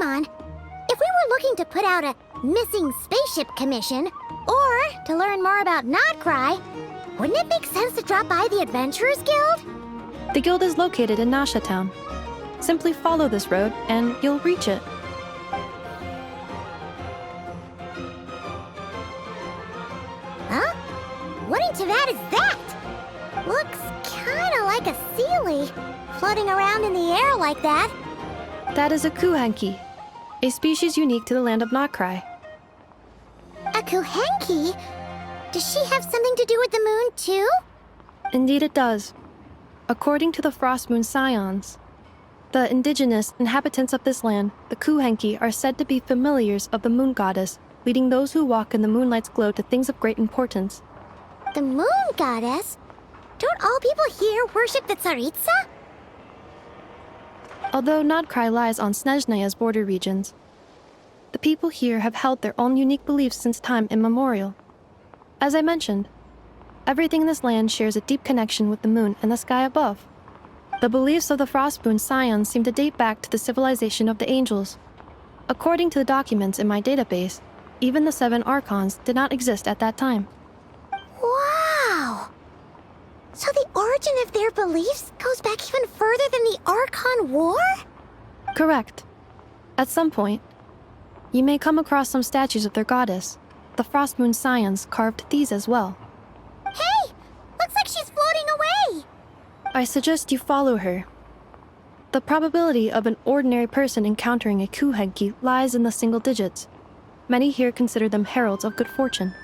Paimon, if we were looking to put out a missing spaceship commission, or to learn more about Nod-Krai, wouldn't it make sense to drop by the Adventurers Guild? The guild is located in Nasha Town. Simply follow this road and you'll reach it. Huh? What in Teyvat is that? Looks kinda like a Seelie, floating around in the air like that. That is a Kuhenki, a species unique to the land of Nod-Krai. A Kuhenki? Does she have something to do with the moon, too? Indeed it does. According to the Frost Moon Scions, the indigenous inhabitants of this land, the Kuhenki, are said to be familiars of the moon goddess, leading those who walk in the moonlight's glow to things of great importance. The moon goddess? Don't all people here worship the Tsaritsa? Although Nod-Krai lies on Snezhneya's border regions, the people here have held their own unique beliefs since time immemorial. As I mentioned, everything in this land shares a deep connection with the moon and the sky above. The beliefs of the Frostmoon Scions seem to date back to the civilization of the angels. According to the documents in my database, even the 7 Archons did not exist at that time. Wow! So the origin of their beliefs goes back even further than the Archon War? Correct. At some point, you may come across some statues of their goddess. The Frostmoon Scions carved these as well. Hey! Looks like she's floating away! I suggest you follow her. The probability of an ordinary person encountering a Kuhenki lies in the single digits. Many here consider them heralds of good fortune.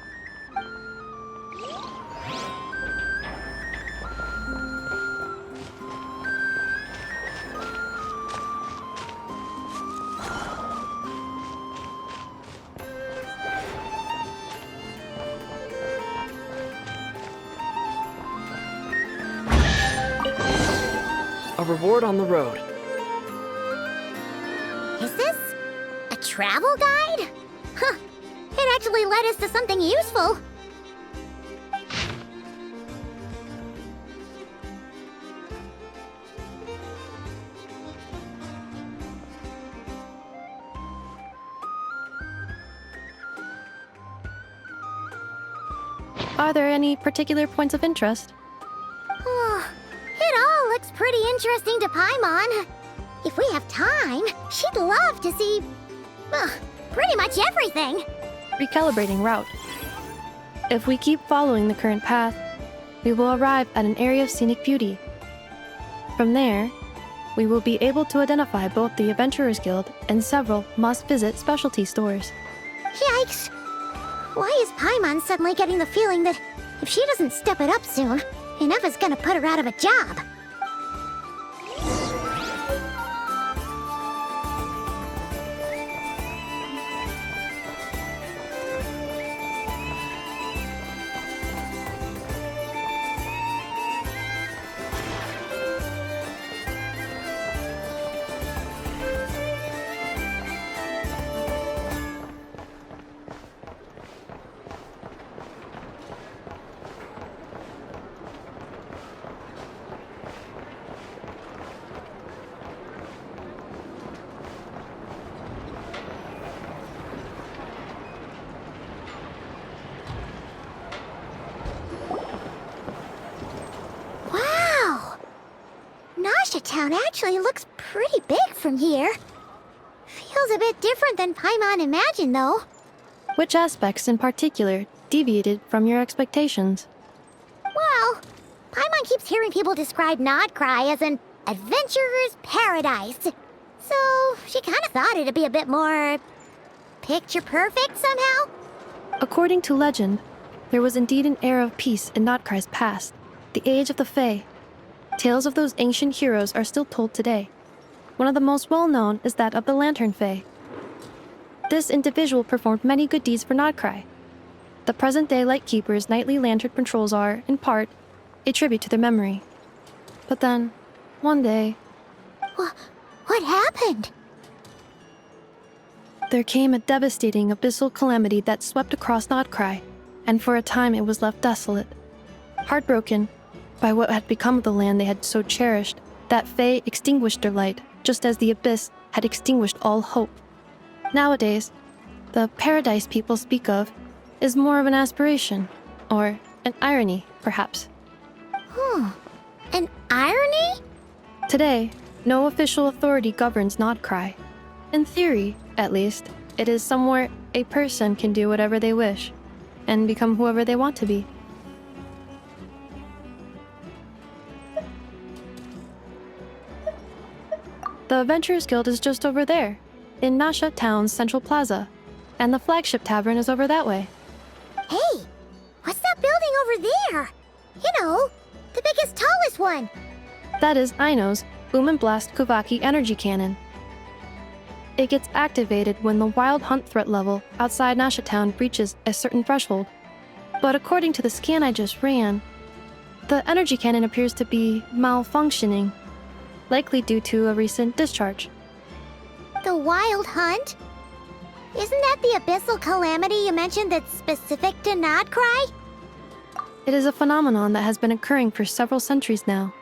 A reward on the road. Is this a travel guide? Huh, it actually led us to something useful. Are there any particular points of interest? It all looks pretty interesting to Paimon. If we have time, she'd love to see, pretty much everything. Recalibrating route. If we keep following the current path, we will arrive at an area of scenic beauty. From there, we will be able to identify both the Adventurers Guild and several must-visit specialty stores. Yikes! Why is Paimon suddenly getting the feeling that if she doesn't step it up soon, Ineva's gonna put her out of a job? Town actually looks pretty big from here. Feels a bit different than Paimon imagined, though. Which aspects in particular deviated from your expectations? Well, Paimon keeps hearing people describe Nod-Krai as an adventurer's paradise. So she kind of thought it'd be a bit more picture perfect somehow. According to legend, there was indeed an era of peace in Nod-Krai's past, the age of the Fae. Tales of those ancient heroes are still told today. One of the most well-known is that of the Lantern Fae. This individual performed many good deeds for Nod-Krai. The present-day Lightkeeper's nightly lantern patrols are, in part, a tribute to their memory. But then, one day... What happened? There came a devastating abyssal calamity that swept across Nod-Krai, and for a time it was left desolate. Heartbroken by what had become of the land they had so cherished, that Fae extinguished their light, just as the abyss had extinguished all hope. Nowadays, the paradise people speak of is more of an aspiration, or an irony, perhaps. An irony? Today, no official authority governs Nod-Krai. In theory, at least, it is somewhere a person can do whatever they wish, and become whoever they want to be. The Adventurers Guild is just over there, in Nasha Town's Central Plaza, and the flagship tavern is over that way. Hey, what's that building over there? You know, the biggest, tallest one. That is Aino's Boom and Blast Kuvaki energy cannon. It gets activated when the wild hunt threat level outside Nasha Town reaches a certain threshold. But according to the scan I just ran, the energy cannon appears to be malfunctioning, likely due to a recent discharge. The wild hunt? Isn't that the abyssal calamity you mentioned that's specific to Nod-Krai? It is a phenomenon that has been occurring for several centuries now.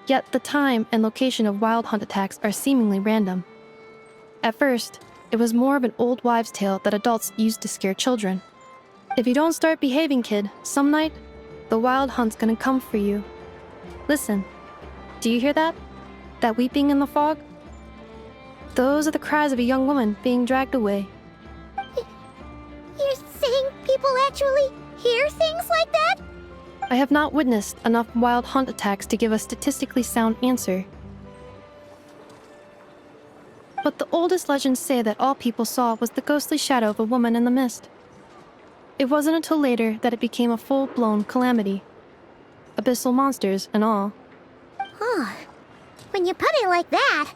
Yet the time and location of wild hunt attacks are seemingly random. At first, it was more of an old wives' tale that adults used to scare children. If you don't start behaving, kid, some night, the wild hunt's gonna come for you. Listen, do you hear that? That weeping in the fog? Those are the cries of a young woman being dragged away. You're saying people actually hear things like that? I have not witnessed enough wild hunt attacks to give a statistically sound answer. But the oldest legends say that all people saw was the ghostly shadow of a woman in the mist. It wasn't until later that it became a full-blown calamity. Abyssal monsters and all. Huh. When you put it like that,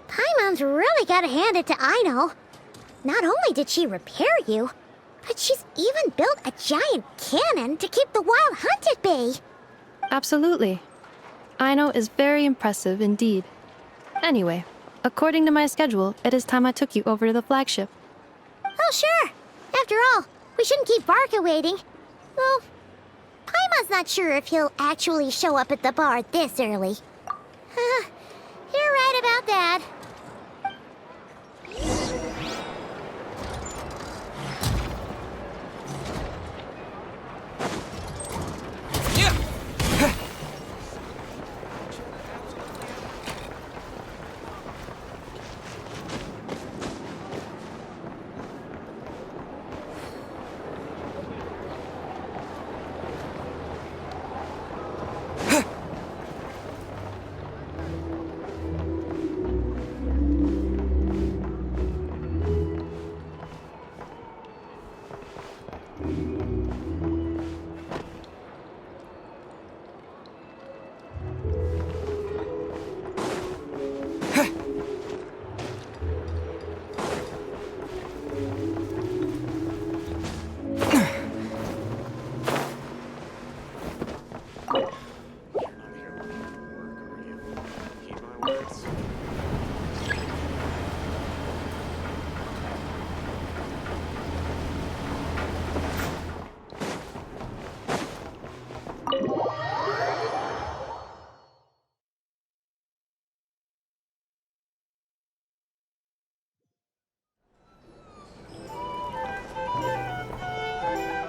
Paimon's really gotta hand it to Aino. Not only did she repair you, but she's even built a giant cannon to keep the wild hunt at bay. Absolutely. Aino is very impressive indeed. Anyway, according to my schedule, it is time I took you over to the flagship. Oh, sure. After all, we shouldn't keep Barca waiting. Well, Paimon's not sure if he'll actually show up at the bar this early. You're right about that.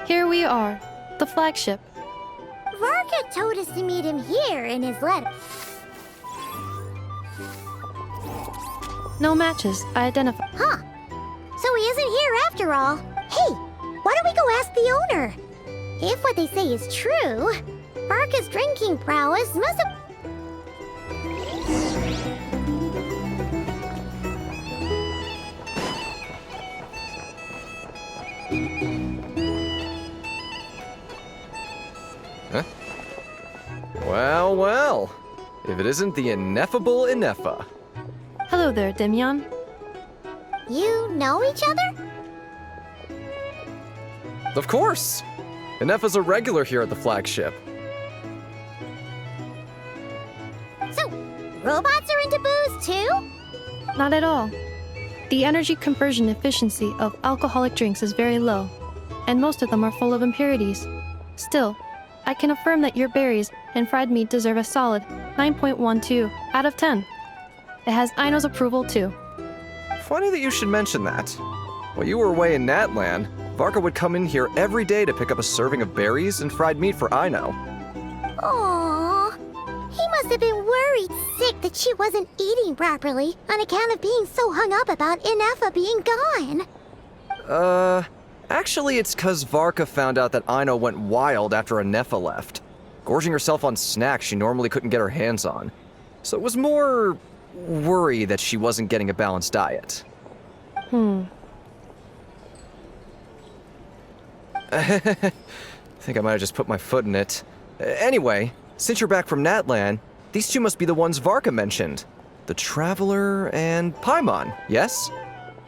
Here we are, the flagship. Varka told us to meet him here in his letter. No matches, I identify. Huh. So he isn't here after all. Hey, why don't we go ask the owner? If what they say is true, Varka's drinking prowess must have... Huh? Well, well. If it isn't the ineffable Inefa. Hello there, Demyon. You know each other? Of course! Inefa's a regular here at the flagship. So, robots are into booze too? Not at all. The energy conversion efficiency of alcoholic drinks is very low, and most of them are full of impurities. Still, I can affirm that your berries and fried meat deserve a solid 9.12 out of 10. It has Aino's approval too. Funny that you should mention that. While you were away in Natlan, Varka would come in here every day to pick up a serving of berries and fried meat for Aino. Aww. He must have been worried sick that she wasn't eating properly on account of being so hung up about Inefa being gone. Actually it's 'cause Varka found out that Aino went wild after Inefa left, gorging herself on snacks she normally couldn't get her hands on. So it was more worry that she wasn't getting a balanced diet. I think I might have just put my foot in it. Anyway, since you're back from Natlan, these two must be the ones Varka mentioned. The Traveler and Paimon, yes?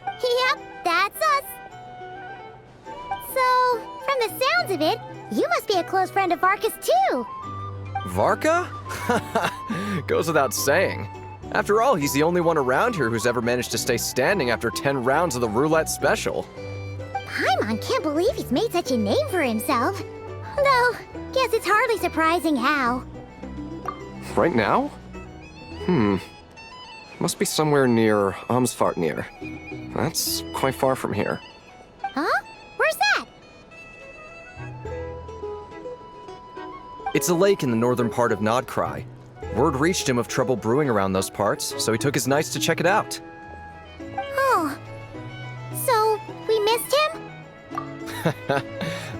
Yep, that's us. So, from the sounds of it, you must be a close friend of Varka's too. Varka? Goes without saying. After all, he's the only one around here who's ever managed to stay standing after 10 rounds of the roulette special. Paimon can't believe he's made such a name for himself. Though, guess it's hardly surprising how. Right now? Must be somewhere near Amsvartnir. That's quite far from here. Huh? Where's that? It's a lake in the northern part of Nod-Krai. Word reached him of trouble brewing around those parts, so he took his knights to check it out. Oh. So, we missed him?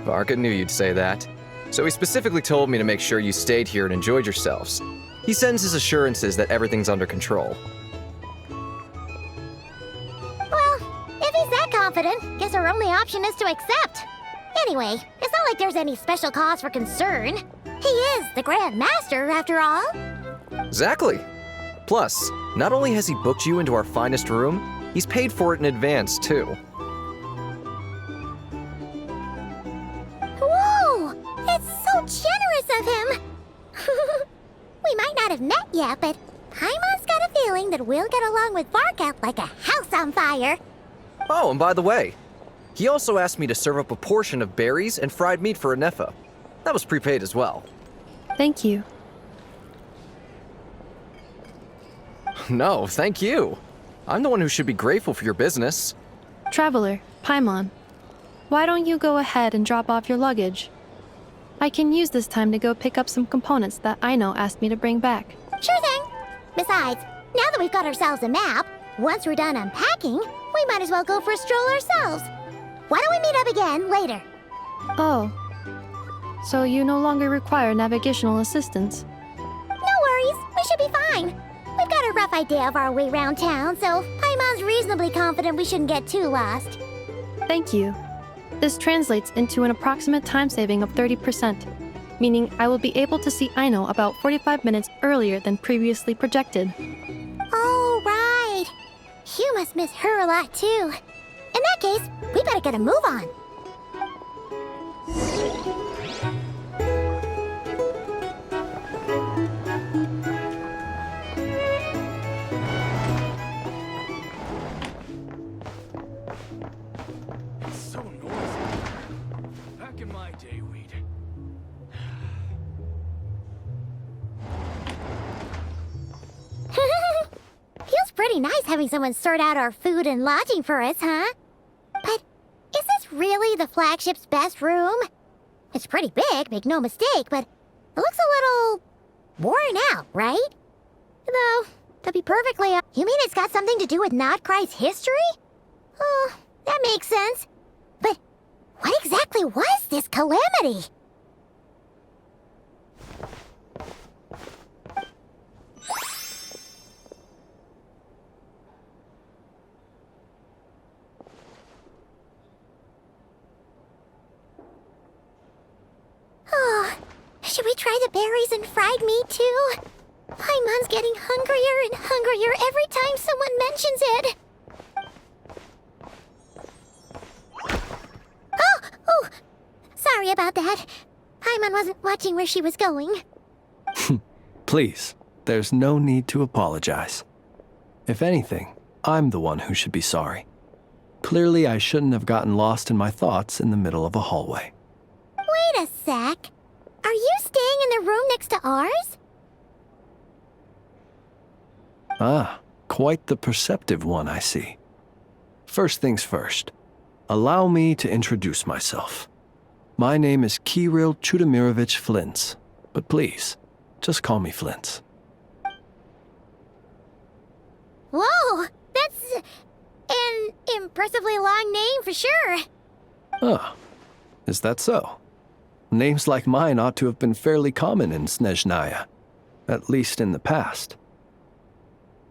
Varka knew you'd say that. So he specifically told me to make sure you stayed here and enjoyed yourselves. He sends his assurances that everything's under control. Well, if he's that confident, guess our only option is to accept. Anyway, it's not like there's any special cause for concern. He is the Grand Master, after all. Exactly. Plus, not only has he booked you into our finest room, he's paid for it in advance, too. Whoa! It's so generous of him! We might not have met yet, but Paimon's got a feeling that we'll get along with Varka like a house on fire. Oh, and by the way, he also asked me to serve up a portion of berries and fried meat for Inefa. That was prepaid as well. Thank you. No, thank you. I'm the one who should be grateful for your business. Traveler, Paimon, why don't you go ahead and drop off your luggage? I can use this time to go pick up some components that Aino asked me to bring back. Sure thing. Besides, now that we've got ourselves a map, once we're done unpacking, we might as well go for a stroll ourselves. Why don't we meet up again later? Oh. So you no longer require navigational assistance? No worries, we should be fine. We've got a rough idea of our way around town, so Paimon's reasonably confident we shouldn't get too lost. Thank you. This translates into an approximate time saving of 30%, meaning I will be able to see Aino about 45 minutes earlier than previously projected. Oh, right. You must miss her a lot, too. In that case, we better get a move on. So noisy. Back in my day, we'd... Feels pretty nice having someone sort out our food and lodging for us, huh? But is this really the flagship's best room? It's pretty big, make no mistake, but it looks a little worn out, right? Though, to be perfectly honest, you mean it's got something to do with Nod-Krai's history? Oh, that makes sense. But what exactly was this calamity? Oh, should we try the berries and fried meat too? Paimon's getting hungrier and hungrier every time someone mentions it. Oh, sorry about that. Paimon wasn't watching where she was going. Please, there's no need to apologize. If anything, I'm the one who should be sorry. Clearly, I shouldn't have gotten lost in my thoughts in the middle of a hallway. Wait a sec. Are you staying in the room next to ours? Ah, quite the perceptive one, I see. First things first, allow me to introduce myself. My name is Kirill Chudamirovich Flintz, but please, just call me Flintz. Whoa, that's an impressively long name for sure. Ah, is that so? Names like mine ought to have been fairly common in Snezhnaya, at least in the past.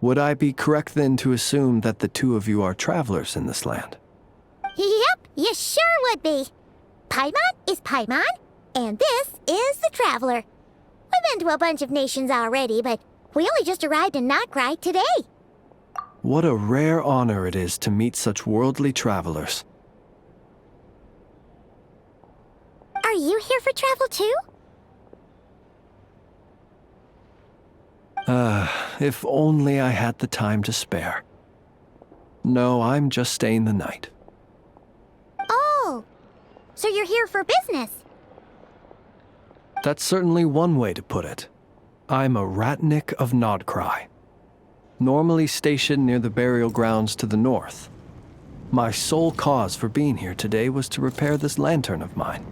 Would I be correct then to assume that the two of you are travelers in this land? Yep, you sure would be. Paimon is Paimon, and this is the Traveler. We've been to a bunch of nations already, but we only just arrived in Nod-Krai today. What a rare honor it is to meet such worldly travelers. Are you here for travel too? If only I had the time to spare. No, I'm just staying the night. Oh, so you're here for business? That's certainly one way to put it. I'm a Ratnik of Nod-Krai, normally stationed near the burial grounds to the north. My sole cause for being here today was to repair this lantern of mine.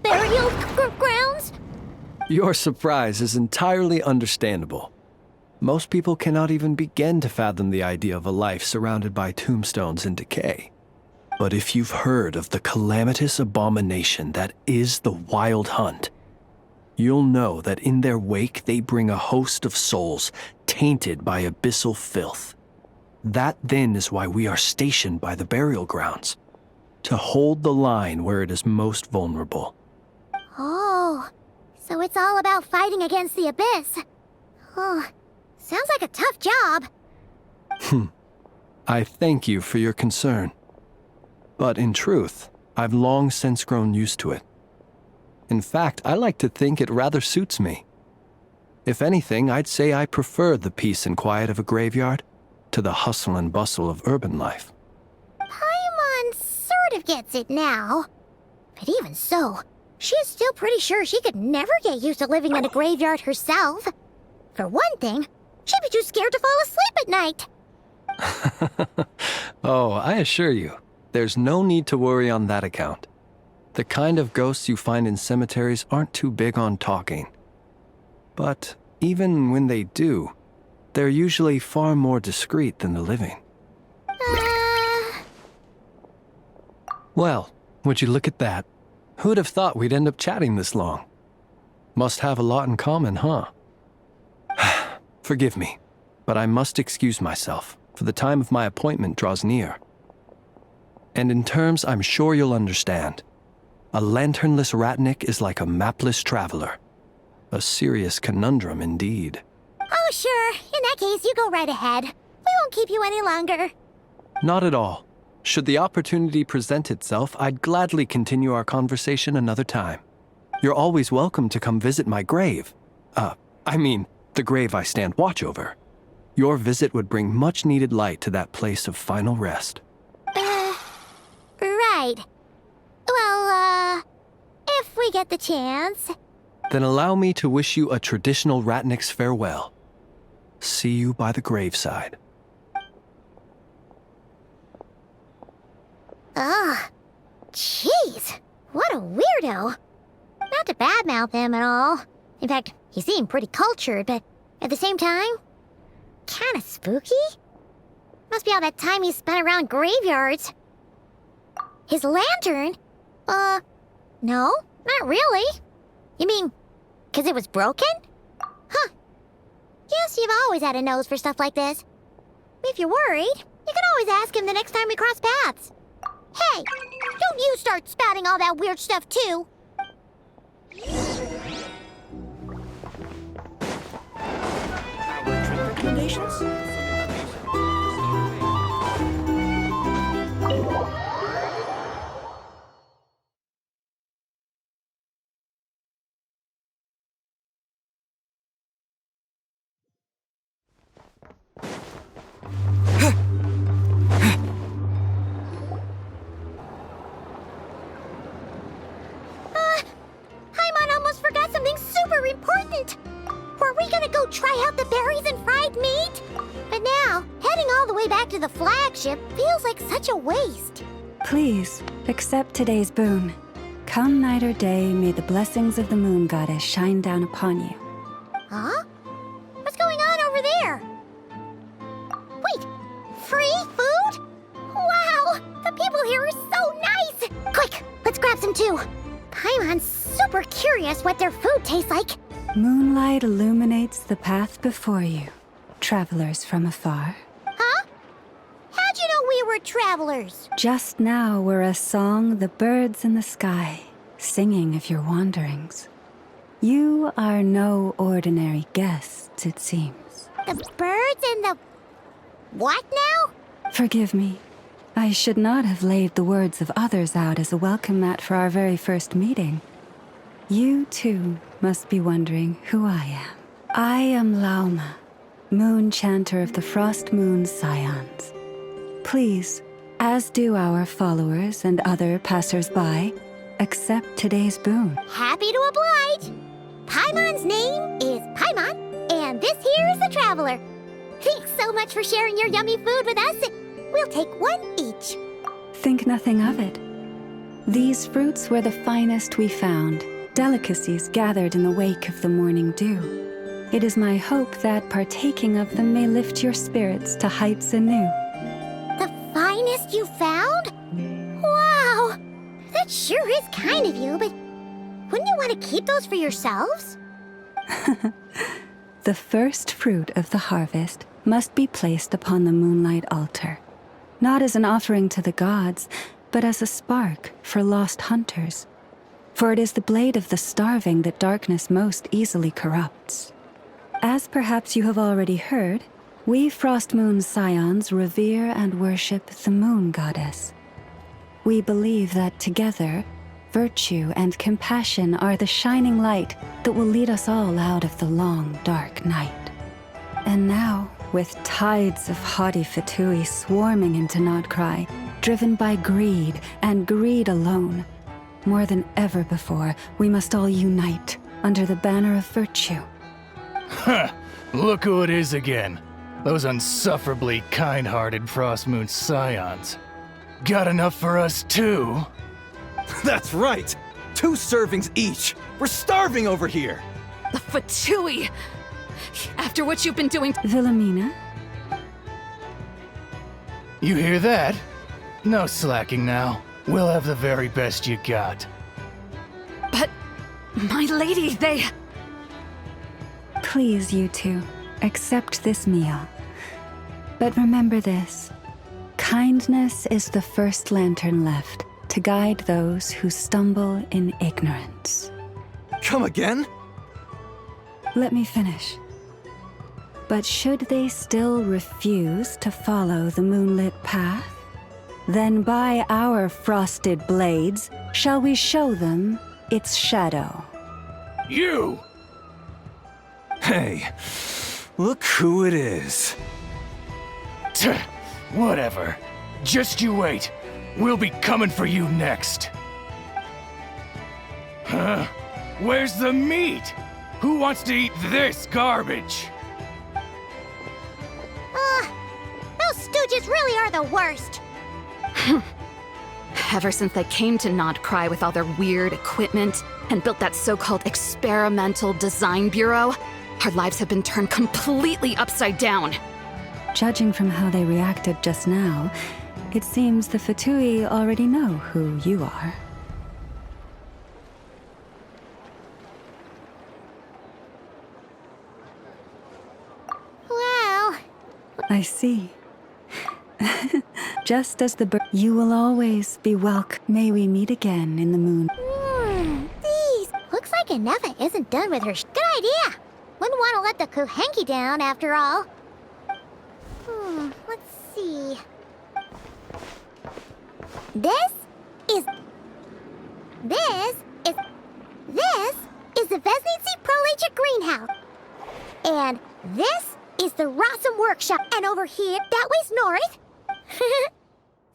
Burial grounds? Your surprise is entirely understandable. Most people cannot even begin to fathom the idea of a life surrounded by tombstones and decay. But if you've heard of the calamitous abomination that is the Wild Hunt, you'll know that in their wake they bring a host of souls tainted by abyssal filth. That then is why we are stationed by the burial grounds, to hold the line where it is most vulnerable. Oh, so it's all about fighting against the abyss. Oh, sounds like a tough job. I thank you for your concern. But in truth, I've long since grown used to it. In fact, I like to think it rather suits me. If anything, I'd say I prefer the peace and quiet of a graveyard to the hustle and bustle of urban life. Paimon sort of gets it now. But even so, she's still pretty sure she could never get used to living in a graveyard herself. For one thing, she'd be too scared to fall asleep at night. Oh, I assure you, there's no need to worry on that account. The kind of ghosts you find in cemeteries aren't too big on talking. But even when they do, they're usually far more discreet than the living. Well, would you look at that? Who'd have thought we'd end up chatting this long? Must have a lot in common, huh? Forgive me, but I must excuse myself, for the time of my appointment draws near. And in terms I'm sure you'll understand, a lanternless Ratnik is like a mapless traveler. A serious conundrum indeed. Oh, sure. In that case, you go right ahead. We won't keep you any longer. Not at all. Should the opportunity present itself, I'd gladly continue our conversation another time. You're always welcome to come visit my grave. The grave I stand watch over. Your visit would bring much needed light to that place of final rest. Right. Well, if we get the chance. Then allow me to wish you a traditional Ratnik's farewell. See you by the graveside. Ugh. Jeez. What a weirdo. Not to badmouth him at all. In fact, he seemed pretty cultured, but at the same time, kinda spooky? Must be all that time he spent around graveyards. His lantern? No, not really. You mean, 'cause it was broken? Huh. Guess you've always had a nose for stuff like this. If you're worried, you can always ask him the next time we cross paths. Hey, don't you start spouting all that weird stuff too. Our trip recommendations? forgot something super important. Were we gonna go try out the berries and fried meat? But now, heading all the way back to the flagship feels like such a waste. Please, accept today's boon. Come night or day, may the blessings of the moon goddess shine down upon you. Huh? What's going on over there? Wait, free food? Wow, the people here are so nice! Quick, let's grab some too. Paimon's super curious what their food tastes like. Moonlight illuminates the path before you, travelers from afar. Huh? How'd you know we were travelers? Just now were a song the birds in the sky, singing of your wanderings. You are no ordinary guests, it seems. The birds and the... what now? Forgive me. I should not have laid the words of others out as a welcome mat for our very first meeting. You, too, must be wondering who I am. I am Lauma, moon chanter of the Frost Moon Scions. Please, as do our followers and other passers-by, accept today's boon. Happy to oblige. Paimon's name is Paimon, and this here is the traveler. Thanks so much for sharing your yummy food with us. We'll take one each. Think nothing of it. These fruits were the finest we found, delicacies gathered in the wake of the morning dew. It is my hope that partaking of them may lift your spirits to heights anew. The finest you found? Wow! That sure is kind of you, but wouldn't you want to keep those for yourselves? The first fruit of the harvest must be placed upon the moonlight altar, not as an offering to the gods, but as a spark for lost hunters. For it is the blade of the starving that darkness most easily corrupts. As perhaps you have already heard, we Frost Moon Scions revere and worship the moon goddess. We believe that together, virtue and compassion are the shining light that will lead us all out of the long, dark night. And now, with tides of haughty Fatui swarming into Nod-Krai, driven by greed and greed alone, more than ever before, we must all unite under the banner of virtue. Huh! Look who it is again. Those unsufferably kind-hearted Frost Moon Scions. Got enough for us too? That's right! 2 servings each! We're starving over here! The Fatui! After what you've been doing Wilhelmina, You hear that? No slacking now. We'll have the very best you got. But, my lady, they... please, you two, accept this meal. But remember this. Kindness is the first lantern left to guide those who stumble in ignorance. Come again? Let me finish. But should they still refuse to follow the moonlit path, then by our frosted blades shall we show them its shadow. You! Hey, look who it is. Tch, whatever. Just you wait. We'll be coming for you next. Huh? Where's the meat? Who wants to eat this garbage? Those stooges really are the worst. Ever since they came to Nod-Krai with all their weird equipment and built that so-called experimental design bureau, our lives have been turned completely upside down. Judging from how they reacted just now, it seems the Fatui already know who you are. Well, I see. Just as the bird, you will always be welcome. May we meet again in the moon. these. Looks like Anefa isn't done with her. Good idea. Wouldn't want to let the Kuhenki down after all. Let's see. This is the Vesnitsi Prolage Greenhouse. And this is the Rossum Workshop. And over here, that way's north.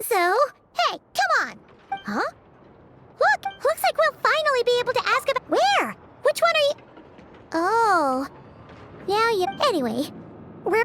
So, hey, come on. Huh? Look, looks like we'll finally be able to ask about... Where? Which one Anyway, we're...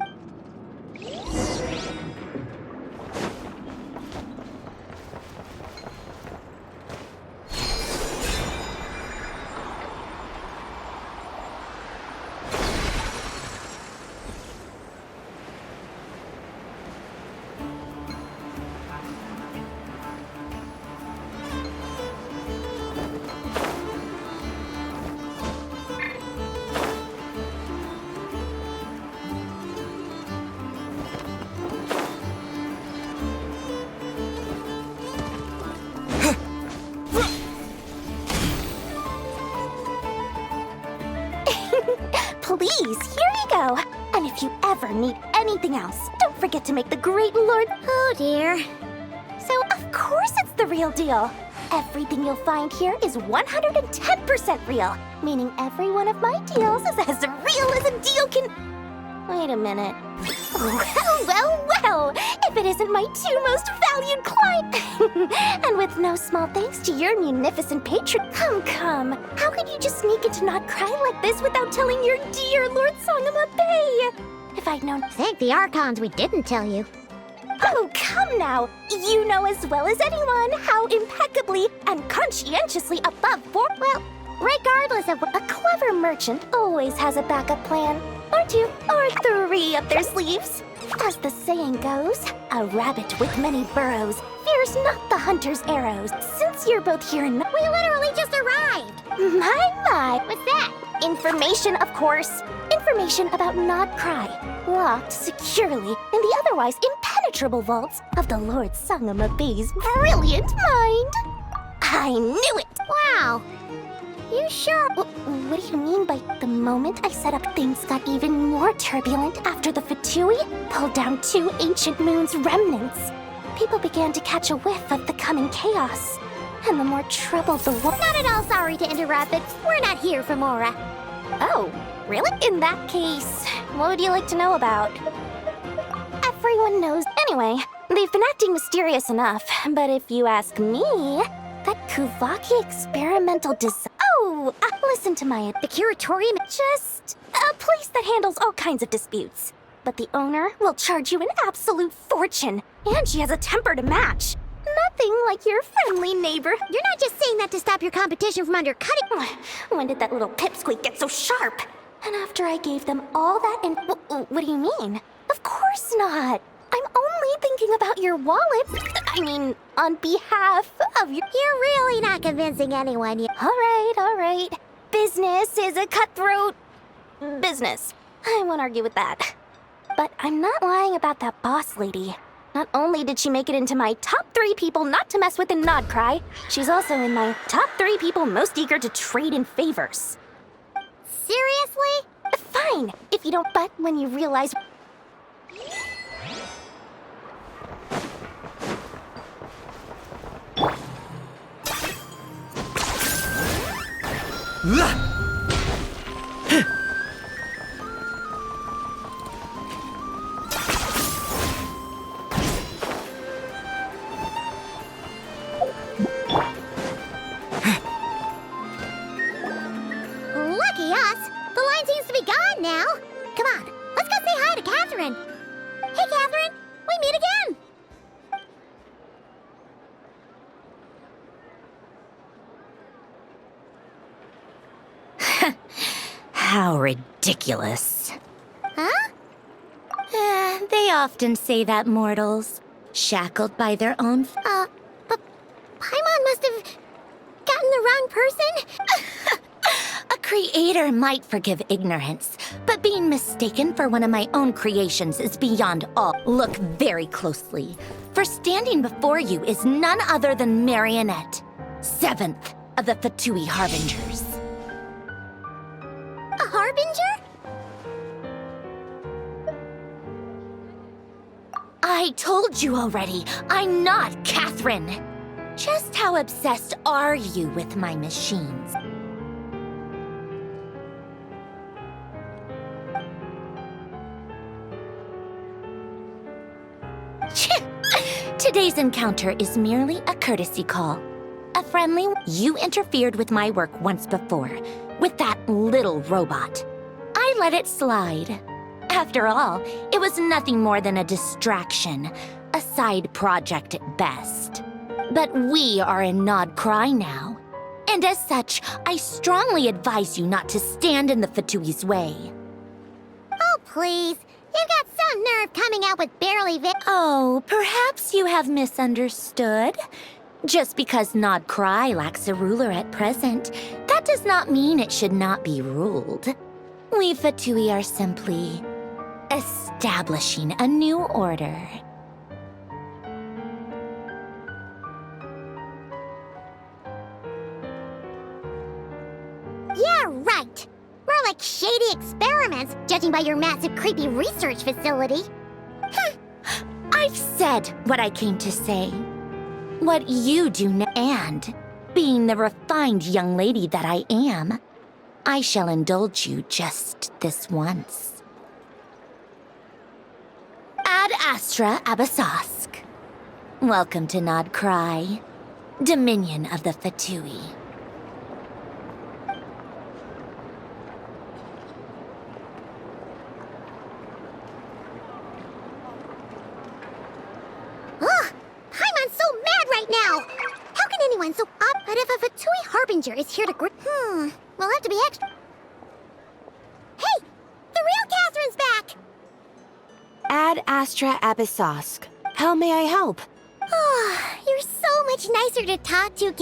Please, here you go. And if you ever need anything else, don't forget to make the great Lord... Oh dear. So, of course it's the real deal. Everything you'll find here is 110% real, meaning every one of my deals is as real as a deal can... Wait a minute. Well, if it isn't my two most valued clients. And with no small thanks to your munificent patron. Come. How could you just sneak into Nod-Krai like this without telling your dear Lord Sangama Bay? If I'd known... Thank the Archons we didn't tell you. Oh, come now! You know as well as anyone how impeccably and conscientiously above board... Well, regardless of what... A clever merchant always has a backup plan. Or two, or three up their sleeves. As the saying goes, a rabbit with many burrows fears not the hunter's arrows. Since you're both here in... We literally just arrived. My. What's that? Information, of course. Information about Nod-Krai, locked securely in the otherwise impenetrable vaults of the Lord Sangama Bay's brilliant mind. I knew it! Wow. You sure? What do you mean by the moment I set up things got even more turbulent after the Fatui pulled down two ancient moon's remnants? People began to catch a whiff of the coming chaos. And the more troubled the world... Not at all sorry to interrupt, but we're not here for Mora. Oh, really? In that case, what would you like to know about? Everyone knows. Anyway, they've been acting mysterious enough, but if you ask me, that Kuvaki experimental design... Oh, listen to my... The curatorium... Just a place that handles all kinds of disputes. But the owner will charge you an absolute fortune, and she has a temper to match. Nothing like your friendly neighbor. You're not just saying that to stop your competition from undercutting... When did that little pipsqueak get so sharp? And after I gave them all that and... What do you mean? Of course not. I'm only thinking about your wallet. I mean, on behalf of your... You're really not convincing anyone yet. All right. Business is a cutthroat... business. I won't argue with that. But I'm not lying about that boss lady. Not only did she make it into my top 3 people not to mess with in Nod-Krai, she's also in my top 3 people most eager to trade in favors. Seriously? Fine, if you don't, but when you realize... Lucky us! The line seems to be gone now. Come on, let's go say hi to Catherine. Hey, Catherine, we meet again. How ridiculous. Huh? They often say that mortals, shackled by their own... But Paimon must have gotten the wrong person. A creator might forgive ignorance, but being mistaken for one of my own creations is beyond all. Look very closely, for standing before you is none other than Marionette, 7th of the Fatui Harbingers. A harbinger? I told you already, I'm not Catherine. Just how obsessed are you with my machines? Today's encounter is merely a courtesy call. A friendly... You interfered with my work once before, with that little robot. I let it slide. After all, it was nothing more than a distraction, a side project at best. But we are in Nod-Krai now, and as such, I strongly advise you not to stand in the Fatui's way. Oh, please. You've got some nerve coming out with barely Oh, perhaps you have misunderstood. Just because Nod-Krai lacks a ruler at present, that does not mean it should not be ruled. We Fatui are simply establishing a new order. Yeah, right. More like shady experiments, judging by your massive, creepy research facility. I've said what I came to say. What you do now, and being the refined young lady that I am, I shall indulge you just this once. Ad Astra Abasask. Welcome to Nod-Krai, Dominion of the Fatui. Ugh! Paimon's so mad right now! How can anyone so up? But if a Fatui Harbinger is here to we'll have to be extra. Hey! The real Catherine's back! Ad Astra Abyssosque. How may I help? Oh, you're so much nicer to talk to,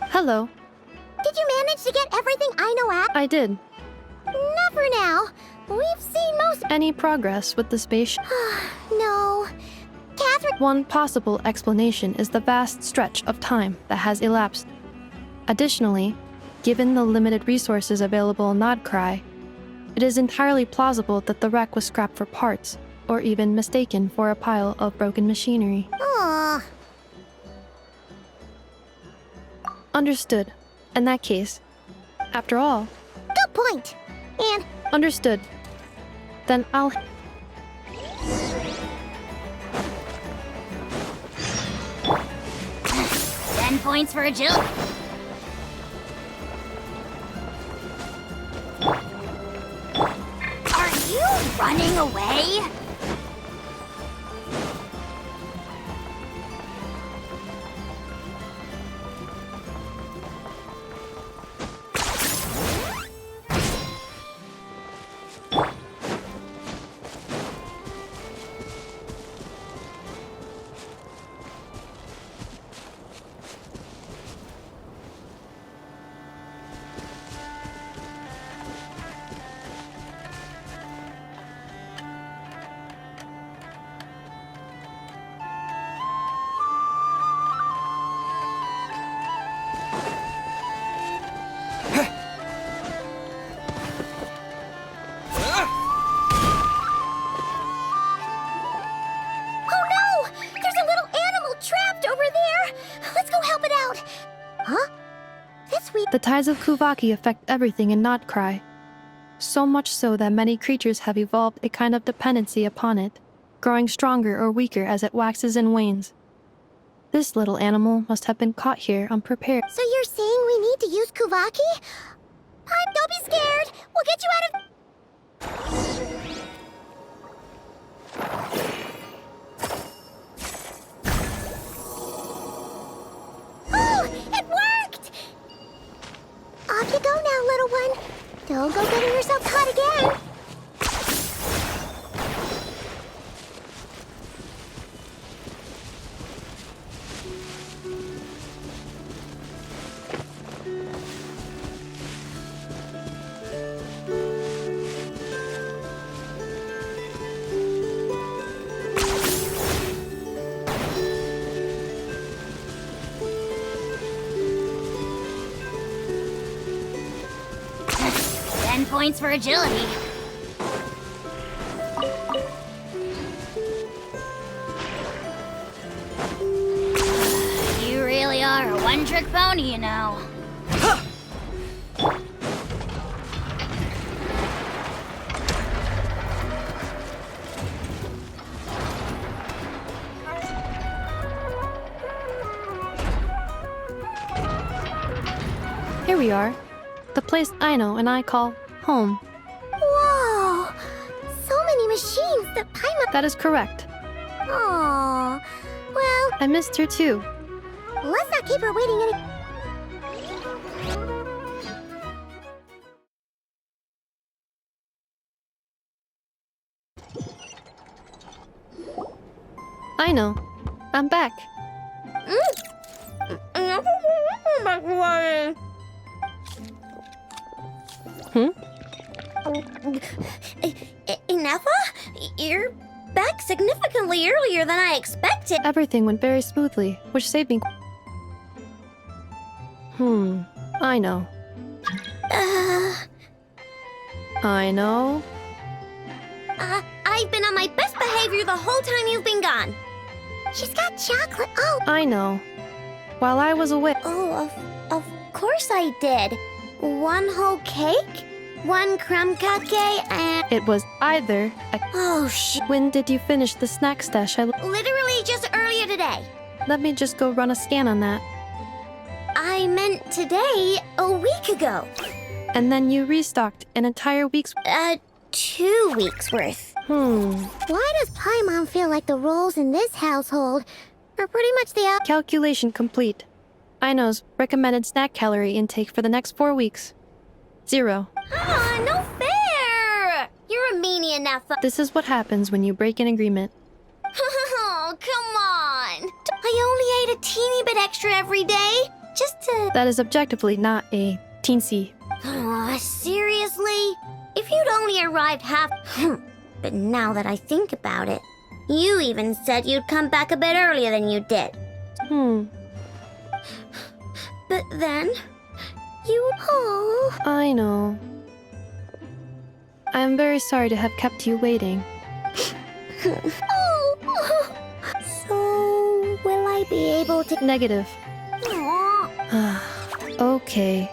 Hello. Did you manage to get everything I know at? I did. Not for now. We've seen most. Any progress with the spaceship? No. Catherine. One possible explanation is the vast stretch of time that has elapsed. Additionally, given the limited resources available in Nod-Krai, it is entirely plausible that the wreck was scrapped for parts, or even mistaken for a pile of broken machinery. Aw. Understood. In that case, after all... Good point. And... Understood. Then I'll... 10 points for agility. Are you running away? The tides of Kuvaki affect everything in Nod-Krai, so much so that many creatures have evolved a kind of dependency upon it, growing stronger or weaker as it waxes and wanes. This little animal must have been caught here unprepared. So you're saying we need to use Kuvaki? Don't be scared! We'll get you out of... Oh! It worked! Off you go now, little one. Don't go getting yourself caught again. Points for agility. You really are a one-trick pony, you know. Here we are. The place Aino and I call home. Whoa! So many machines that Paimon... That is correct. Aww. Well, I missed her too. let's not keep her waiting any... Aino, I'm back. Ineffa? You're back significantly earlier than I expected. Everything went very smoothly, which saved me. I know. I know. I've been on my best behavior the whole time you've been gone. She's got chocolate. Oh, I know. While I was away, Oh, of course I did. One whole cake? One crumb cupcake and... it was either a... Oh, shit. When did you finish the snack stash? Literally just earlier today. Let me just go run a scan on that. I meant today, a week ago. And then you restocked an entire week's... 2 weeks worth. why does Paimon feel like the roles in this household are pretty much the out... Calculation complete. Aino's recommended snack calorie intake for the next 4 weeks. 0. Ah, no fair! You're a meanie, Ineffa. This is what happens when you break an agreement. Oh, come on. I only ate a teeny bit extra every day. Just to... That is objectively not a teensy. Aw, seriously? If you'd only arrived half... But now that I think about it, you even said you'd come back a bit earlier than you did. But then... You... Oh... I know. I am very sorry to have kept you waiting. Oh... So... Will I be able to... Negative. Aw. Okay.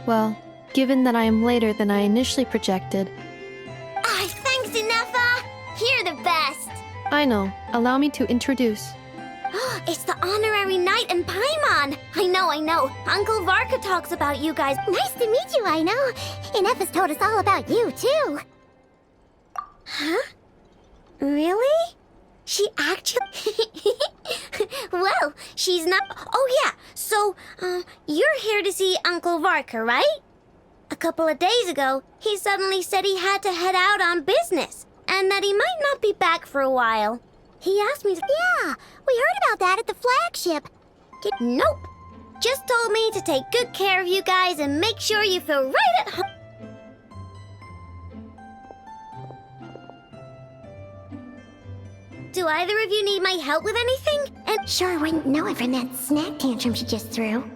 Well, given that I am later than I initially projected, Thanks, Ineffa! You're the best! Aino, allow me to introduce. It's the honorary knight and Paimon! I know. Uncle Varka talks about you guys. Nice to meet you, I know. Ineffa's told us all about you, too. Huh? Really? She actually... Well, she's not... Oh, yeah. So, you're here to see Uncle Varka, right? A couple of days ago, he suddenly said he had to head out on business, and that he might not be back for a while. He asked me to... Yeah, we heard about that at the flagship. Nope. Just told me to take good care of you guys and make sure you feel right at home. Do either of you need my help with anything? And Sure wouldn't know it from that snack tantrum she just threw.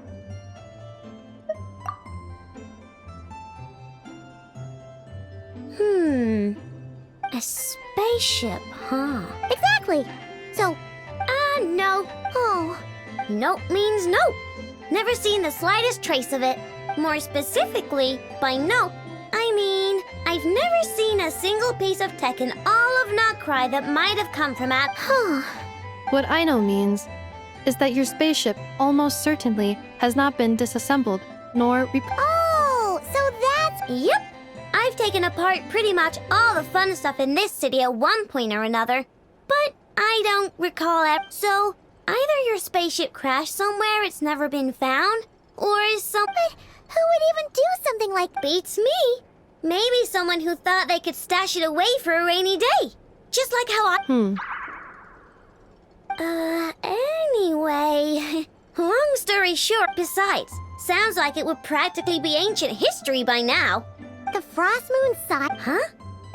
A spaceship, huh? Exactly. So, No. oh, Nope means nope. Never seen the slightest trace of it. More specifically, by nope, I mean, I've never seen a single piece of tech in all of Nod-Krai that might have come from at... What Aino means is that your spaceship almost certainly has not been disassembled, nor oh, so that's... Yep. I've taken apart pretty much all the fun stuff in this city at one point or another. But I don't recall it. So, either your spaceship crashed somewhere it's never been found, or is some... But who would even do something like... Beats me. Maybe someone who thought they could stash it away for a rainy day. Just like how I... Anyway... Long story short, besides, sounds like it would practically be ancient history by now. The Frost Moon side? Huh?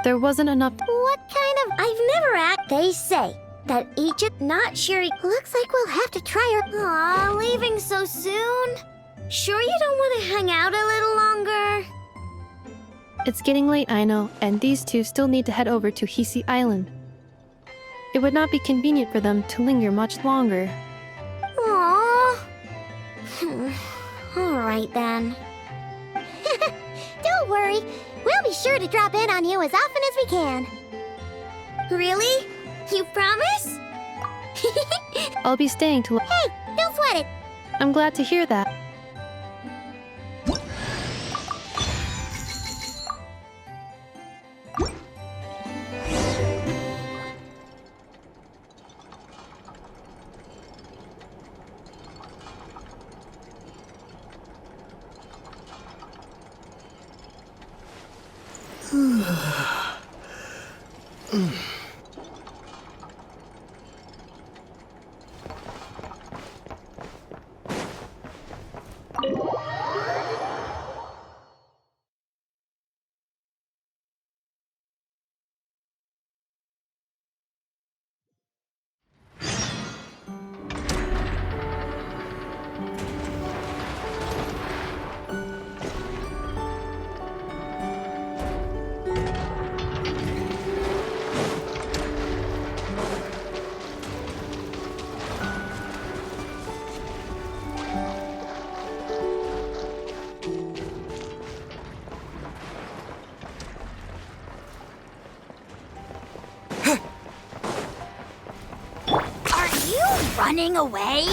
there wasn't enough. What kind of... I've never act. They say that Egypt not sure. Looks like we'll have to try our... Aw, leaving so soon? Sure you don't want to hang out a little longer? It's getting late, I know, and these two still need to head over to Hisi Island. It would not be convenient for them to linger much longer. Aww. All right then. Don't worry. We'll be sure to drop in on you as often as we can. Really? You promise? I'll be staying to... Hey, don't sweat it. I'm glad to hear that. Are you running away?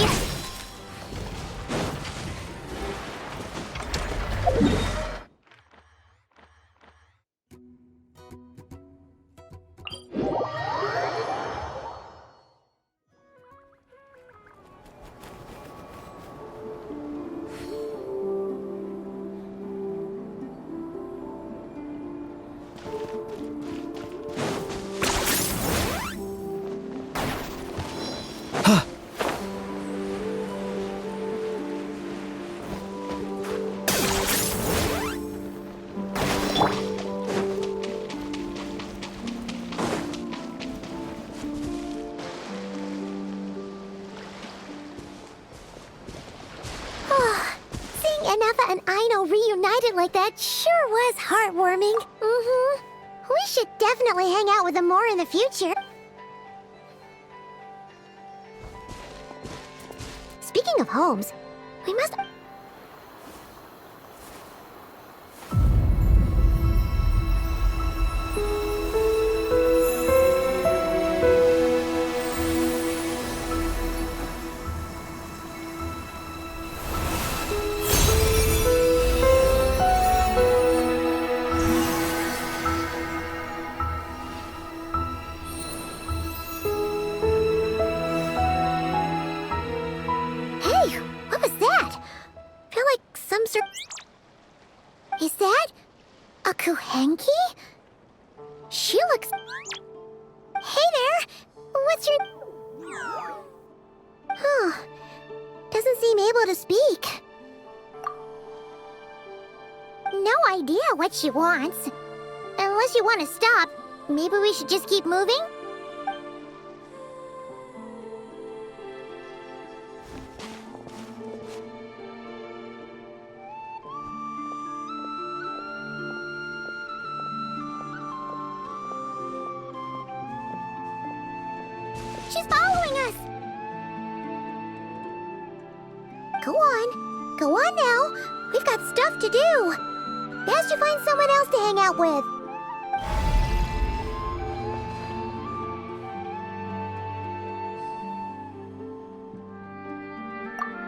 Anafa and Aino reunited like that sure was heartwarming. Mm-hmm. We should definitely hang out with them more in the future. Speaking of homes, we must... Is that a Kuhenki? She looks... Hey there! What's your... Huh. Doesn't seem able to speak. No idea what she wants. Unless you want to stop, maybe we should just keep moving? She's following us! Go on. Go on now. We've got stuff to do. Best you find someone else to hang out with.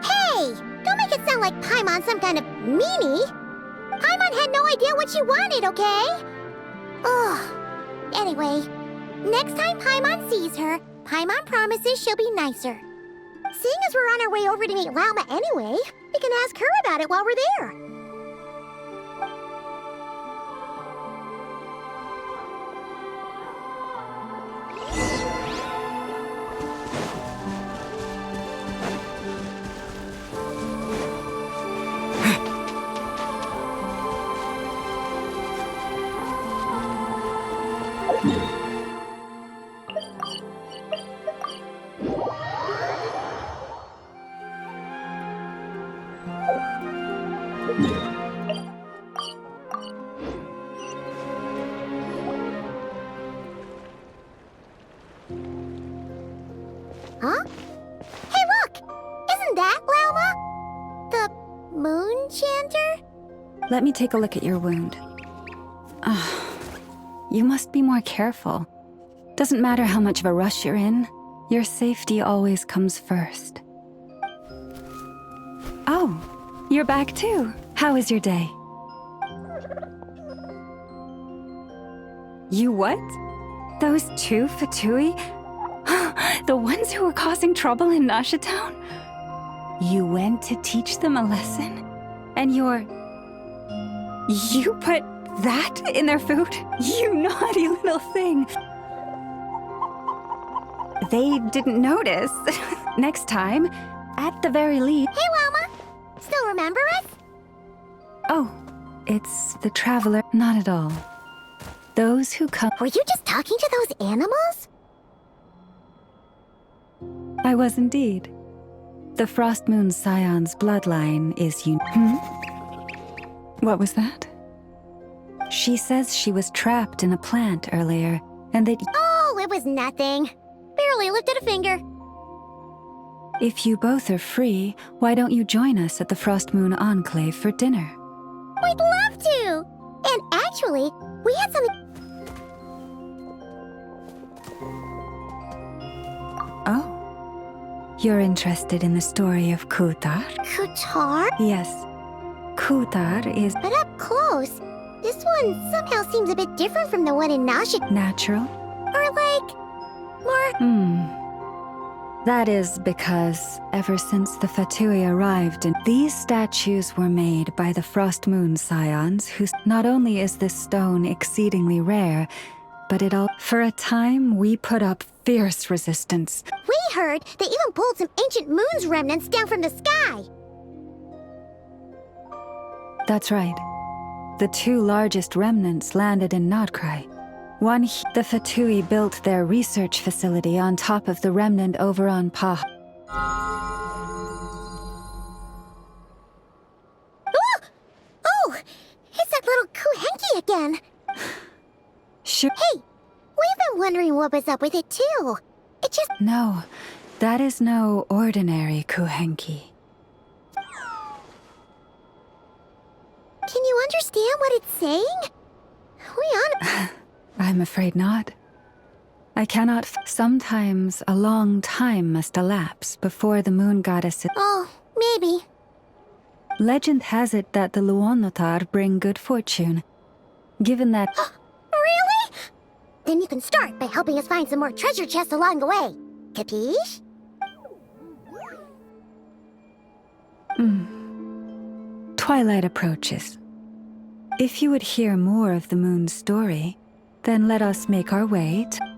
Hey! Don't make it sound like Paimon's some kind of meanie. Paimon had no idea what she wanted, okay? Ugh. Anyway, next time Paimon sees her, Paimon promises she'll be nicer. Seeing as we're on our way over to meet Lauma anyway, we can ask her about it while we're there. Huh? Hey, look! Isn't that Lauma? The moon chanter? Let me take a look at your wound. You must be more careful. Doesn't matter how much of a rush you're in, your safety always comes first. Oh, you're back too. How was your day? You what? Those two Fatui? The ones who were causing trouble in Nasha Town? You went to teach them a lesson? And you put that in their food? You naughty little thing. They didn't notice. Next time, at the very least... Hey, Llama! Still remember us? Oh, it's the traveler. Not at all. Those who come... Were you just talking to those animals? I was indeed. The Frost Moon Scion's bloodline is What was that? She says she was trapped in a plant earlier, and that... Oh, it was nothing. Barely lifted a finger. If you both are free, why don't you join us at the Frost Moon Enclave for dinner? We'd love to! And actually, we had something... Oh. You're interested in the story of Kutar? Kutar? Yes. Kutar is... But up close, this one somehow seems a bit different from the one in Nashik. Natural? Or like... more... That is because ever since the Fatui arrived, these statues were made by the Frost Moon Scions, who... Not only is this stone exceedingly rare, but it all... For a time, we put up fierce resistance. We heard they even pulled some ancient moon's remnants down from the sky. That's right. The two largest remnants landed in Nod-Krai. The Fatui built their research facility on top of the remnant over on Pah. Oh! It's that little Kuhenki again! Sure. Hey! We've been wondering what was up with it too. It just... No, that is no ordinary Kuhenki. Can you understand what it's saying? I'm afraid not. I cannot. Sometimes a long time must elapse before the moon goddess... Oh, maybe. Legend has it that the Luonotar bring good fortune. Given that... Really? Then you can start by helping us find some more treasure chests along the way. Capiche? Twilight approaches. If you would hear more of the moon's story, then let us make our way to...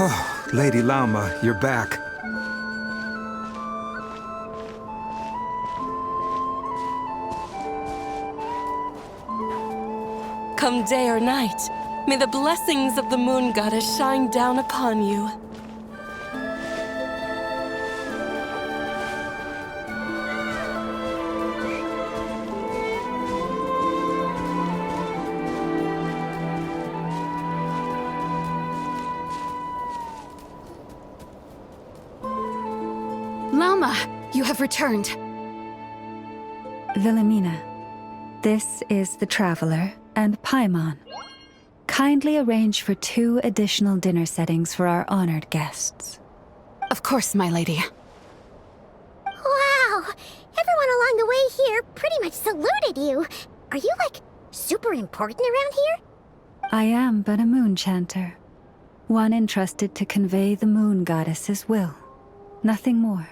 Oh, Lady Llama, you're back. Come day or night, may the blessings of the moon goddess shine down upon you. Llama, you have returned. Wilhelmina, this is the Traveler and Paimon. Kindly arrange for 2 additional dinner settings for our honored guests. Of course, my lady. Wow! Everyone along the way here pretty much saluted you. Are you, like, super important around here? I am but a moon chanter. One entrusted to convey the moon goddess's will. Nothing more.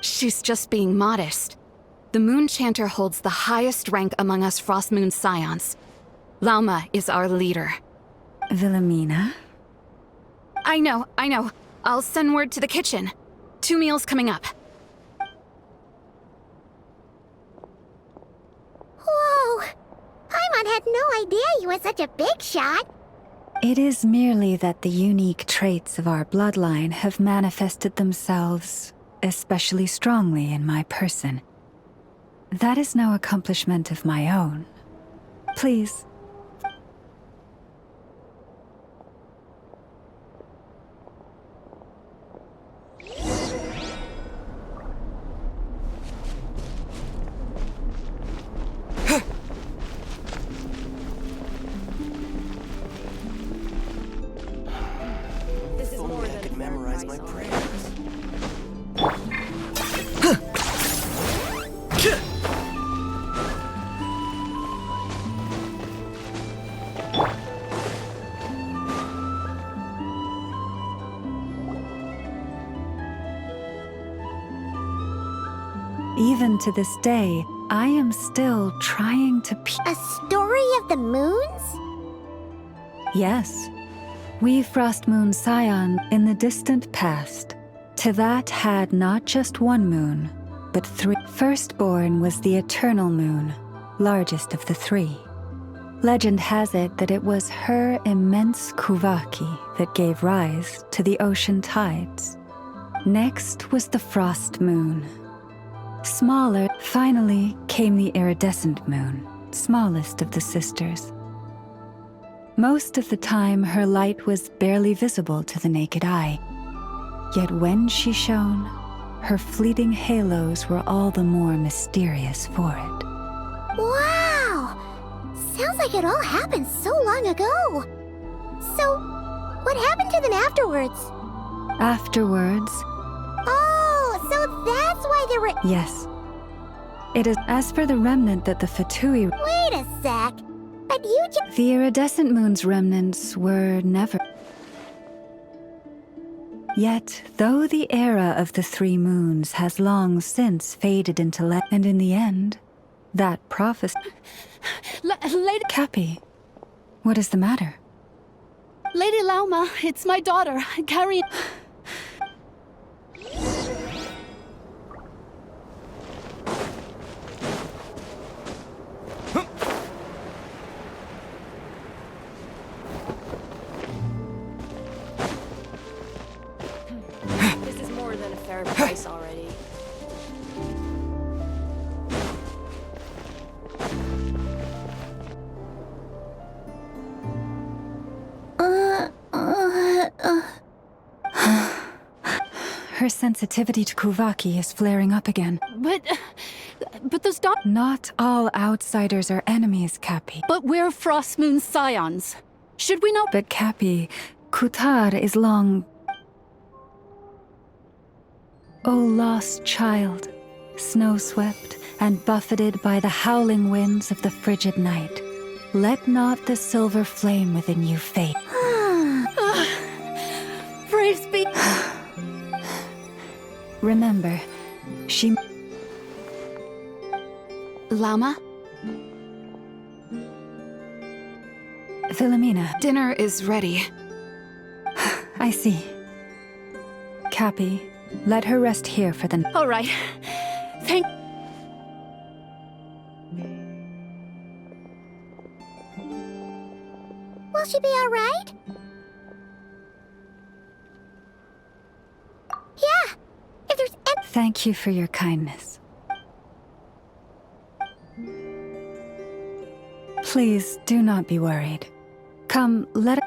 She's just being modest. The Moon Chanter holds the highest rank among us Frost Moon Scions. Llama is our leader. Wilhelmina? I know. I'll send word to the kitchen. 2 meals coming up. Whoa! Paimon had no idea you were such a big shot. It is merely that the unique traits of our bloodline have manifested themselves especially strongly in my person. That is no accomplishment of my own. Please, Even to this day, I am still trying to A story of the moons? Yes. We Frost Moon Scion in the distant past. To that had not just one moon, but three. Firstborn was the eternal moon, largest of the three. Legend has it that it was her immense Kuvaki that gave rise to the ocean tides. Next was the frost moon. Smaller, finally came the iridescent moon, smallest of the sisters. Most of the time, her light was barely visible to the naked eye. Yet when she shone, her fleeting halos were all the more mysterious for it. Wow! Sounds like it all happened so long ago. So, what happened to them afterwards? Afterwards, Oh, so that's why there were. yes. It is as for the remnant that the Fatui. Wait a sec. But you just. The iridescent moon's remnants were never. Yet, though the era of the three moons has long since faded into and in the end, that prophecy. Lady Cappy, what is the matter? Lady Lauma, it's my daughter, Carrie. This is more than a fair price already. Her sensitivity to Kuvaki is flaring up again. But those Not all outsiders are enemies, Cappy. But we're Frost Moon Scions. Should we know? But Cappy, Kutar is long. O lost child, snow-swept and buffeted by the howling winds of the frigid night, let not the silver flame within you fade. Brave speak. Remember, she... Lauma? Philomena. Dinner is ready. I see. Cappy, let her rest here for the... All right. Thank... Will she be alright? Yeah! If there's any. Thank you for your kindness. Please, do not be worried. Come, let...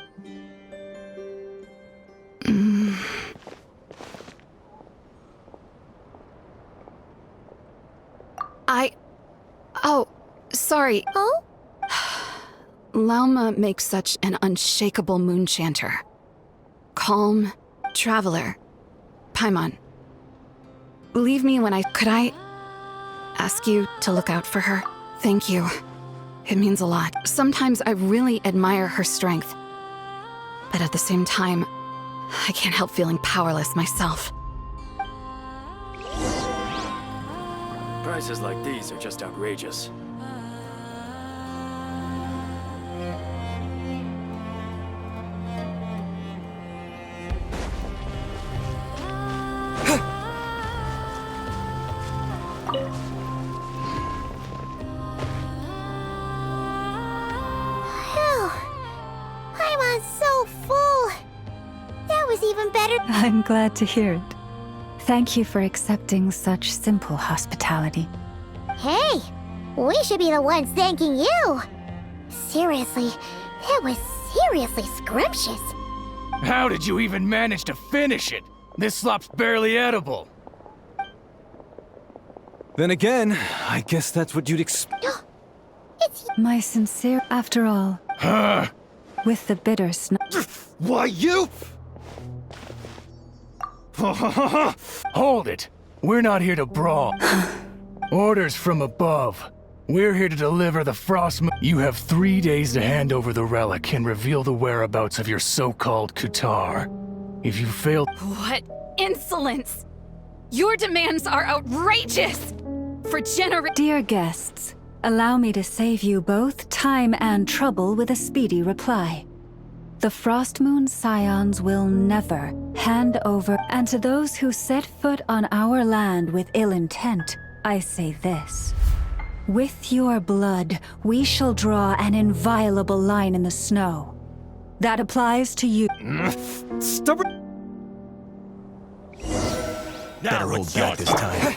Oh, sorry. Oh? Lauma makes such an unshakable moon chanter. Calm, traveler. Paimon. Leave me when Could I ask you to look out for her? Thank you. It means a lot. Sometimes I really admire her strength. But at the same time, I can't help feeling powerless myself. Prices like these are just outrageous. I'm so full. That was even better. I'm glad to hear it. Thank you for accepting such simple hospitality. Hey, we should be the ones thanking you. Seriously, that was seriously scrumptious. How did you even manage to finish it? This slop's barely edible. Then again, I guess that's what you'd expect. My sincere, after all. Huh? With the bitter snow. Why, you? Hold it. We're not here to brawl. Orders from above. We're here to deliver the Frost Moon. You have 3 days to hand over the relic and reveal the whereabouts of your so-called Kutar. If you fail... What insolence! Your demands are outrageous! For Dear guests, allow me to save you both time and trouble with a speedy reply. The Frost Moon Scions will never hand over, and to those who set foot on our land with ill intent, I say this. With your blood, we shall draw an inviolable line in the snow. That applies to you. Stubborn. Better hold back this time.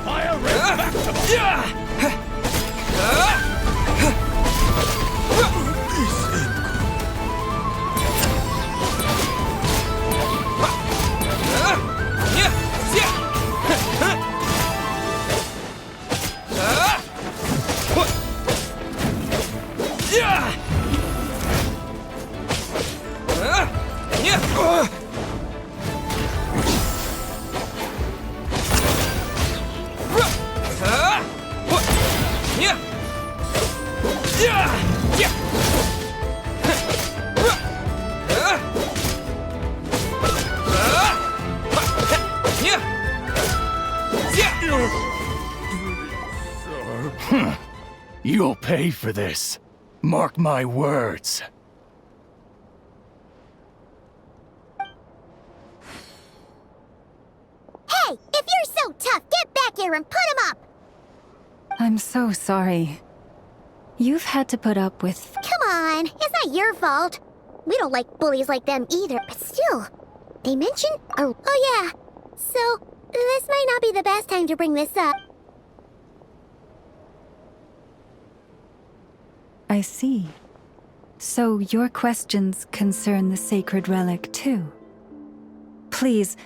Fire red back to them! You'll pay for this. Mark my words. Hey, if you're so tough, get back here and put him up! I'm so sorry. You've had to put up with... Come on, it's not your fault. We don't like bullies like them either, but still. They mentioned... Oh yeah. So, this might not be the best time to bring this up. I see. So your questions concern the sacred relic too. Please,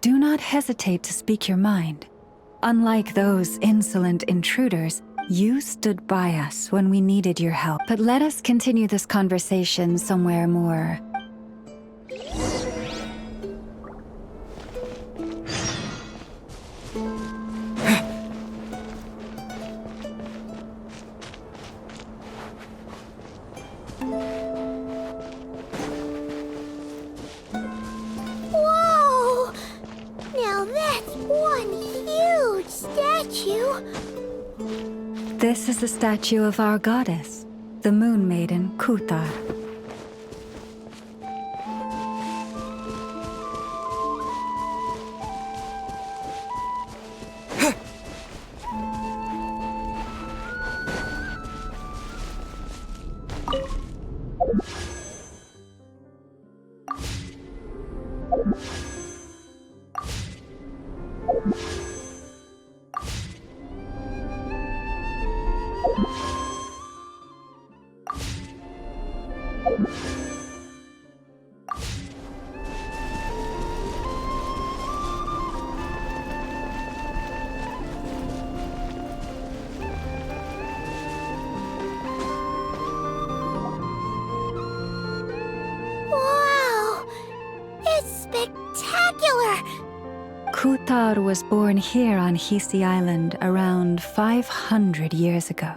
do not hesitate to speak your mind. Unlike those insolent intruders, you stood by us when we needed your help. But let us continue this conversation somewhere more... Whoa! Now that's one huge statue! This is the statue of our goddess, the Moon Maiden Kutar. Wow! It's spectacular! Kutar was born here on Hisi Island around 500 years ago.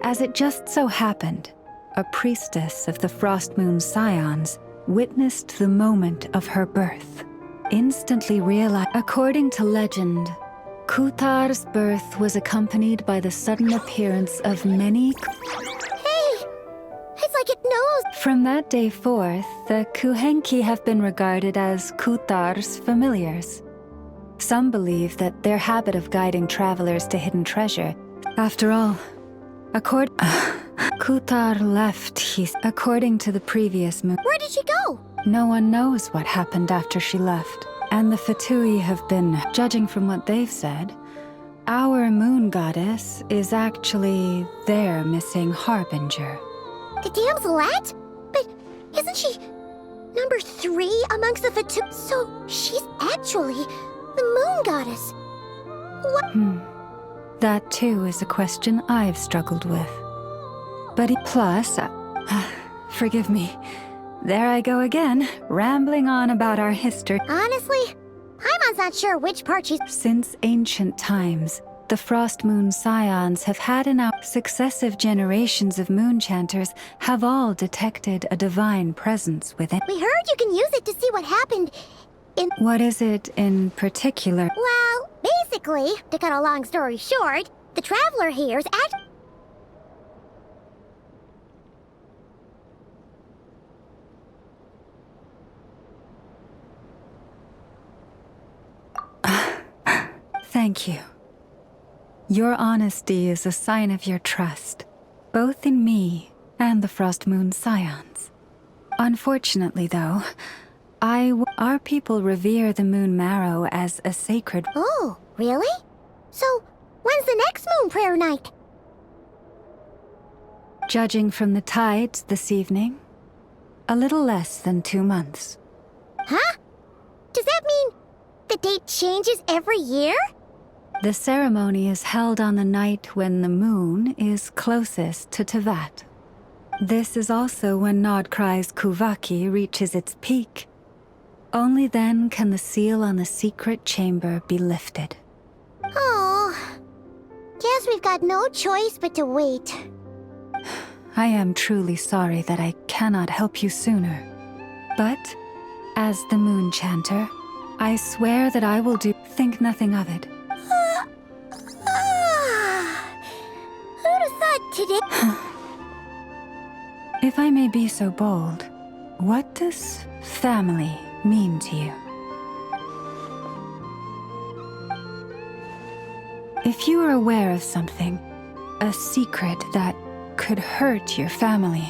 As it just so happened, a priestess of the Frost Moon Scions witnessed the moment of her birth, instantly realized. According to legend, Kutar's birth was accompanied by the sudden appearance of many... Hey! It's like it knows! From that day forth, the Kuhenki have been regarded as Kutar's familiars. Some believe that their habit of guiding travelers to hidden treasure... After all, Kutar left according to the previous moon. Where did she go? No one knows what happened after she left. And the Fatui have been, judging from what they've said, our moon goddess is actually their missing harbinger. The damselette? But isn't she number 3 amongst the Fatui? So she's actually the moon goddess. What? That too is a question I've struggled with. Plus, forgive me. There I go again, rambling on about our history. Honestly, Paimon's not sure which part she's... Since ancient times, the Frost Moon Scions have had enough. Successive generations of moonchanters have all detected a divine presence within. We heard you can use it to see what happened in... What is it in particular? Well, basically, to cut a long story short, the Traveler here's act... Thank you. Your honesty is a sign of your trust, both in me and the Frost Moon Scions. Unfortunately, though, our people revere the Moon Marrow as a sacred... Oh, really? So, when's the next Moon Prayer Night? Judging from the tides this evening, a little less than 2 months. Huh? Does that mean the date changes every year? The ceremony is held on the night when the moon is closest to Tevat. This is also when Nod-Krai's Kuvaki reaches its peak. Only then can the seal on the secret chamber be lifted. Oh, guess we've got no choice but to wait. I am truly sorry that I cannot help you sooner. But, as the Moon Chanter, I swear that I will think nothing of it. Who'd have thought today? If I may be so bold, what does family mean to you? If you are aware of something, a secret that could hurt your family,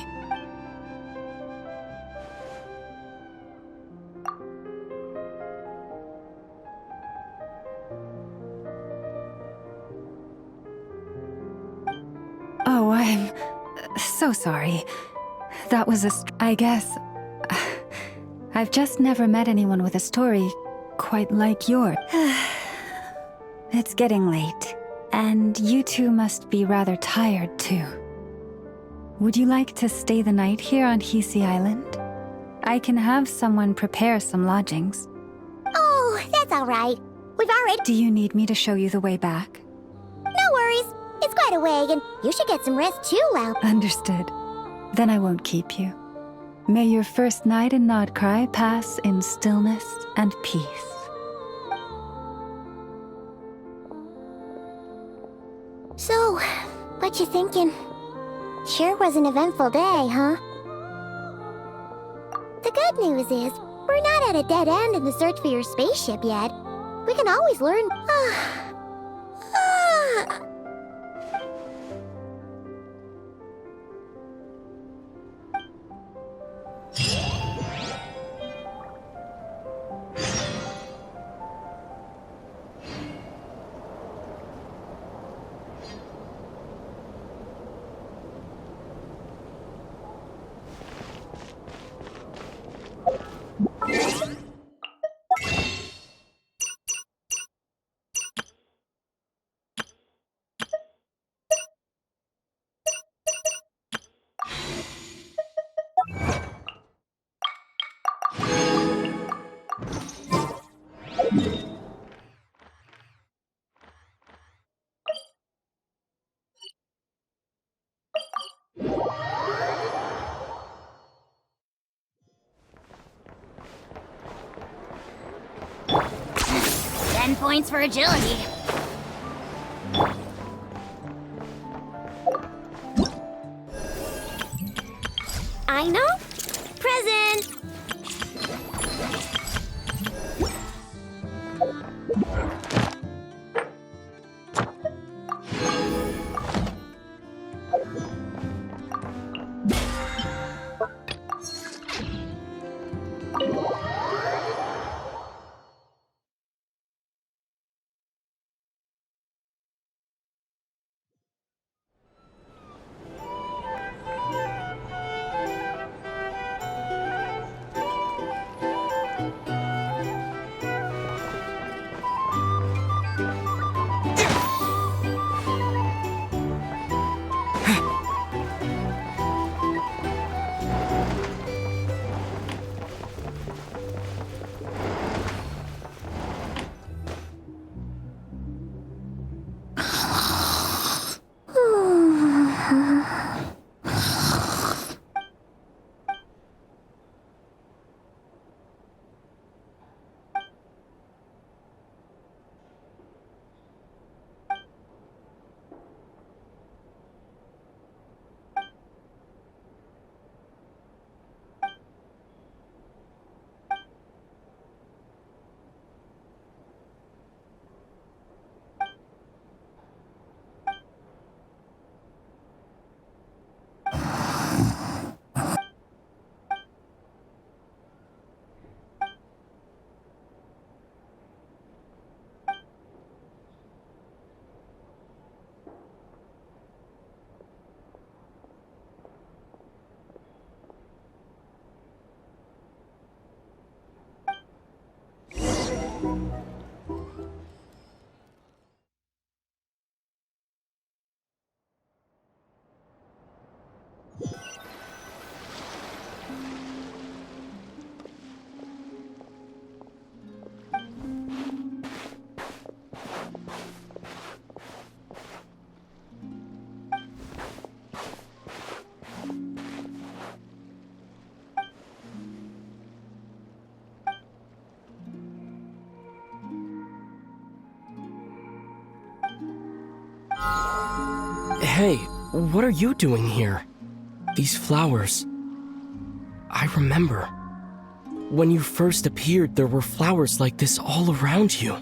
oh, I'm so sorry. That was I guess... I've just never met anyone with a story quite like yours. It's getting late, and you two must be rather tired too. Would you like to stay the night here on Hisi Island? I can have someone prepare some lodgings. Oh, that's all right. We've already... Do you need me to show you the way back? No worries. It's quite a way, and you should get some rest too, Lau. Understood. Then I won't keep you. May your first night in Nod-Krai pass in stillness and peace. So, what you thinking? Sure was an eventful day, huh? The good news is, we're not at a dead end in the search for your spaceship yet. We can always learn... Points for agility. I know. Present. Hey, what are you doing here? These flowers. I remember. When you first appeared, there were flowers like this all around you.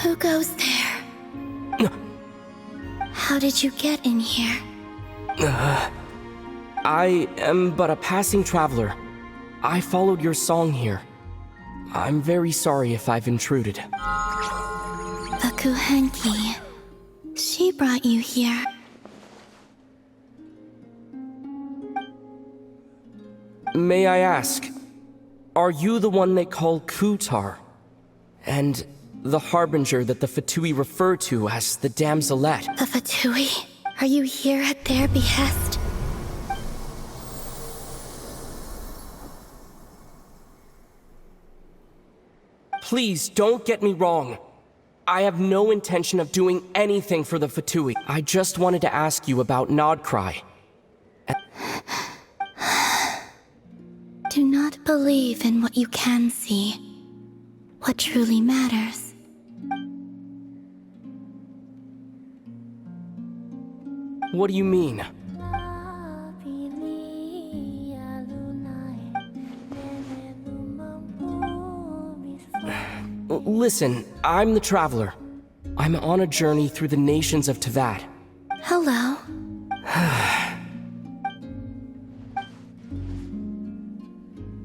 Who goes there? How did you get in here? I am but a passing traveler. I followed your song here. I'm very sorry if I've intruded. The Kuhenki. She brought you here. May I ask, are you the one they call Kutar? And the harbinger that the Fatui refer to as the Damselette? The Fatui? Are you here at their behest? Please, don't get me wrong. I have no intention of doing anything for the Fatui. I just wanted to ask you about Nod-Krai. Do not believe in what you can see. What truly matters. What do you mean? Listen, I'm the Traveler. I'm on a journey through the nations of Teyvat. Hello.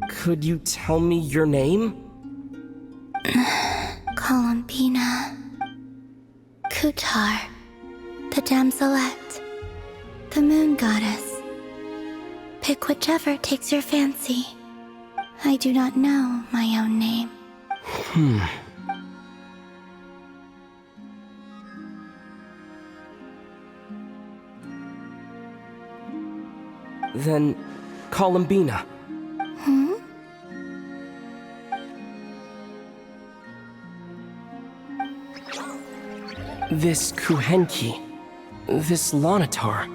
Could you tell me your name? Columbina. Kutar. The damselette. The moon goddess. Pick whichever takes your fancy. I do not know my own name. Then, Columbina. This Kuhenki, this Lanatar,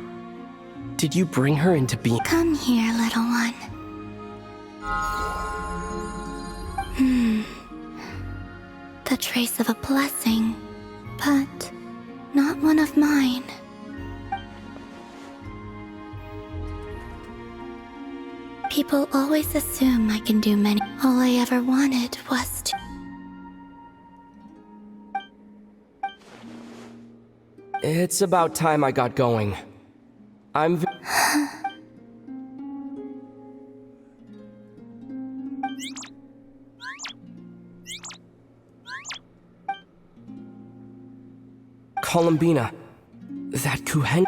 did you bring her into being? Come here, little one. The trace of a blessing, but not one of mine. People always assume I can do many. All I ever wanted was to. It's about time I got going. I'm Columbina, that Kuhen.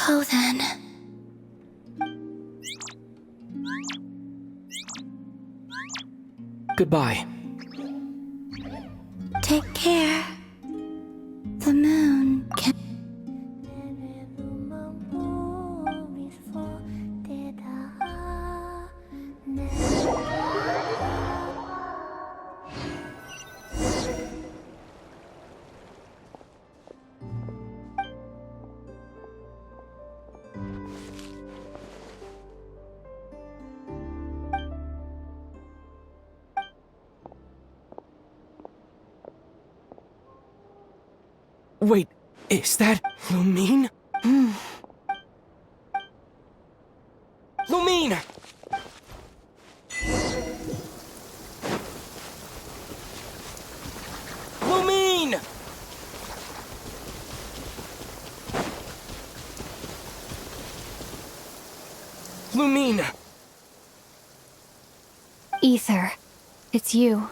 Go then. Goodbye. Take care. The moon can. Wait, is that Lumine? Lumine! Lumine! Lumine! Ether, it's you.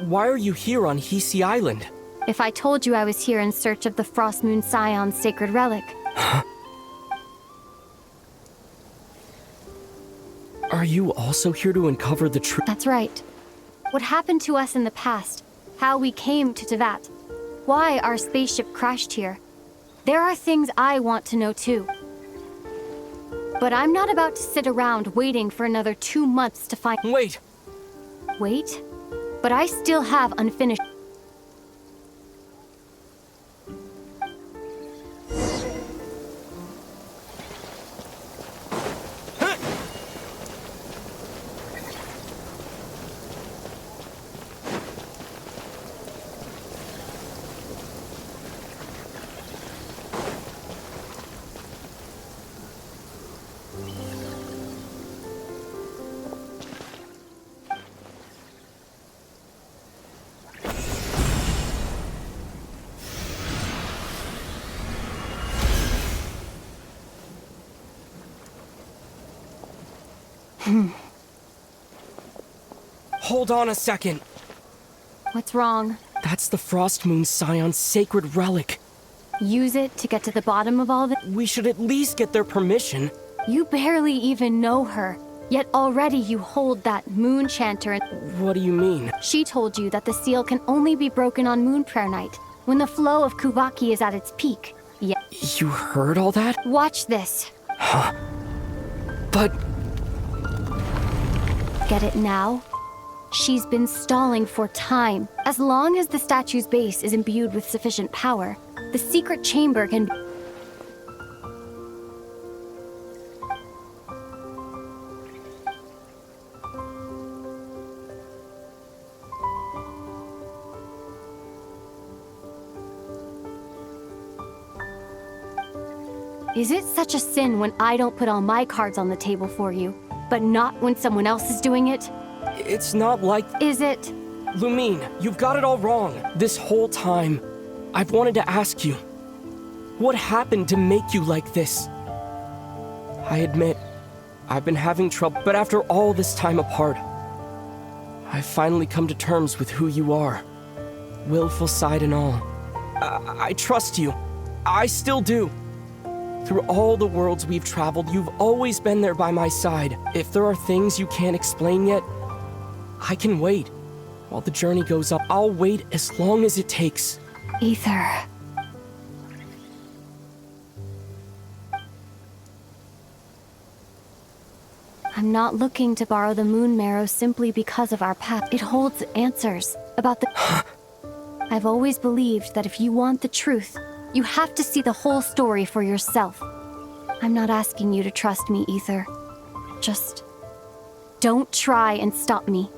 Why are you here on Hisi Island? If I told you I was here in search of the Frost Moon Scion's sacred relic. Are you also here to uncover the truth? That's right. What happened to us in the past, how we came to Teyvat, why our spaceship crashed here. There are things I want to know too. But I'm not about to sit around waiting for another 2 months to find— Wait! Wait? But I still have unfinished— Hold on a second. What's wrong? That's the Frost Moon Scion's sacred relic. Use it to get to the bottom of all this? We should at least get their permission. You barely even know her, yet already you hold that moon chanter and— What do you mean? She told you that the seal can only be broken on Moon Prayer Night, when the flow of Kuvaki is at its peak. Yeah. You heard all that? Watch this. Huh? But— Get it now? She's been stalling for time. As long as the statue's base is imbued with sufficient power, the secret chamber can— Is it such a sin when I don't put all my cards on the table for you, but not when someone else is doing it? It's not like... Is it? Lumine, you've got it all wrong. This whole time, I've wanted to ask you, what happened to make you like this? I admit, I've been having trouble, but after all this time apart, I've finally come to terms with who you are. Willful side and all. I trust you. I still do. Through all the worlds we've traveled, you've always been there by my side. If there are things you can't explain yet, I can wait. While the journey goes up, I'll wait as long as it takes. Ether. I'm not looking to borrow the moon marrow simply because of our path. It holds answers about the... I've always believed that if you want the truth, you have to see the whole story for yourself. I'm not asking you to trust me, Ether. Just don't try and stop me.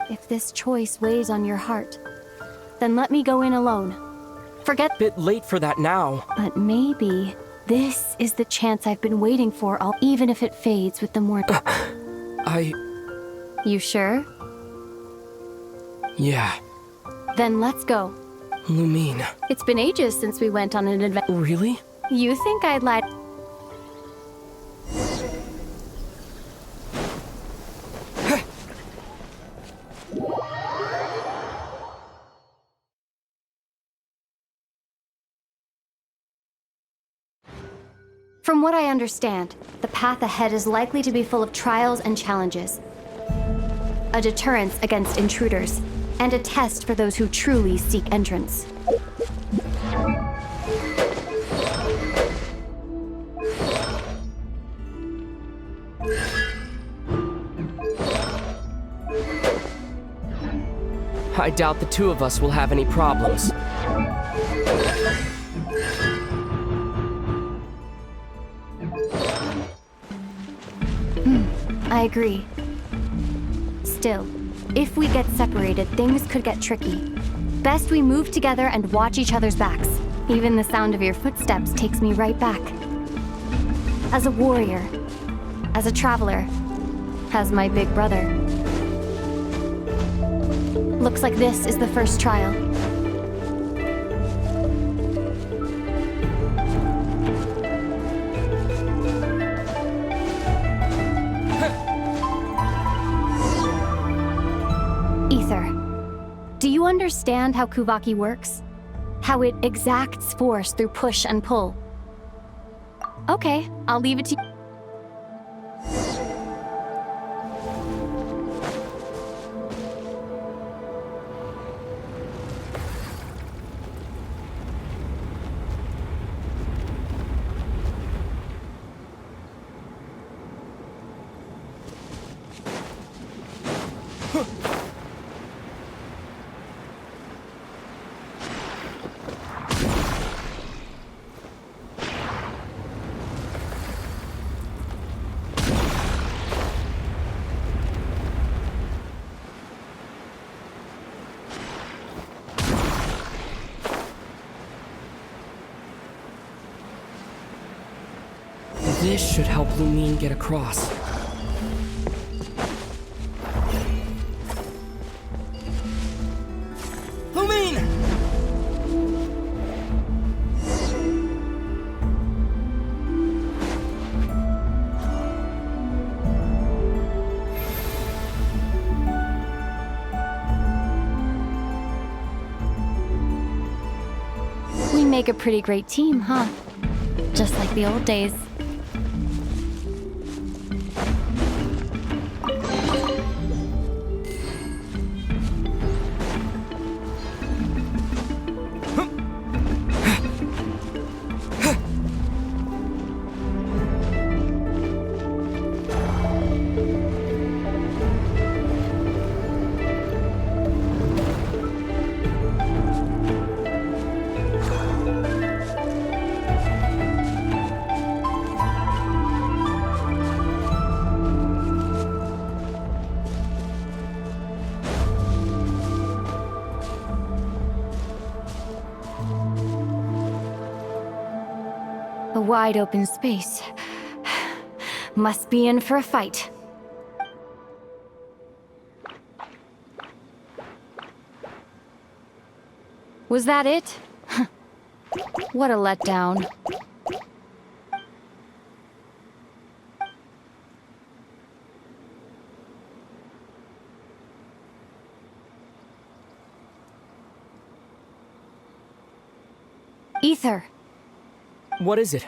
If this choice weighs on your heart, then let me go in alone. Forget... Bit late for that now. But maybe this is the chance I've been waiting for, even if it fades with the more... You sure? Yeah. Then let's go. Lumine. It's been ages since we went on an adventure. Really? You think I'd lie? From what I understand, the path ahead is likely to be full of trials and challenges. A deterrence against intruders, and a test for those who truly seek entrance. I doubt the two of us will have any problems. I agree. Still, if we get separated, things could get tricky. Best we move together and watch each other's backs. Even the sound of your footsteps takes me right back. As a warrior, as a traveler, as my big brother. Looks like this is the first trial. Do you understand how Kuvaki works? How it exacts force through push and pull? Okay, I'll leave it to you. This should help Lumine get across. Lumine! We make a pretty great team, huh? Just like the old days. A wide open space. Must be in for a fight. Was that it? What a letdown. Ether, What is it?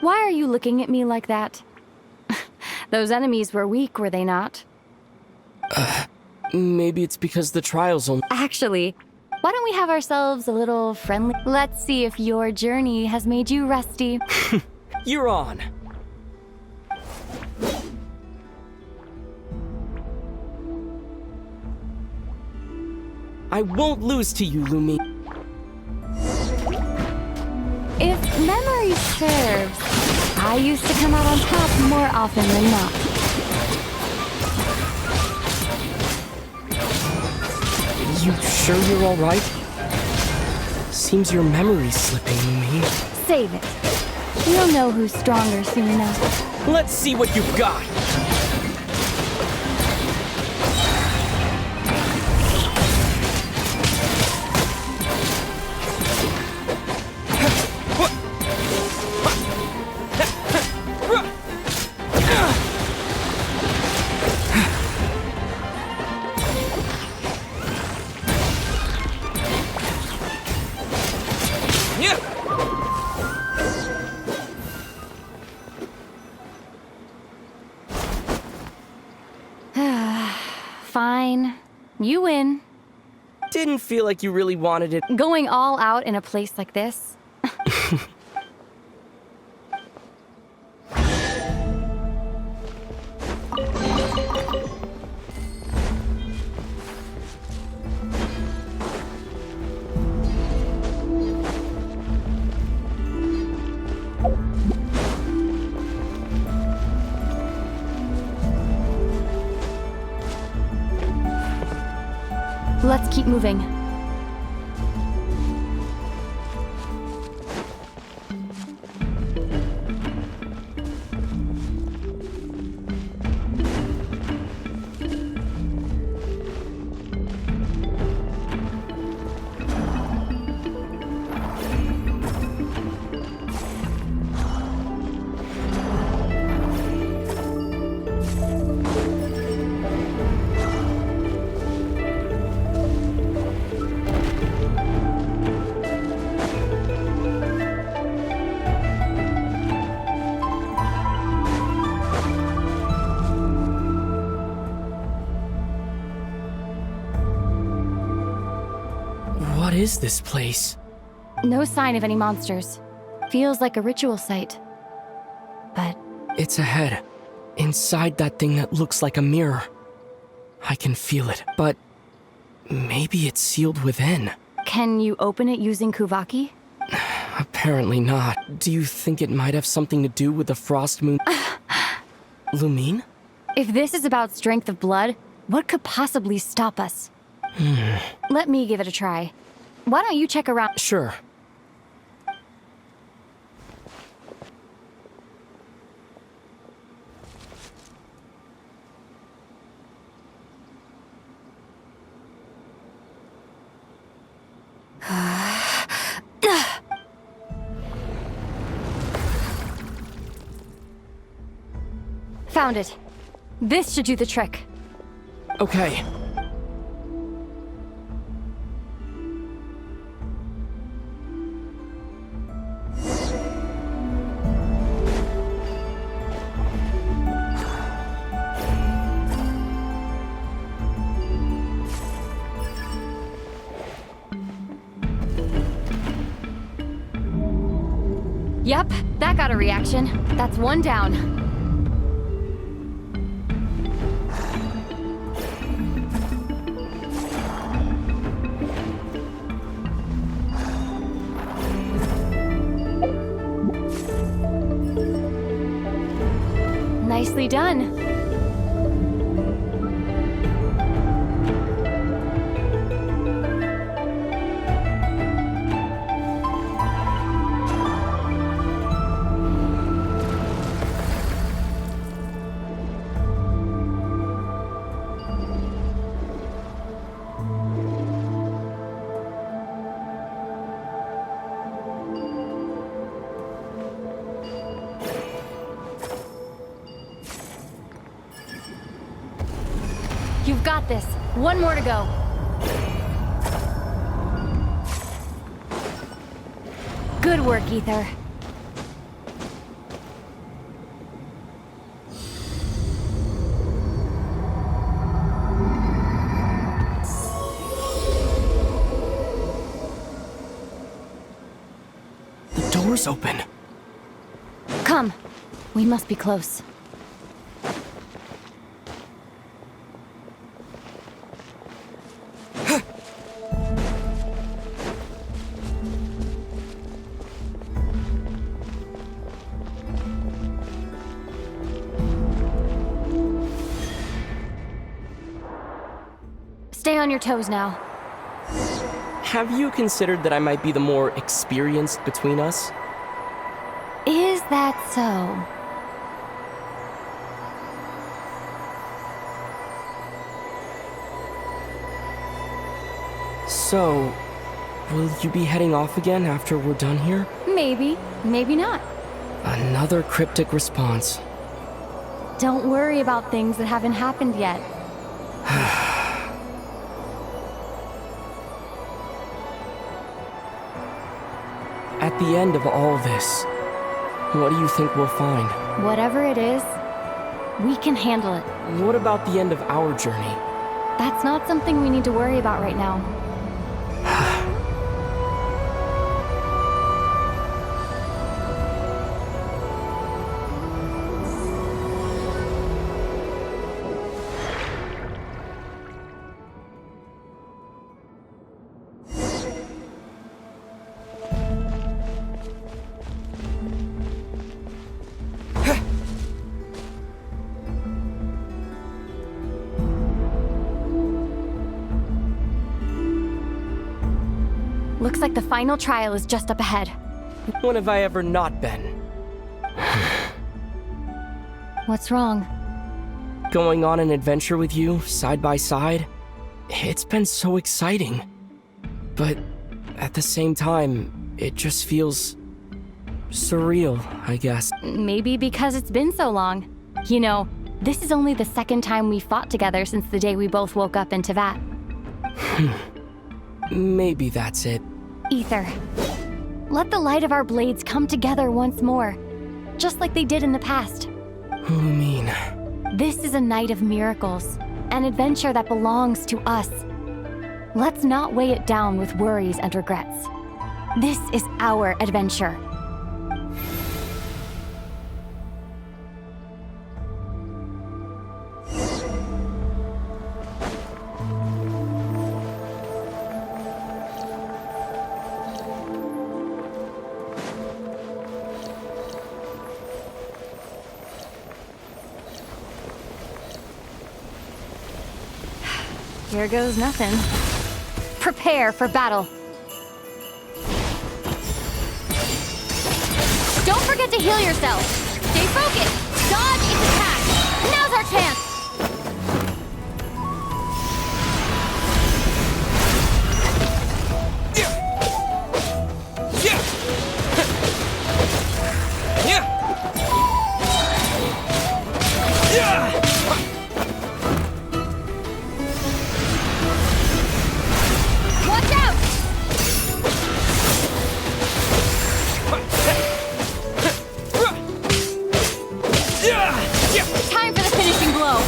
why are you looking at me like that? Those enemies were weak, were they not? Maybe it's because the trials only. Actually, why don't we have ourselves a little friendly? Let's see if your journey has made you rusty. You're on. I won't lose to you, Lumi. If memory serves, I used to come out on top more often than not. You sure you're all right? Seems your memory's slipping, Lumi. Save it. We'll know who's stronger soon enough. Let's see what you've got. Fine. You win. Didn't feel like you really wanted it. Going all out in a place like this? Let's keep moving. What is this place? No sign of any monsters. Feels like a ritual site. But It's ahead. Inside that thing that looks like a mirror. I can feel it, but maybe it's sealed within. can you open it using Kuvaki? Apparently not. Do you think it might have something to do with the frost moon? Lumine? If this is about strength of blood, what could possibly stop us? Let me give it a try. Why don't you check around? Sure. Found it. This should do the trick. Okay. Yep, that got a reaction. That's one down. Nicely done. You've got this. One more to go. Good work, Ether. The door's open. Come. We must be close. Stay on your toes now. Have you considered that I might be the more experienced between us? Is that so? So, will you be heading off again after we're done here? Maybe, maybe not. Another cryptic response. Don't worry about things that haven't happened yet. At the end of all this, what do you think we'll find? Whatever it is, we can handle it. What about the end of our journey? That's not something we need to worry about right now. Looks like the final trial is just up ahead. When have I ever not been? What's wrong? Going on an adventure with you, side by side, it's been so exciting. But at the same time, it just feels surreal, I guess. Maybe because it's been so long. You know, this is only the second time we fought together since the day we both woke up in Teyvat. Maybe that's it. Ether, let the light of our blades come together once more, just like they did in the past. What do you mean? This is a night of miracles, an adventure that belongs to us. Let's not weigh it down with worries and regrets. This is our adventure. Here goes nothing. Prepare for battle. Don't forget to heal yourself. Stay focused. Dodge its attack. Now's our chance. Time for the finishing blow.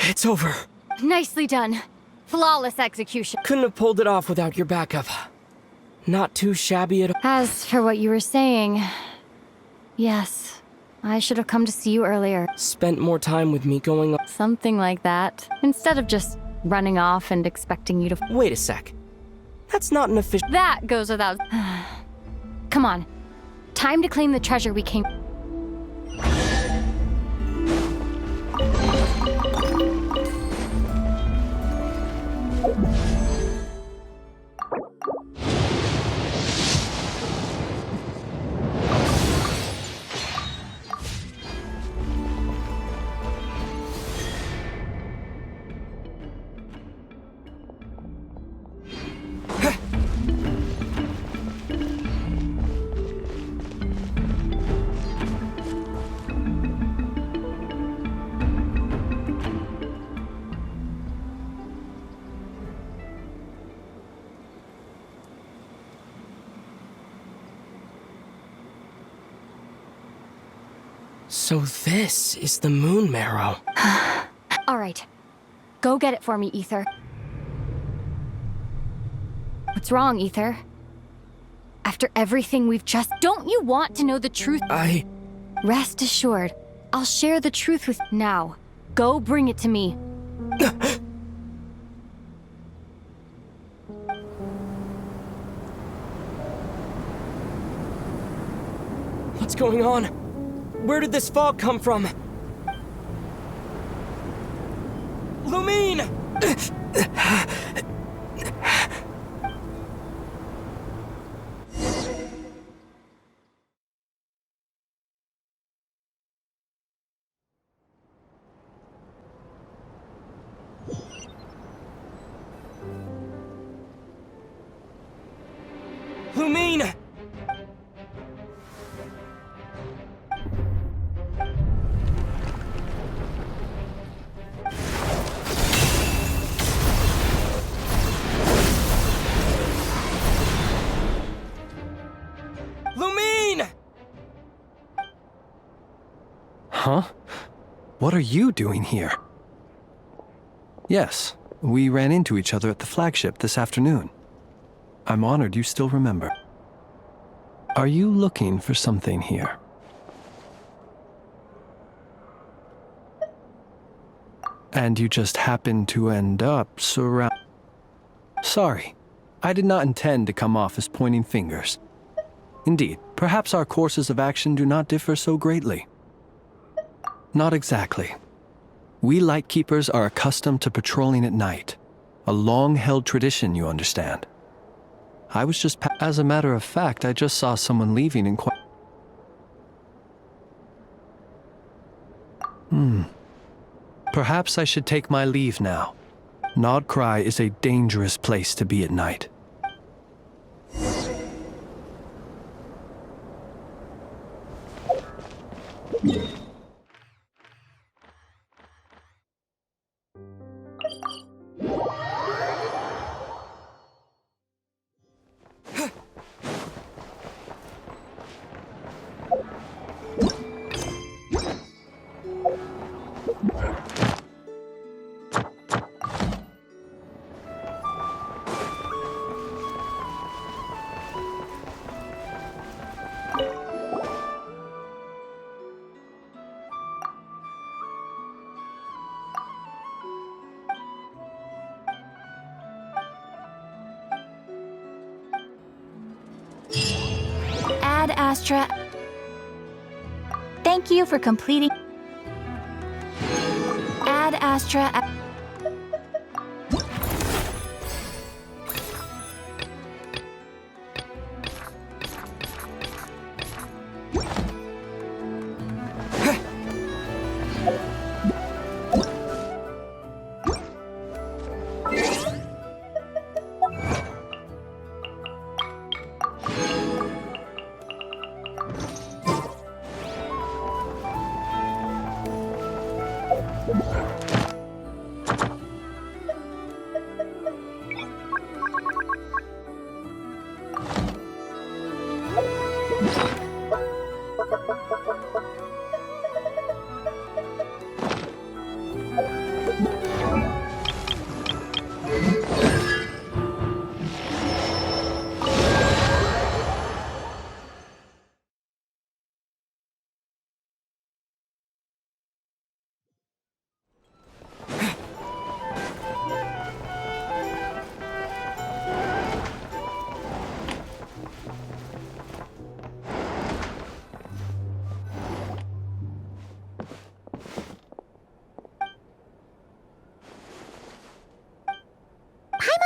It's over. Nicely done. Flawless execution. Couldn't have pulled it off without your backup. Not too shabby at all. As for what you were saying, yes, I should have come to see you earlier. Spent more time with me going up. Something like that. Instead of just running off and expecting you to. Wait a sec. That's not an official. That goes without. Come on. Time to claim the treasure we came. So this is the moon marrow. All right. Go get it for me, Ether. What's wrong, Ether? After everything we've just... Don't you want to know the truth? Rest assured, I'll share the truth with... Now, go bring it to me. What's going on? Where did this fog come from? Lumine! Lumine! Lumine! Huh? What are you doing here? Yes, we ran into each other at the flagship this afternoon. I'm honored you still remember. Are you looking for something here? And you just happened to end up surrounded... Sorry, I did not intend to come off as pointing fingers. Indeed, perhaps our courses of action do not differ so greatly. Not exactly. We Lightkeepers are accustomed to patrolling at night. A long-held tradition, you understand. I was just... As a matter of fact, I just saw someone leaving in quite... Perhaps I should take my leave now. Nod-Krai is a dangerous place to be at night. Ad Astra. Thank you for completing. Ad Astra.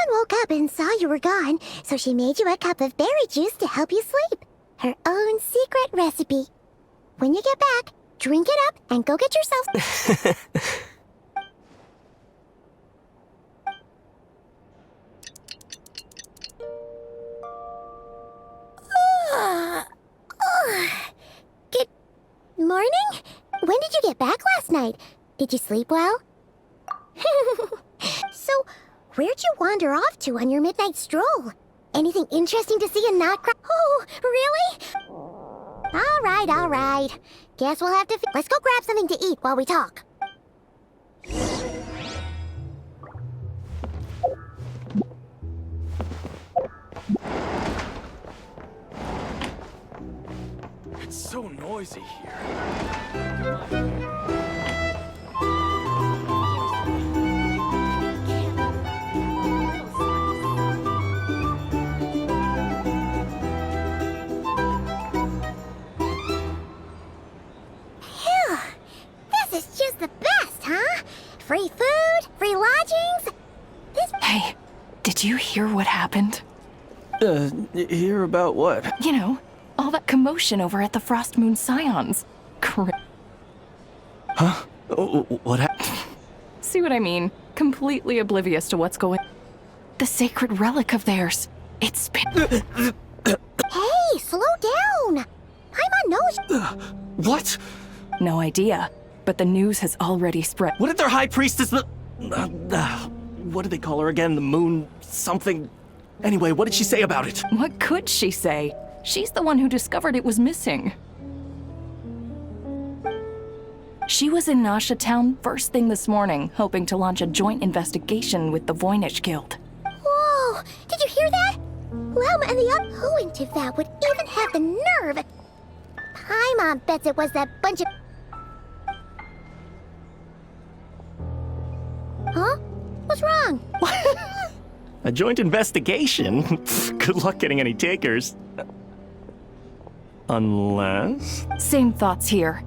Woke up and saw you were gone, so she made you a cup of berry juice to help you sleep. Her own secret recipe. When you get back, drink it up and go get yourself... Good morning? When did you get back last night? Did you sleep well? So, where'd you wander off to on your midnight stroll? Anything interesting to see in Nod-Krai? Oh, really? All right. Guess we'll have to let's go grab something to eat while we talk. It's so noisy here. Phew. This is just the best, huh? Free food, free lodgings. Hey, did you hear what happened? Hear about what? You know, all that commotion over at the Frost Moon Scions. Huh? What happened? See what I mean? Completely oblivious to what's going. The sacred relic of theirs. It's been. Hey, slow down. Paimon knows. What? No idea, but the news has already spread. What did their high priestess what did they call her again? The moon something? Anyway, what did she say about it? What could she say? She's the one who discovered it was missing. She was in Nasha Town first thing this morning, hoping to launch a joint investigation with the Voynich Guild. Whoa! Did you hear that? Lauma and the who in Tiv would even have the nerve? Paimon bets it was that bunch of... Huh? What's wrong? A joint investigation? Good luck getting any takers. Unless... Same thoughts here.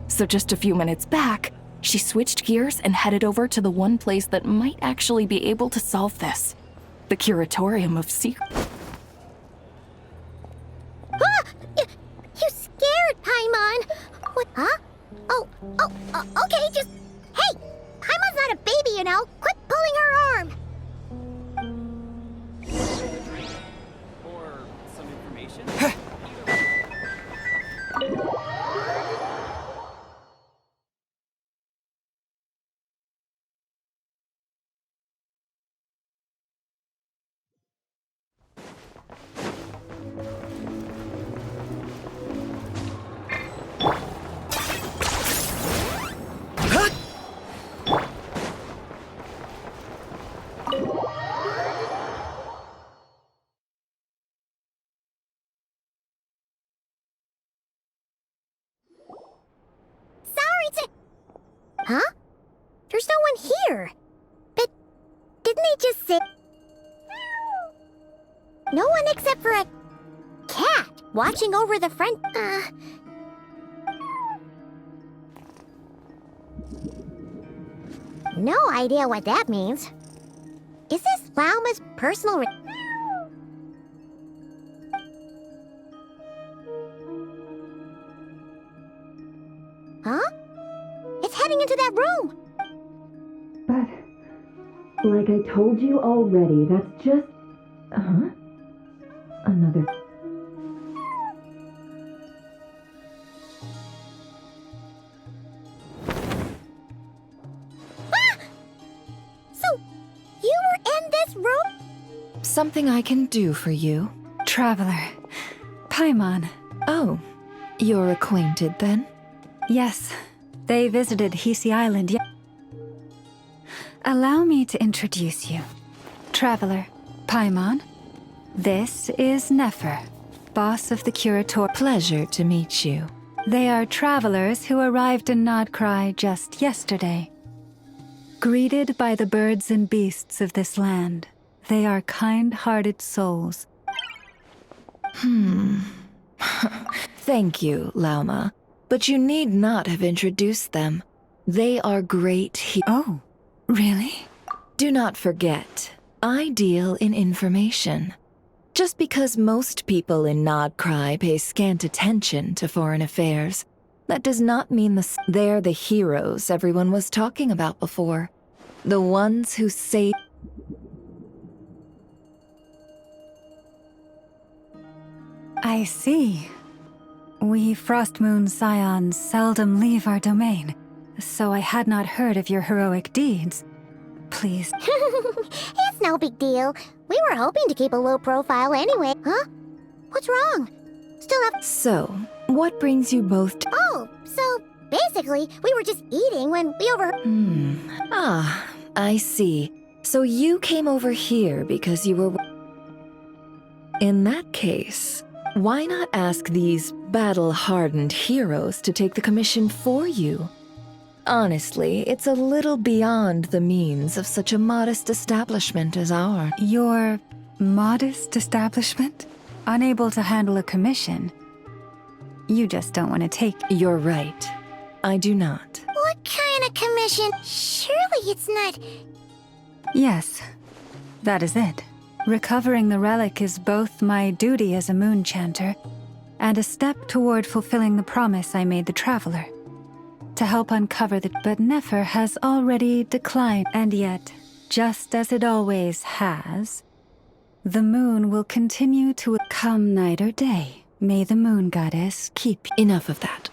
So just a few minutes back, she switched gears and headed over to the one place that might actually be able to solve this. The Curatorium of Secrets. Ah! You scared, Paimon! What? Huh? Okay, just... Hey! Paimon's not a baby, you know! Quit pulling her arm! Or some information? Huh? There's no one here. But didn't they just say... No one except for a cat watching over the front... No idea what that means. Is this Lauma's personal... Huh? It's heading into that room! But, like I told you already, that's just... Huh? Another... Ah! So, you were in this room? Something I can do for you? Traveler. Paimon. Oh, you're acquainted then? Yes. They visited Hisi Island. Allow me to introduce you. Traveler, Paimon. This is Nefer, boss of the Curator. Pleasure to meet you. They are travelers who arrived in Nod-Krai just yesterday. Greeted by the birds and beasts of this land, they are kind-hearted souls. Thank you, Lauma. But you need not have introduced them. They are great Oh, really? Do not forget, I deal in information. Just because most people in Nod-Krai pay scant attention to foreign affairs, that does not mean they're the heroes everyone was talking about before. The ones who say... I see. We Frost Moon Scions seldom leave our domain, so I had not heard of your heroic deeds. Please. It's no big deal. We were hoping to keep a low profile anyway. Huh? What's wrong? Still have... So, What brings you both to— Oh, so basically, we were just eating when we overheard. Ah, I see. So you came over here because you were— In that case, why not ask these battle-hardened heroes to take the commission for you? Honestly, it's a little beyond the means of such a modest establishment as ours. Your modest establishment? Unable to handle a commission? You just don't want to take— You're right. I do not. What kind of commission? Surely it's not. Yes, that is it. Recovering the relic is both my duty as a moon chanter and a step toward fulfilling the promise I made the traveler. To help uncover the— But Nefer has already declined, and yet, just as it always has, the moon will continue to— Come night or day, may the moon goddess keep— Enough of that.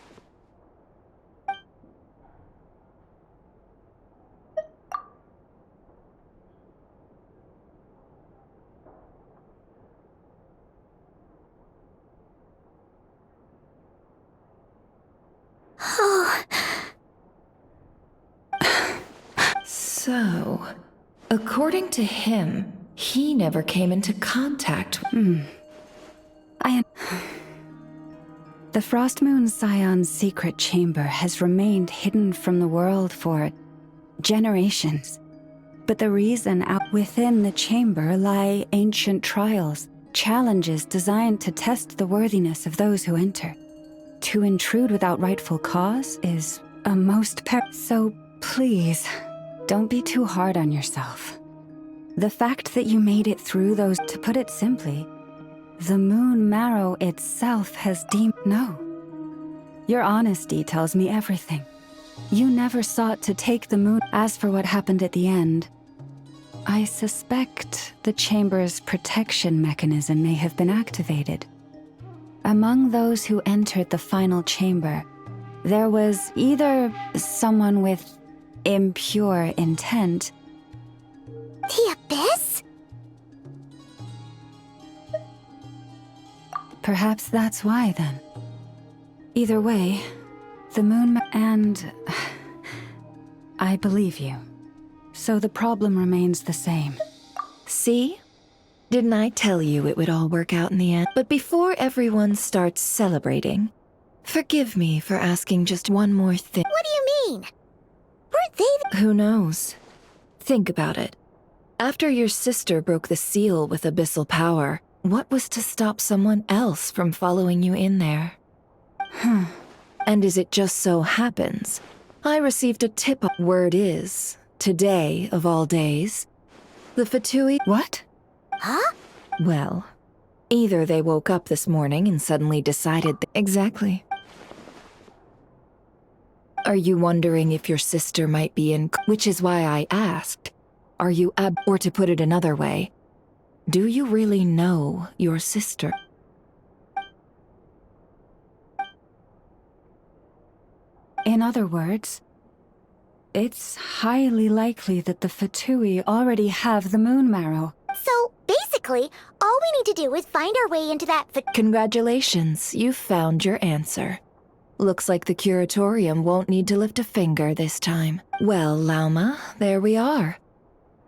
So, according to him, he never came into contact. The Frost Moon Scion's secret chamber has remained hidden from the world for generations. But the reason out within the chamber lie ancient trials, challenges designed to test the worthiness of those who enter. To intrude without rightful cause is a most So please, don't be too hard on yourself. The fact that you made it through those— To put it simply, the moon marrow itself has deemed— No. Your honesty tells me everything. You never sought to take the moon. As for what happened at the end, I suspect the chamber's protection mechanism may have been activated. Among those who entered the final chamber, there was either someone with impure intent— The Abyss? Perhaps that's why, then. Either way, the moon and— I believe you. So the problem remains the same. See? Didn't I tell you it would all work out in the end? But before everyone starts celebrating, forgive me for asking just one more thing. What do you mean? Weren't they— Who knows? Think about it. After your sister broke the seal with abyssal power, what was to stop someone else from following you in there? And as it just so happens, I received a tip. Word is, today of all days, the Fatui— What? Huh? Well, either they woke up this morning and suddenly decided— Exactly. Are you wondering if your sister might be in— Which is why I asked, are you or to put it another way, do you really know your sister? In other words, it's highly likely that the Fatui already have the moon marrow. So, basically, all we need to do is find our way into that Congratulations, you've found your answer. Looks like the curatorium won't need to lift a finger this time. Well, Lauma, there we are.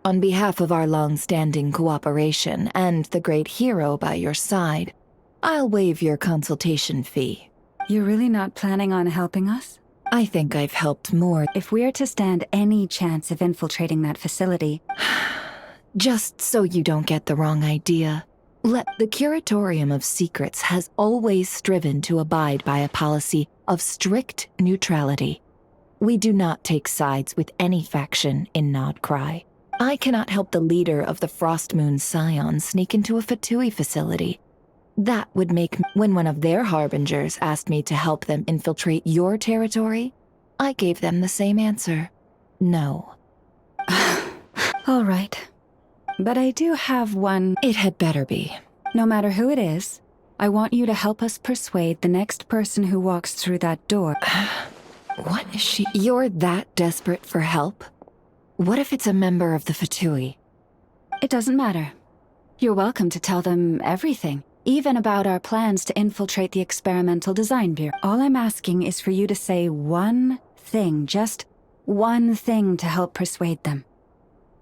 On behalf of our long-standing cooperation and the great hero by your side, I'll waive your consultation fee. You're really not planning on helping us? I think I've helped more. If we're to stand any chance of infiltrating that facility— Just so you don't get the wrong idea, the Curatorium of Secrets has always striven to abide by a policy of strict neutrality. We do not take sides with any faction in Nod-Krai. I cannot help the leader of the Frost Moon Scion sneak into a Fatui facility. That would make— When one of their harbingers asked me to help them infiltrate your territory, I gave them the same answer. No. All right. But I do have one— It had better be. No matter who it is, I want you to help us persuade the next person who walks through that door. What is she— You're that desperate for help? What if it's a member of the Fatui? It doesn't matter. You're welcome to tell them everything, even about our plans to infiltrate the Experimental Design Bureau. All I'm asking is for you to say one thing, just one thing to help persuade them.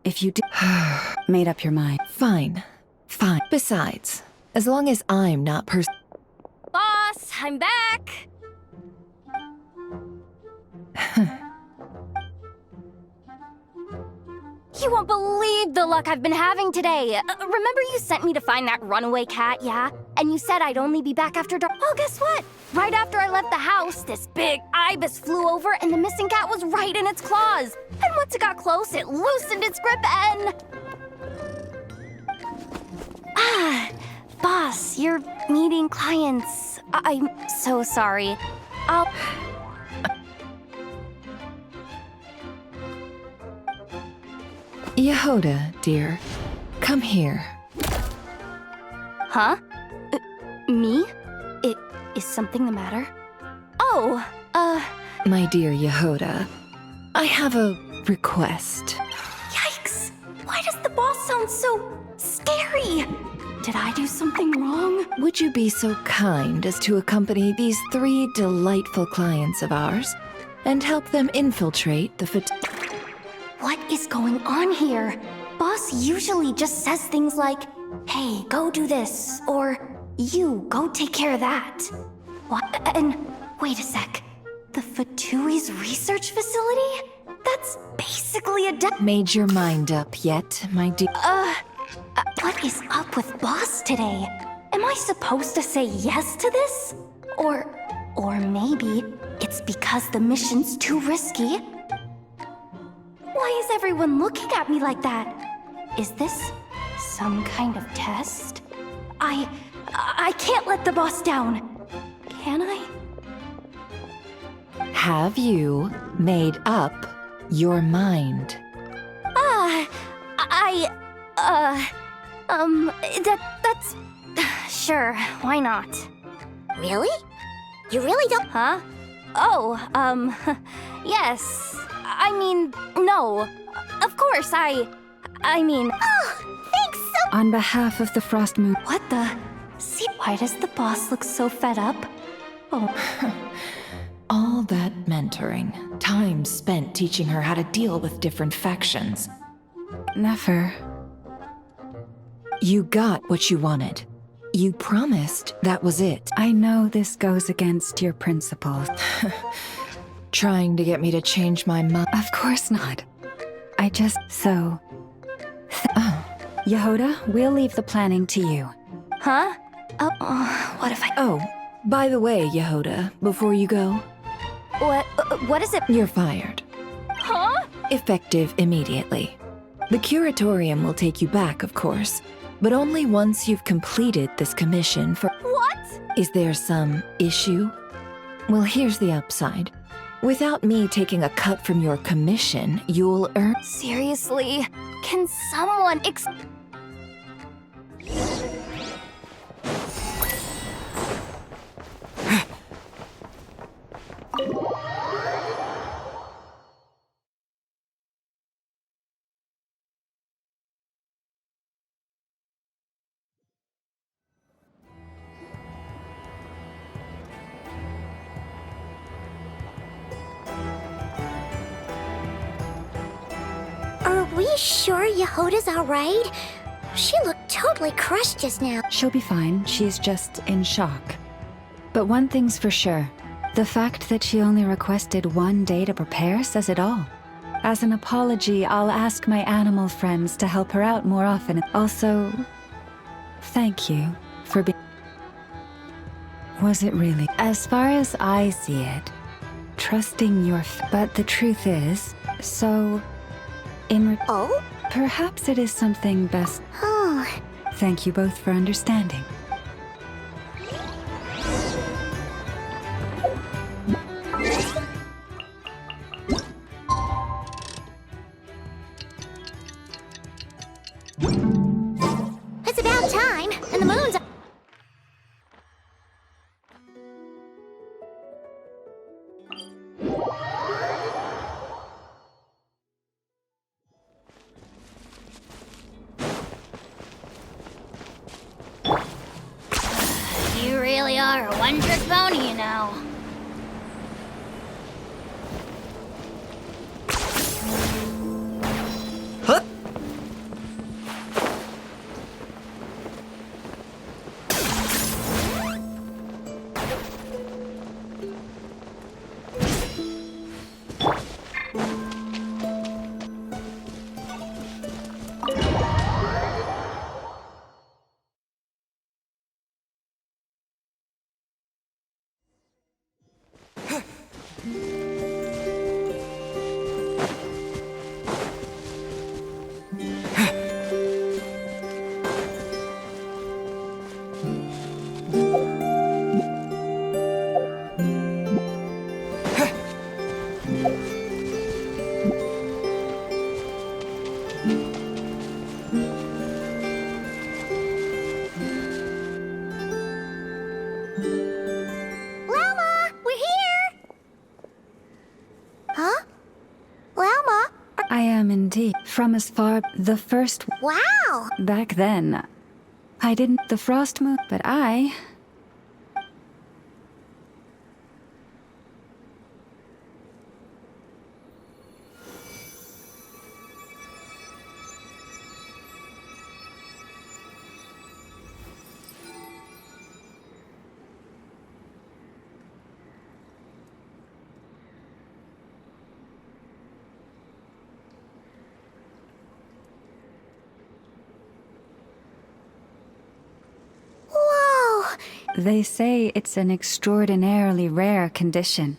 If you do, made up your mind. Fine. Fine. Besides, as long as I'm not Boss, I'm back! You won't believe the luck I've been having today. Remember you sent me to find that runaway cat, yeah? And you said I'd only be back after dark. Well, guess what? Right after I left the house, this big ibis flew over and the missing cat was right in its claws. And once it got close, it loosened its grip and... Boss, you're meeting clients. I'm so sorry. I'll... Yehoda, dear. Come here. Huh? Me? Is something the matter? Oh, My dear Yehoda, I have a request. Yikes! Why does the boss sound so scary? Did I do something wrong? Would you be so kind as to accompany these 3 delightful clients of ours and help them infiltrate the What is going on here? Boss usually just says things like, hey, go do this, or you, go take care of that. What? And wait a sec. The Fatui's research facility? That's basically a Made your mind up yet, my dear? What is up with Boss today? Am I supposed to say yes to this? Or maybe it's because the mission's too risky? Why is everyone looking at me like that? Is this some kind of test? I can't let the boss down. Can I? Have you made up your mind? That's... Sure, why not? Really? You really don't? Huh? Oh, yes. I mean, no. Of course, I mean... Oh, thanks so... On behalf of the Frost Moon... What the... See, why does the boss look so fed up? Oh. All that mentoring, time spent teaching her how to deal with different factions. Never. You got what you wanted. You promised that was it. I know this goes against your principles. Trying to get me to change my mind. Of course not. I just... so... Yehoda, we'll leave the planning to you. Huh? What if I... Oh, by the way, Yehoda, before you go... What is it? You're fired. Huh? Effective immediately. The curatorium will take you back, of course, but only once you've completed this commission for... What? Is there some issue? Well, here's the upside. Without me taking a cut from your commission, you'll earn... Seriously? Can someone Are we sure Yehoda's alright? She looked totally crushed just now. She'll be fine. She's just in shock. But one thing's for sure. The fact that she only requested 1 day to prepare says it all. As an apology, I'll ask my animal friends to help her out more often. Also, thank you for being... Was it really? As far as I see it, trusting your... But the truth is, so... Oh? Perhaps it is something best... Oh. Thank you both for understanding. It's about time, and the moon's... really are a one-trick pony, you know. I am indeed. From as far the first. Wow! Back then, I didn't. The frost moon, but I. They say it's an extraordinarily rare condition.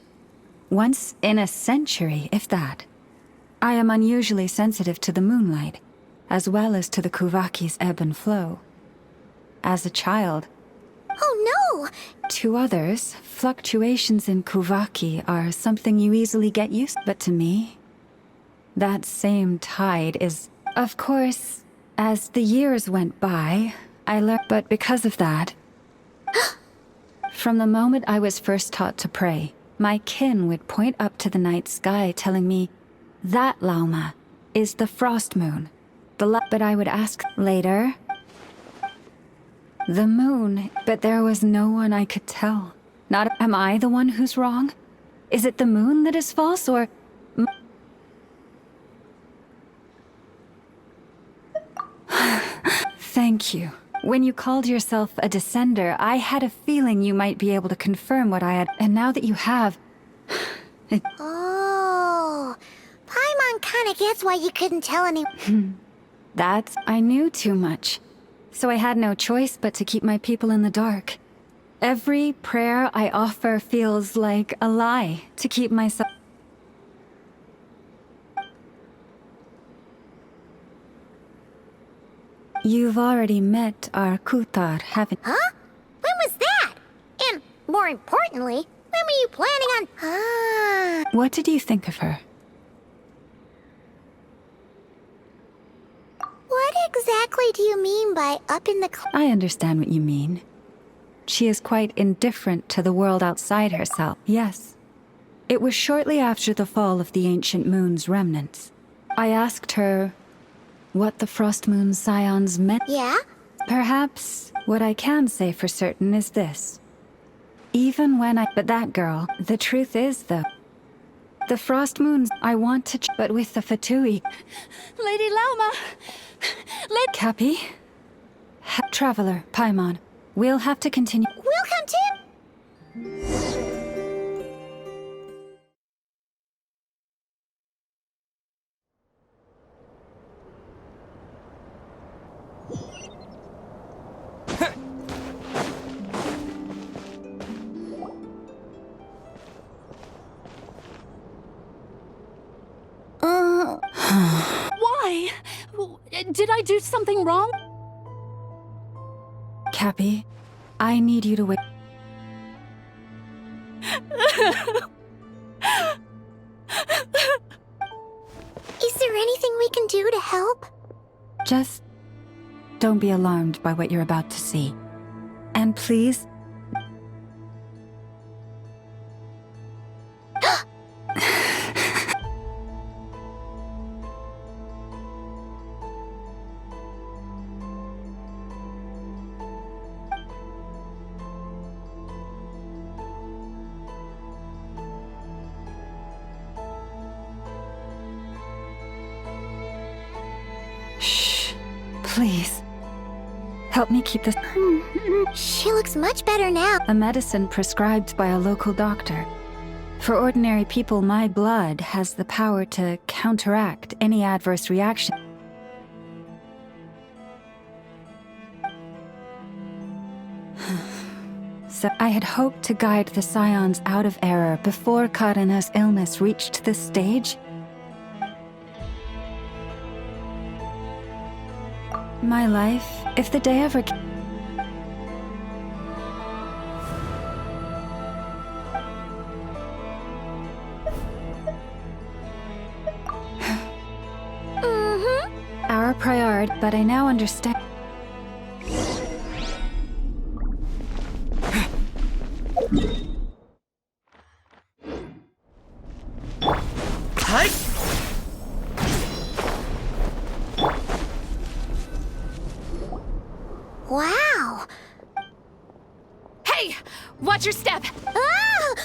Once in a century, if that. I am unusually sensitive to the moonlight, as well as to the Kuvaki's ebb and flow. As a child. Oh no! To others, fluctuations in Kuvaki are something you easily get used to. But to me, that same tide is... Of course, as the years went by, I learned... But because of that... From the moment I was first taught to pray, my kin would point up to the night sky telling me, that Lauma is the frost moon. But I would ask later, the moon, but there was no one I could tell. Not, am I the one who's wrong? Is it the moon that is false, or... Thank you. When you called yourself a descender, I had a feeling you might be able to confirm what I had, and now that you have... Oh, Paimon kinda gets why you couldn't tell anyone. That's... I knew too much. So I had no choice but to keep my people in the dark. Every prayer I offer feels like a lie to keep myself... You've already met our Kutar, haven't you? Huh? When was that? And, more importantly, when were you planning on... Ah... What did you think of her? What exactly do you mean by up in the... I understand what you mean. She is quite indifferent to the world outside herself. Yes. It was shortly after the fall of the ancient moon's remnants. I asked her what the Frost Moon Scions meant. Yeah? Perhaps what I can say for certain is this. Even when I... But that girl, the truth is, though, the Frost Moons, I want to... But with the Fatui... Lady Lauma! Cappy? Traveler, Paimon, we'll have to continue... We'll come too! Why? Did I do something wrong? Cappy, I need you to wait. Is there anything we can do to help? Just don't be alarmed by what you're about to see. And please... Help me keep this. She looks much better now. A medicine prescribed by a local doctor. For ordinary people, my blood has the power to counteract any adverse reaction. So I had hoped to guide the Scions out of error before Karina's illness reached this stage. My life, if the day ever came. Our priority, but I now understand. Wow! Hey! Watch your step! Ah!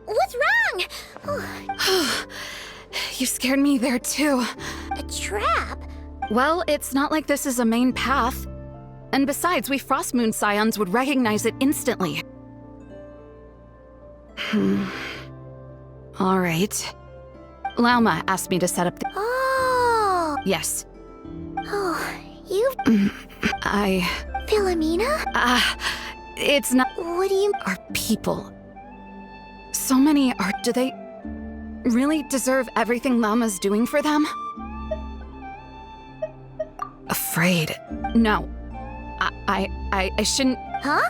What's wrong? You scared me there too. A trap? Well, it's not like this is a main path. And besides, we Frostmoon Scions would recognize it instantly. All right. Lauma asked me to set up the— Oh! Yes. Oh, you... Philomena? It's not— What do you... Are people. So many are— Do they really deserve everything Lauma's doing for them? Afraid. No. I shouldn't— Huh?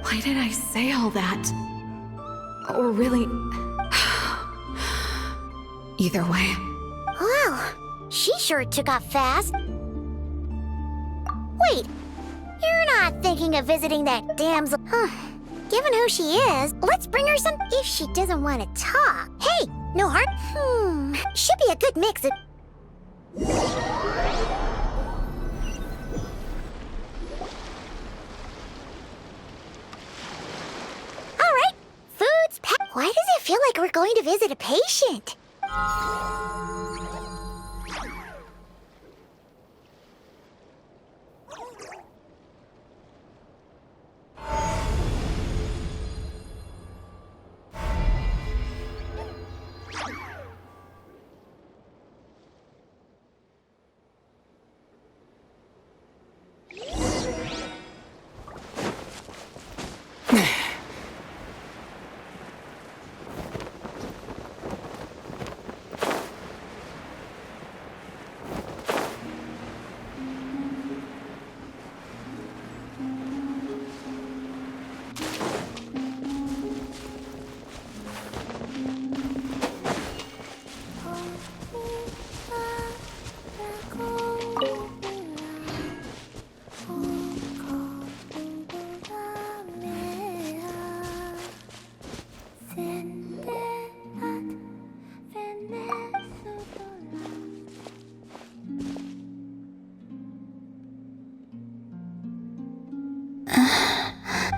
Why did I say all that? Or really— Either way. Wow, she sure took off fast. Wait, you're not thinking of visiting that damsel? Given who she is, let's bring her some— If she doesn't want to talk. Hey, no heart? Should be a good mix of— Alright, food's packed. Why does it feel like we're going to visit a patient?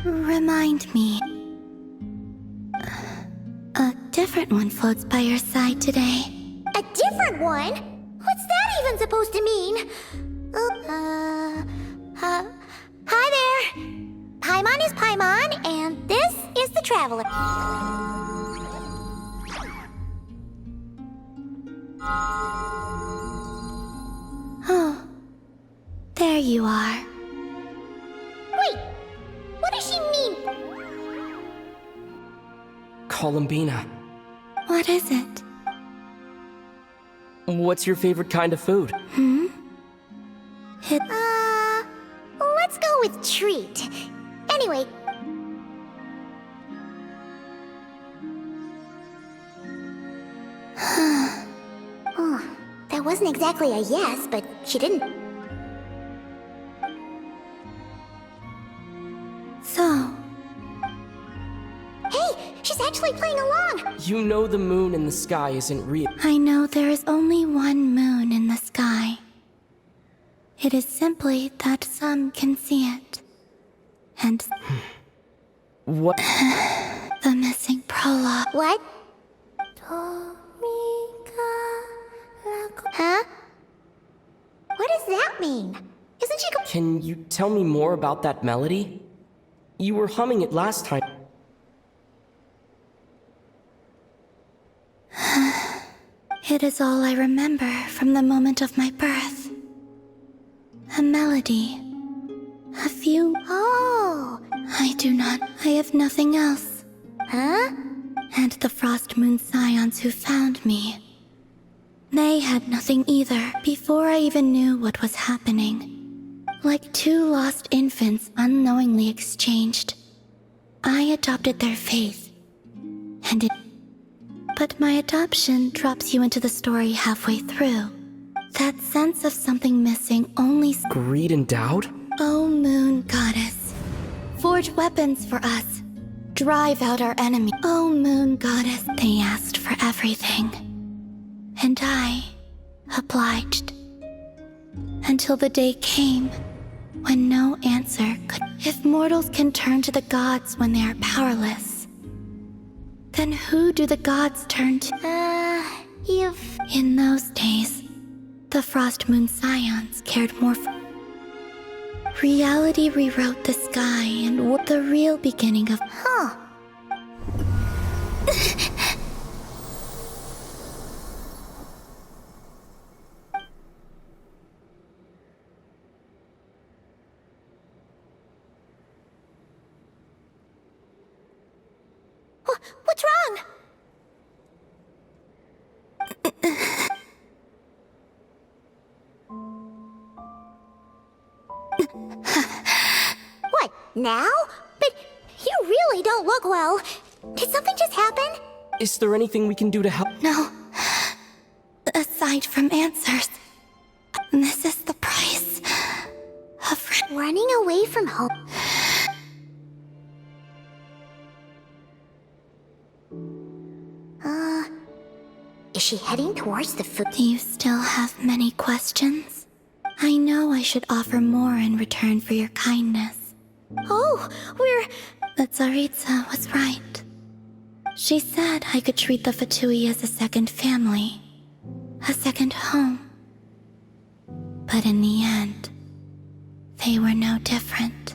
Remind me. A different one floats by your side today. A different one? What's that even supposed to mean? Hi there. Paimon is Paimon, and this is the Traveler. Oh, there you are. Wait, what does she mean? Columbina, What is it? what's your favorite kind of food? Let's go with treat. Anyway. Oh, that wasn't exactly a yes, but she didn't. So. Hey, she's actually playing along! You know the moon in the sky isn't real. I know there is only one moon in the sky. It is simply that some can see it. And What? the missing prologue. What? Huh? What does that mean? Isn't Wasn't she Can you tell me more about that melody? You were humming it last time. It is all I remember from the moment of my birth. A melody. A few... Oh! I have nothing else. Huh? And the Frost Moon Scions who found me. They had nothing either before I even knew what was happening. Like two lost infants unknowingly exchanged. I adopted their faith. But my adoption drops you into the story halfway through. That sense of something missing only... Greed and doubt? Oh, Moon Goddess. Forge weapons for us. Drive out our enemy. Oh, Moon Goddess. They asked for everything. And I obliged. Until the day came when no answer could... If mortals can turn to the gods when they are powerless, then who do the gods turn to? In those days, the Frost Moon Scions cared more for... Reality rewrote the sky and the real beginning of... Huh. What's wrong? What, now? But you really don't look well. Did something just happen? Is there anything we can do to help? No. Aside from answers, this is the price of running away from home. Is she heading towards the food? Do you still have many questions? I know I should offer more in return for your kindness. Oh, The Tsaritsa was right. She said I could treat the Fatui as a second family, a second home. But in the end, they were no different.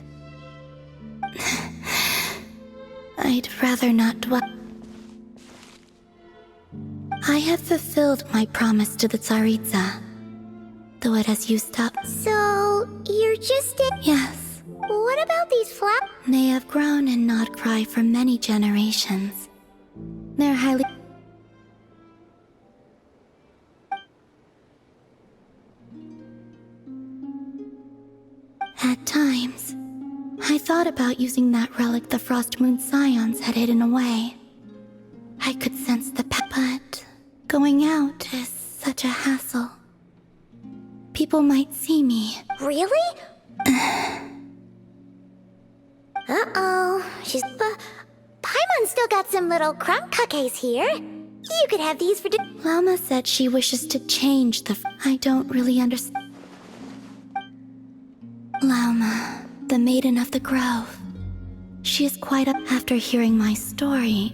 I'd rather not dwell. I have fulfilled my promise to the Tsaritsa, though it has used up. So, you're just Yes. What about these flowers? They have grown in Nod-Krai for many generations. They're highly... At times, I thought about using that relic the Frost Moon Scions had hidden away. I could sense the but going out is such a hassle. People might see me. Really? Uh-oh. She's... Paimon still got some little crumb cookies here. You could have these for... Lama said she wishes to change the... I don't really understand. Lama, the Maiden of the Grove. She is quite up after hearing my story.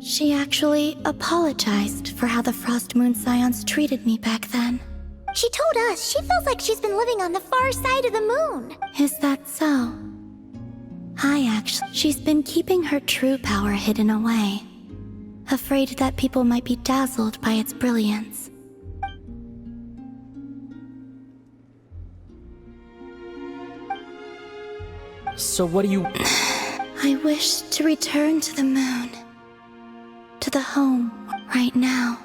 She actually apologized for how the Frost Moon Scions treated me back then. She told us she feels like she's been living on the far side of the moon. Is that so? She's been keeping her true power hidden away, afraid that people might be dazzled by its brilliance. So what do you... I wish to return to the moon, to the home right now.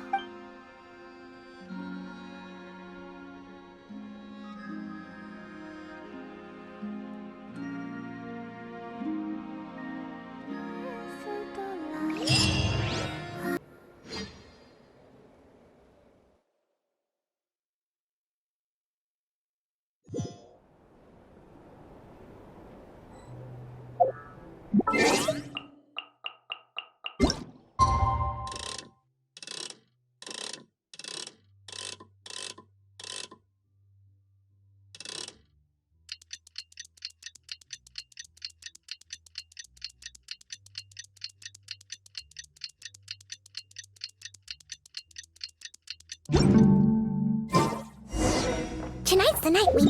Tonight's the night we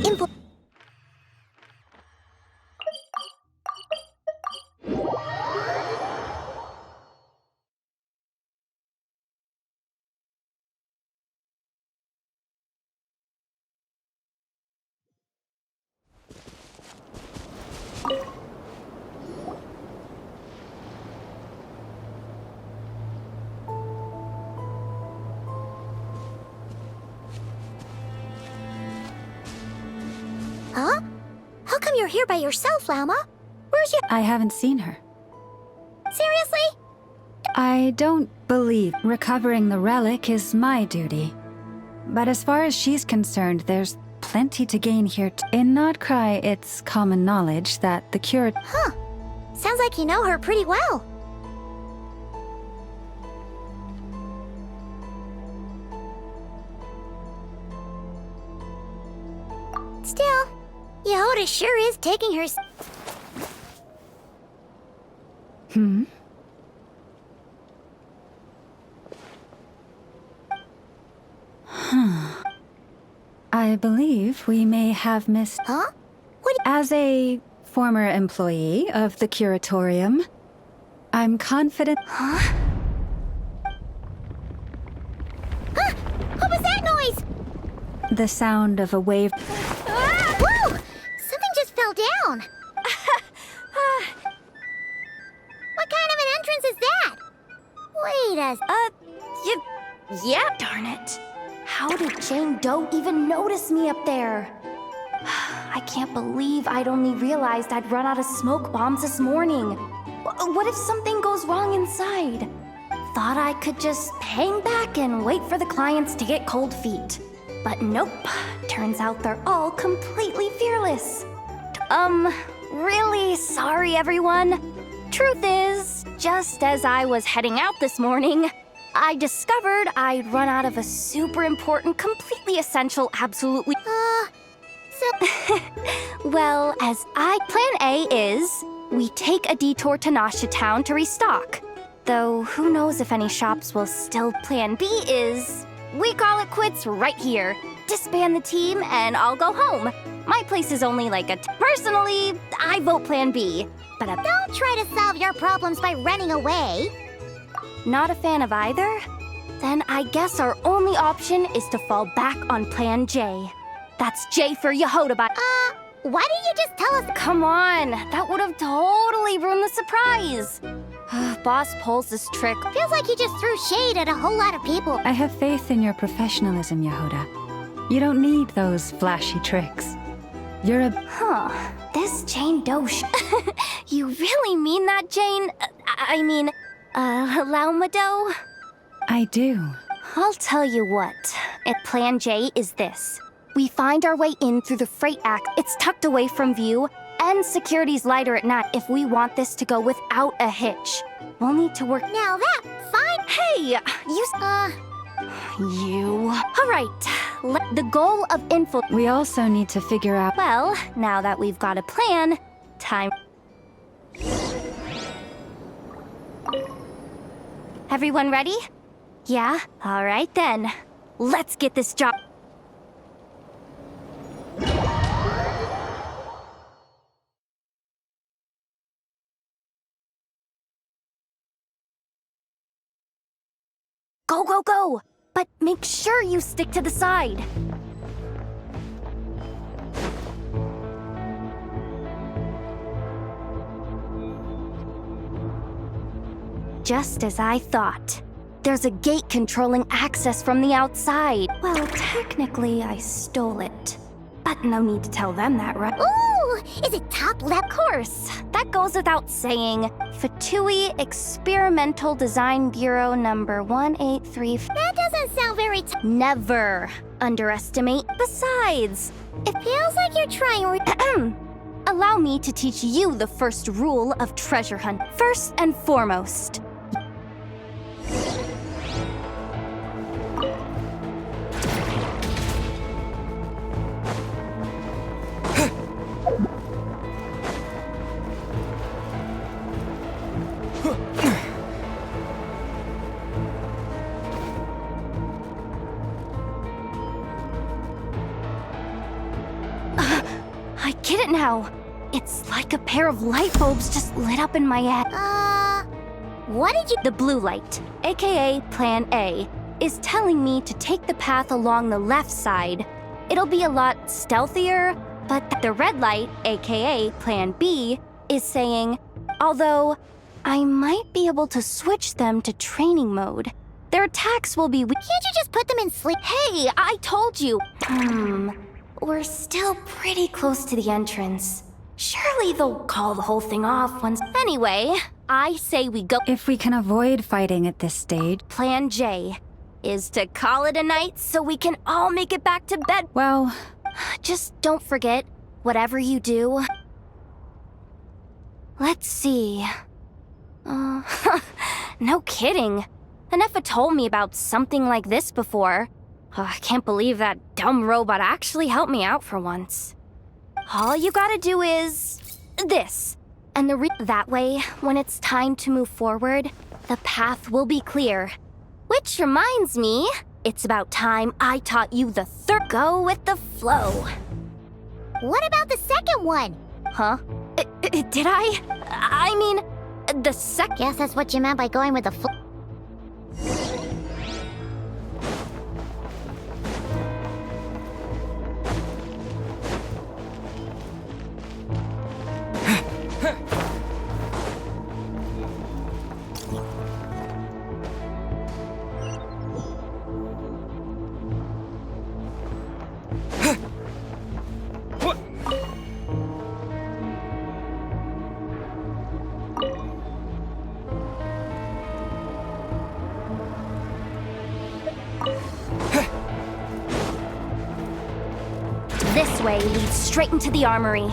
come you're here by yourself, Lauma? Where's your... I haven't seen her. Seriously? I don't believe recovering the relic is my duty. But as far as she's concerned, there's plenty to gain here. In Nod-Krai, it's common knowledge that the curator... Huh. Sounds like you know her pretty well. Still, Yehoda sure is taking her... Hmm? Huh. I believe we may have missed... Huh? What? As a former employee of the Curatorium, I'm confident... Huh? Huh? What was that noise? The sound of a wave... Ah! Whoa! Something just fell down. What kind of an entrance is that? Wait a... Yeah, darn it. How did Jane Doe even notice me up there? I can't believe I'd only realized I'd run out of smoke bombs this morning. What if something goes wrong inside? Thought I could just hang back and wait for the clients to get cold feet. But nope, turns out they're all completely fearless. Really sorry everyone. Truth is, just as I was heading out this morning, I discovered I'd run out of a super important, completely essential, absolutely... Well, Plan A is, we take a detour to Nasha Town to restock. Though, who knows if any shops will still. Plan B is, we call it quits right here. Disband the team and I'll go home. My place is only like a... Personally, I vote Plan B. But don't try to solve your problems by running away. Not a fan of either? Then I guess our only option is to fall back on Plan J. That's J for Yehoda by... Why didn't you just tell us... Come on, that would have totally ruined the surprise. Boss pulls this trick. Feels like you just threw shade at a whole lot of people. I have faith in your professionalism, Yehoda. You don't need those flashy tricks. You're a... This Jane Doe You really mean that, Jane? Lauma Doe? I do. I'll tell you what. Plan J is this. We find our way in through the freight act. It's tucked away from view, and security's lighter at night if we want this to go without a hitch. We'll need to work... Now that, fine... Hey, you... All right, the goal of info... We also need to figure out... Well, now that we've got a plan, time... Everyone ready? Yeah? All right then. Let's get this job... Go, go, go! But make sure you stick to the side. Just as I thought. There's a gate controlling access from the outside. Well, technically, I stole it. But no need to tell them that, right? Ooh! Is it top left? Of course. That goes without saying. Fatui Experimental Design Bureau number 183... That doesn't sound very... Never underestimate. Besides, it feels like you're trying... Allow me to teach you the first rule of treasure hunt. First and foremost... I get it now. It's like a pair of light bulbs just lit up in my head. What did you... The blue light, aka Plan A, is telling me to take the path along the left side. It'll be a lot stealthier, but the red light, aka Plan B, is saying, although I might be able to switch them to training mode. Their attacks will be... Can't you just put them in sleep? Hey, I told you. We're still pretty close to the entrance. Surely they'll call the whole thing off once. Anyway, I say we go. If we can avoid fighting at this stage. Plan J is to call it a night so we can all make it back to bed. Well, just don't forget, whatever you do. Let's see. No kidding. Anefa told me about something like this before. I can't believe that dumb robot actually helped me out for once. All you gotta do is this. And that way, when it's time to move forward, the path will be clear. Which reminds me, it's about time I taught you the third. Go with the flow. What about the second one? Huh? Did I? I mean, the second. Guess that's what you meant by going with the flow. This way leads straight into the armory.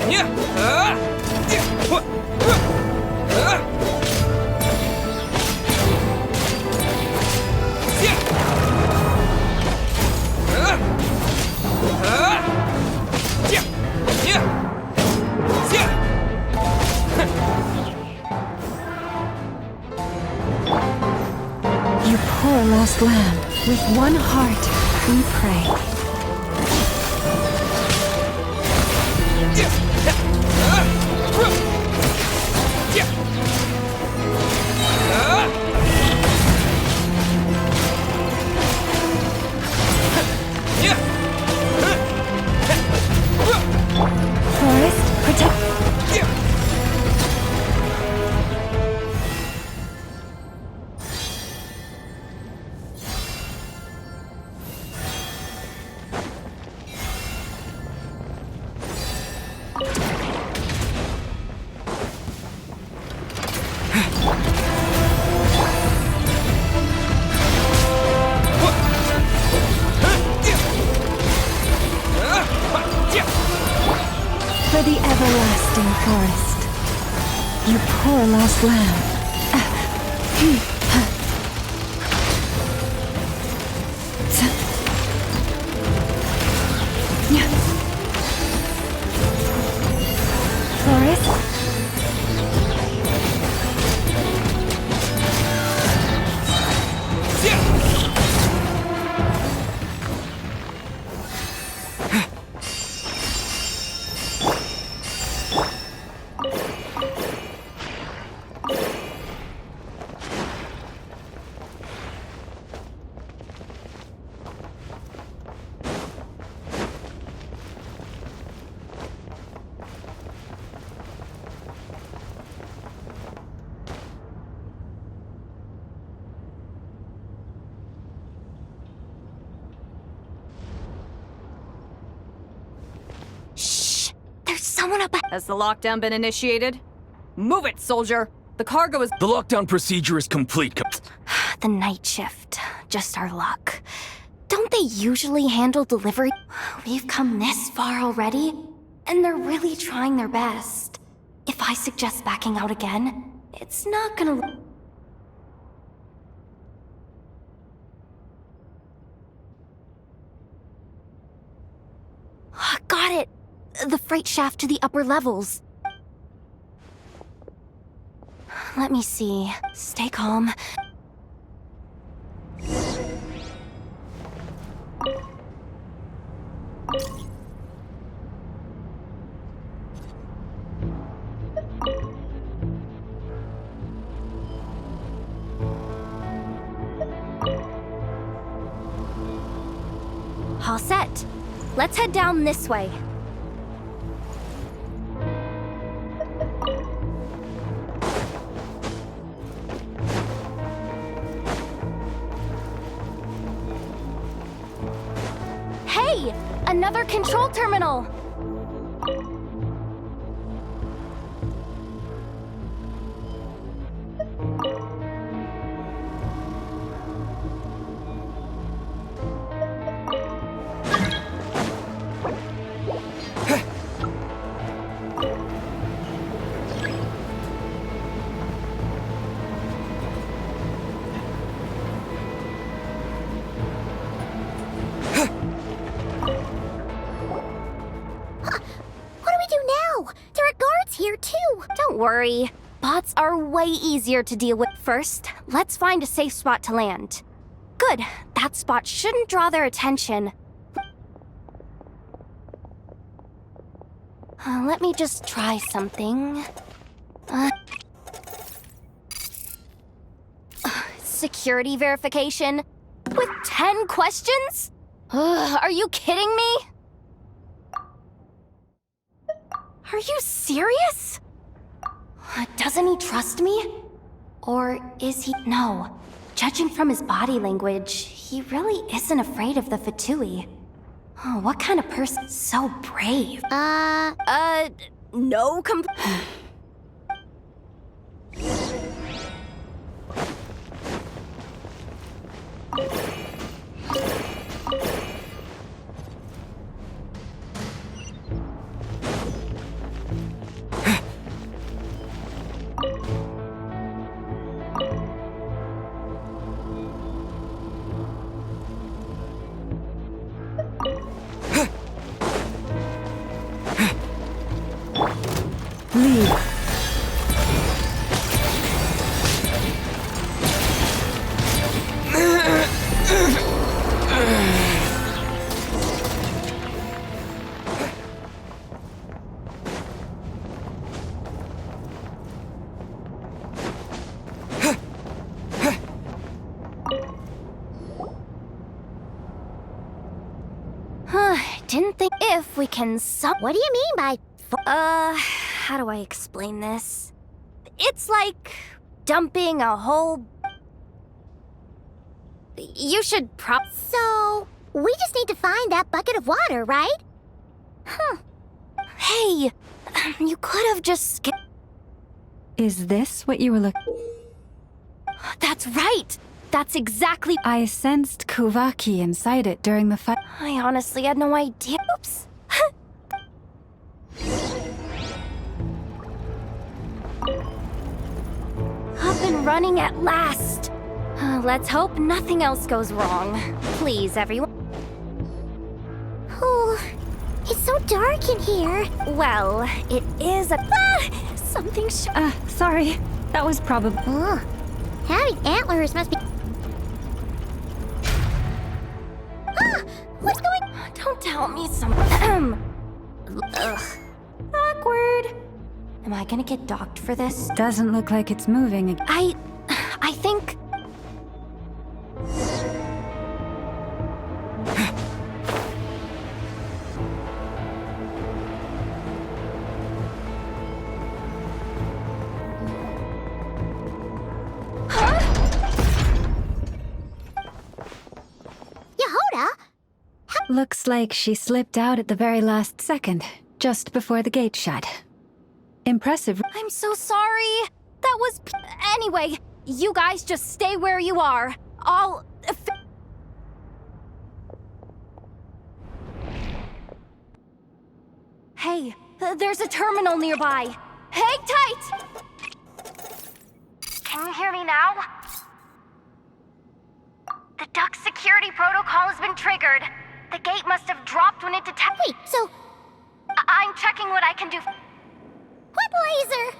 You poor lost lamb, with one heart, we pray. Forest, protect. For the everlasting forest. You poor lost lamb. Forest? Someone up. Has the lockdown been initiated? Move it, soldier! The cargo is. The lockdown procedure is complete. The night shift. Just our luck. Don't they usually handle delivery? We've come this far already, and they're really trying their best. If I suggest backing out again, it's not gonna. Got it! The freight shaft to the upper levels. Let me see. Stay calm. All set. Let's head down this way. Hey! Another control terminal! Here too. Don't worry. Bots are way easier to deal with. First, let's find a safe spot to land. Good. That spot shouldn't draw their attention. Let me just try something. Security verification? With 10 questions? Are you kidding me? Are you serious? Doesn't he trust me? Or is he? No. Judging from his body language, he really isn't afraid of the Fatui. Oh, what kind of person? So brave. No Leave. Didn't think if we can What do you mean by... how do I explain this? It's like dumping a whole... You should So, we just need to find that bucket of water, right? Hey, you could have just... Is this what you were looking... That's right! That's exactly... I sensed Kuvaki inside it during the fight. I honestly had no idea. Oops. Up and running at last. Let's hope nothing else goes wrong. Please, everyone. Oh, it's so dark in here. Well, it is a... something sorry. That was probably... Having antlers must be... What's going... Don't tell me something. Ugh. Awkward. Am I gonna get docked for this? Doesn't look like it's moving. I think... Yehoda? Looks like she slipped out at the very last second, just before the gate shut. Impressive. I'm so sorry. That was... Anyway, you guys just stay where you are. I'll... Hey, there's a terminal nearby. Hang tight! Can you hear me now? The duck security protocol has been triggered. The gate must have dropped when it detected... Wait, so... I'm checking what I can do. What laser?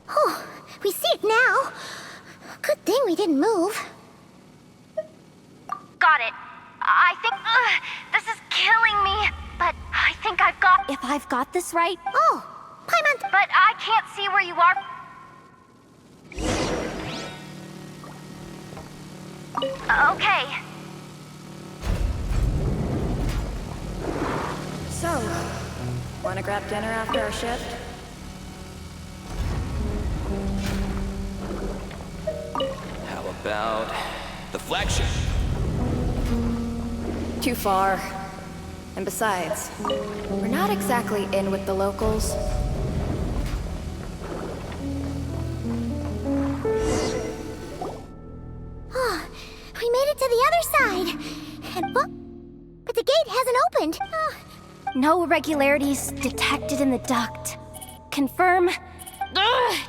Oh, we see it now. Good thing we didn't move. Got it. I think... this is killing me. But I think I've got... If I've got this right... Oh, Paimon... But I can't see where you are. Okay. So, wanna grab dinner after our shift? How about the flagship? Too far. And besides, we're not exactly in with the locals. Oh, we made it to the other side. And what? But the gate hasn't opened. No irregularities detected in the duct. Confirm.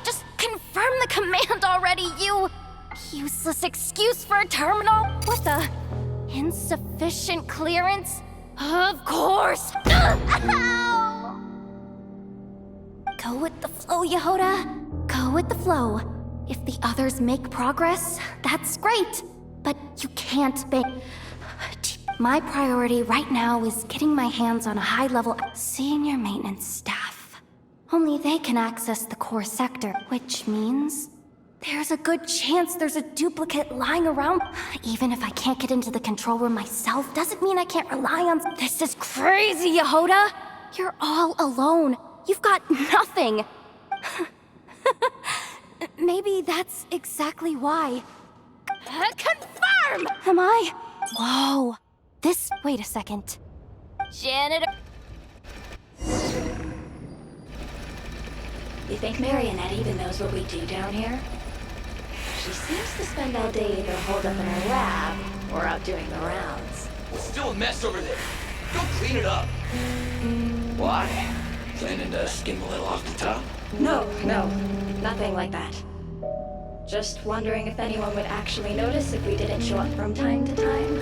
Just confirm the command already, you useless excuse for a terminal. What the? Insufficient clearance? Of course. Go with the flow, Yehoda. Go with the flow. If the others make progress, that's great. But you can't be... My priority right now is getting my hands on a high-level senior maintenance staff. Only they can access the core sector, which means there's a good chance there's a duplicate lying around. Even if I can't get into the control room myself, doesn't mean I can't rely on... This is crazy, Yehoda! You're all alone. You've got nothing. Maybe that's exactly why. Confirm! Am I? Whoa. This... Wait a second. Janitor... You think Marionette even knows what we do down here? She seems to spend all day either holed up in her lab or out doing the rounds. It's still a mess over there. Go clean it up. Why? Planning to skim a little off the top? No, nothing like that. Just wondering if anyone would actually notice if we didn't show up from time to time.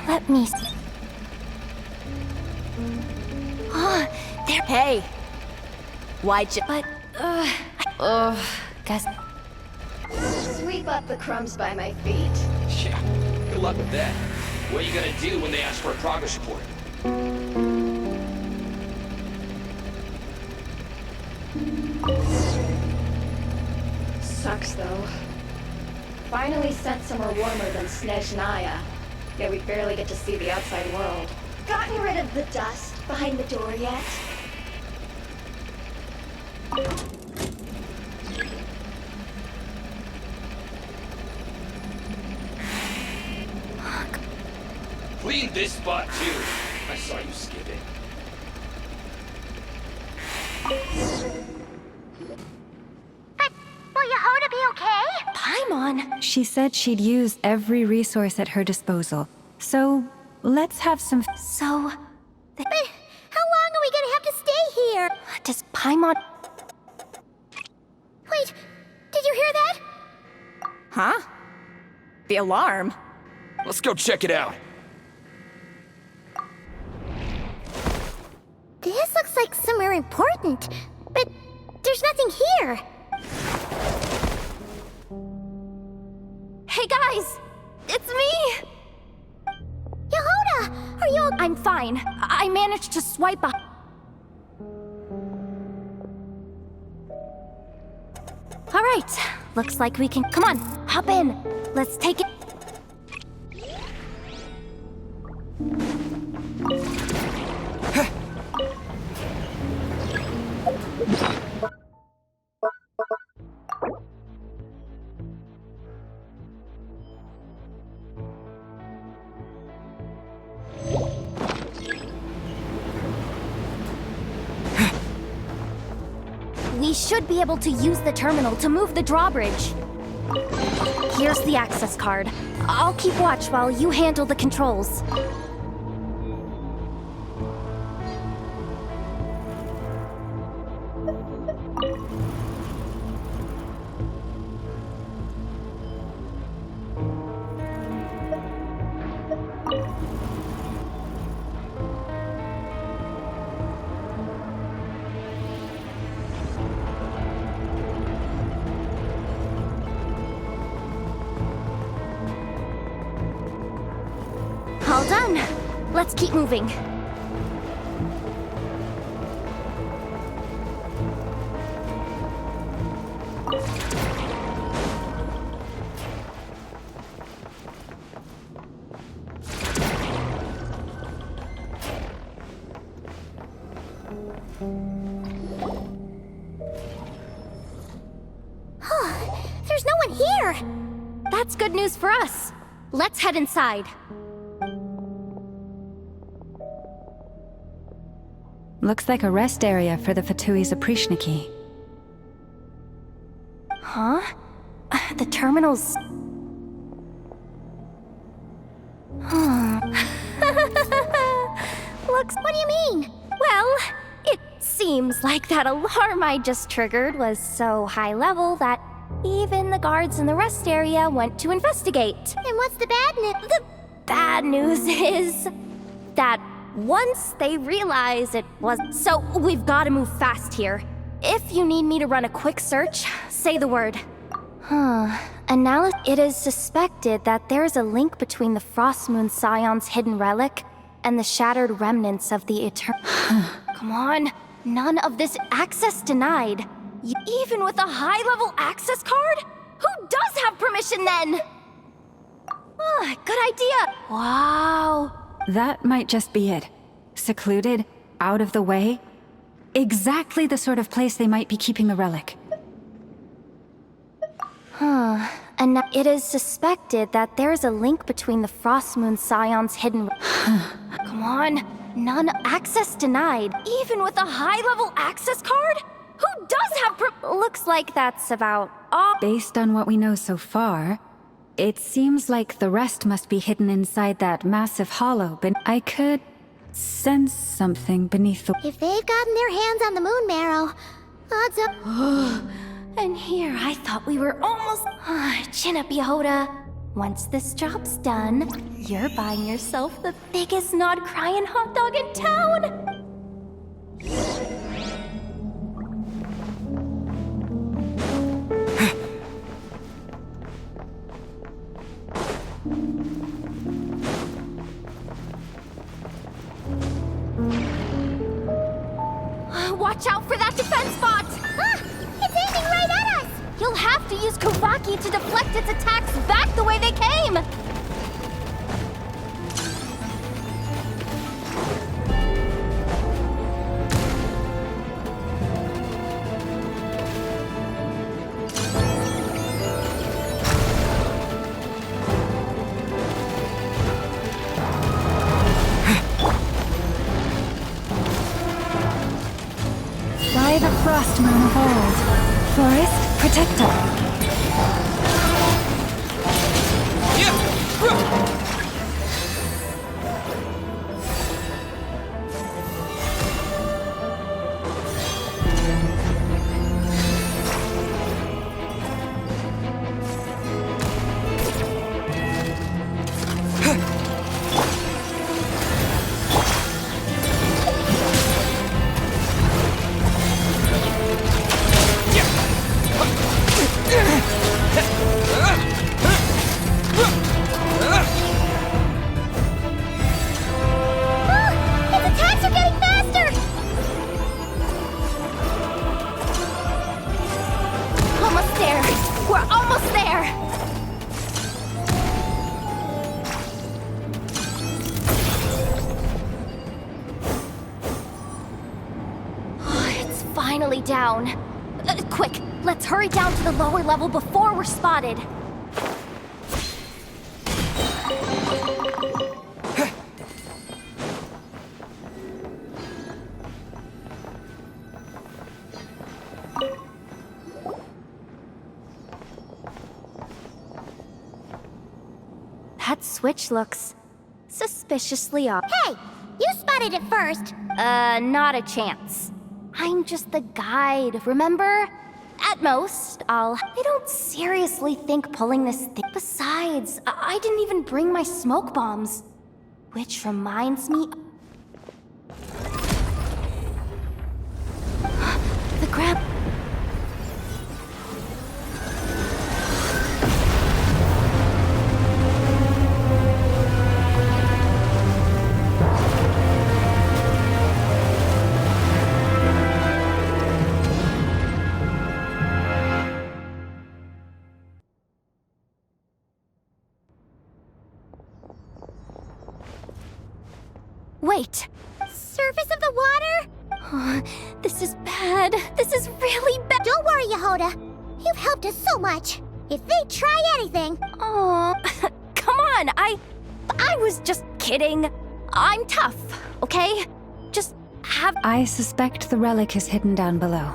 Let me see. There. Hey! Why'd you. But, guess. Sweep up the crumbs by my feet. Yeah, good luck with that. What are you gonna do when they ask for a progress report? Sucks, though. Finally sent somewhere warmer than Snezhnaya. Yet we barely get to see the outside world. Gotten rid of the dust behind the door yet? Clean this spot too. I saw you skip it. Will Yehoda be okay? Paimon! She said she'd use every resource at her disposal. So, let's have some. But how long are we gonna have to stay here? Does Paimon. Wait, did you hear that? Huh? The alarm? Let's go check it out. This looks like somewhere important, but there's nothing here. Hey guys! It's me! Yehoda, are you okay? I'm fine. I managed to swipe a. Alright, looks like we can. Come on, hop in. Let's take it. We should be able to use the terminal to move the drawbridge. Here's the access card. I'll keep watch while you handle the controls. All done. Let's keep moving. There's no one here. That's good news for us. Let's head inside. Looks like a rest area for the Fatui's Oprishniki. Huh? The terminal's... Looks... What do you mean? Well, it seems like that alarm I just triggered was so high level that even the guards in the rest area went to investigate. And what's the bad news? The bad news is that once they realize it was... So we've got to move fast here. If you need me to run a quick search, say the word. It is suspected that there is a link between the Frostmoon Scion's hidden relic and the shattered remnants of the Eternal... Come on. None of this access denied. Even with a high-level access card? Who does have permission then? Good idea. Wow. That might just be it. Secluded, out of the way. Exactly the sort of place they might be keeping the relic. And it is suspected that there is a link between the Frostmoon Scion's hidden... Come on. None access denied. Even with a high-level access card? Who does have Looks like that's about all... Based on what we know so far, it seems like the rest must be hidden inside that massive hollow, but I could sense something beneath the... If they've gotten their hands on the moon marrow, odds up... And here I thought we were almost... Chin up, Yehoda. Once this job's done, you're buying yourself the biggest Nod-Krai hot dog in town! Watch out for that defense bot! Ah! It's aiming right at us! You'll have to use Kuvaki to deflect its attacks back the way they came! By the frost moon of old, forest protector. Finally down. Quick, let's hurry down to the lower level before we're spotted. That switch looks suspiciously off. Hey! You spotted it first! Not a chance. I'm just the guide, remember? At most, I don't seriously think pulling this thing. Besides, I didn't even bring my smoke bombs. Which reminds me... The grab... Wait! Surface of the water? Oh, this is bad. This is really bad. Don't worry, Yehoda. You've helped us so much. If they try anything... Oh, come on. I was just kidding. I'm tough, okay? Just have... I suspect the relic is hidden down below.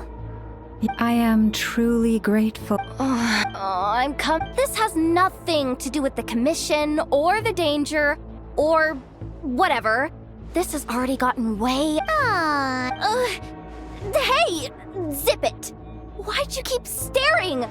I am truly grateful. This has nothing to do with the commission or the danger or whatever. This has already gotten way... Hey! Zip it! Why'd you keep staring?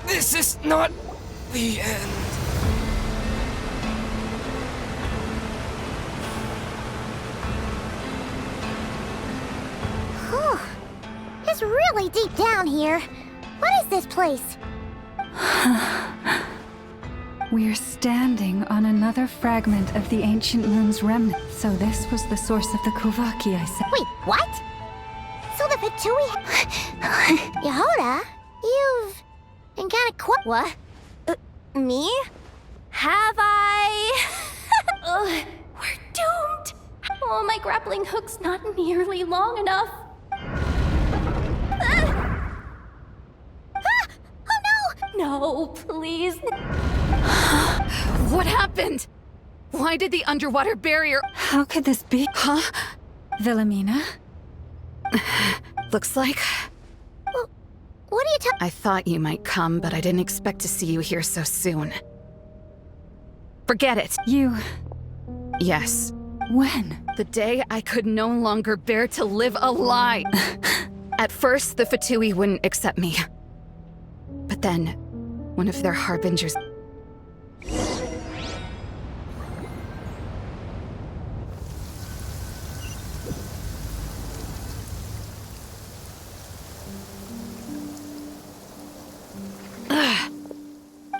This is not the end. Whew. It's really deep down here. What is this place? We're standing on another fragment of the ancient moon's remnant. So this was the source of the Kuvaki I said. Wait, what? So the Pt.1... Yehoda, What? Me? Have I? Ugh, we're doomed. Oh, my grappling hook's not nearly long enough. Oh no! No, please. What happened? Why did the underwater barrier— How could this be? Huh? Wilhelmina? Looks like— What are you I thought you might come, but I didn't expect to see you here so soon. Forget it. You... Yes. When? The day I could no longer bear to live a lie. At first, the Fatui wouldn't accept me. But then, one of their harbingers—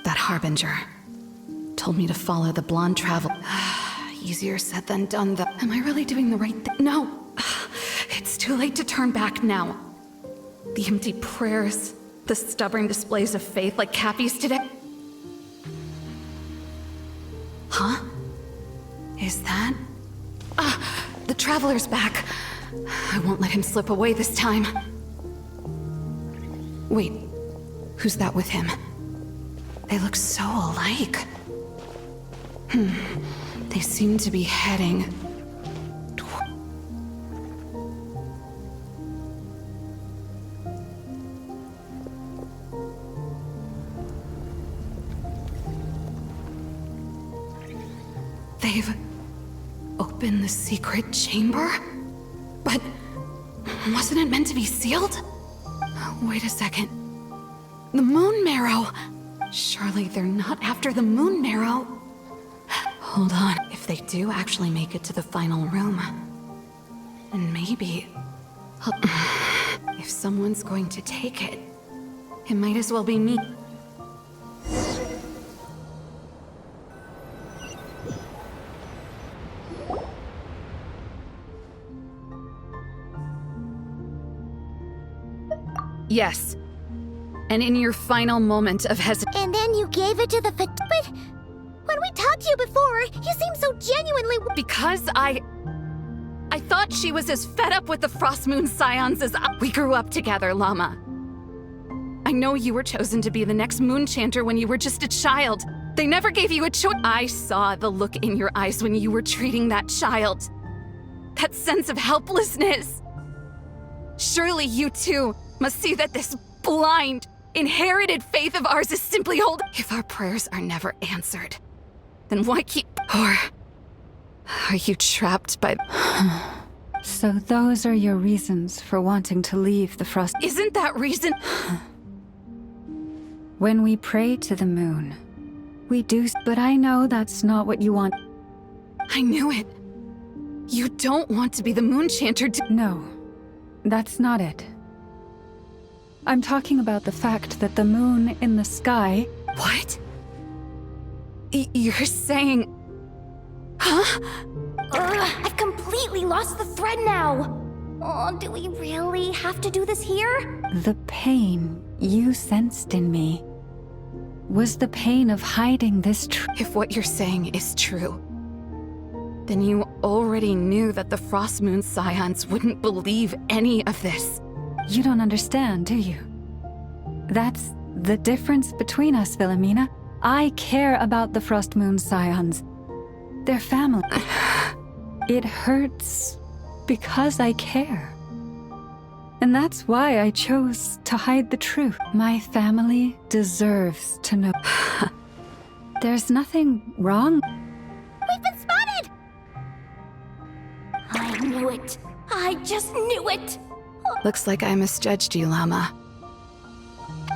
That harbinger told me to follow the blonde travel. Easier said than done, though. Am I really doing the right thing? No. It's too late to turn back now. The empty prayers, the stubborn displays of faith like Cappy's today. Huh? Is that? The Traveler's back. I won't let him slip away this time. Wait, who's that with him? They look so alike. They seem to be heading... They've opened the secret chamber? But wasn't it meant to be sealed? Wait a second. The Moon Marrow! Surely they're not after the Moon Marrow. Hold on. If they do actually make it to the final room, then maybe... If someone's going to take it, it might as well be me. Yes. And in your final moment of hesitation... And then you gave it to the But when we talked to you before, you seemed so genuinely... Because I thought she was as fed up with the Frost Moon Scions as we grew up together, Llama. I know you were chosen to be the next Moon Chanter when you were just a child. They never gave you a choice. I saw the look in your eyes when you were treating that child. That sense of helplessness. Surely you too must see that this blind, inherited faith of ours is simply hold. If our prayers are never answered, then why keep... Or are you trapped by... So those are your reasons for wanting to leave the Frost... Isn't that reason... When we pray to the moon, we do... But I know that's not what you want. I knew it. You don't want to be the Moon Chanter No, that's not it. I'm talking about the fact that the moon in the sky... What? You're saying... Huh? I've completely lost the thread now. Oh, do we really have to do this here? The pain you sensed in me was the pain of hiding this truth. If what you're saying is true, then you already knew that the Frost Moon Scions wouldn't believe any of this. You don't understand, do you? That's the difference between us, Wilhelmina. I care about the Frost Moon Scions. Their family. It hurts because I care. And that's why I chose to hide the truth. My family deserves to know. There's nothing wrong. We've been spotted! I knew it. I just knew it. Looks like I misjudged you, Llama.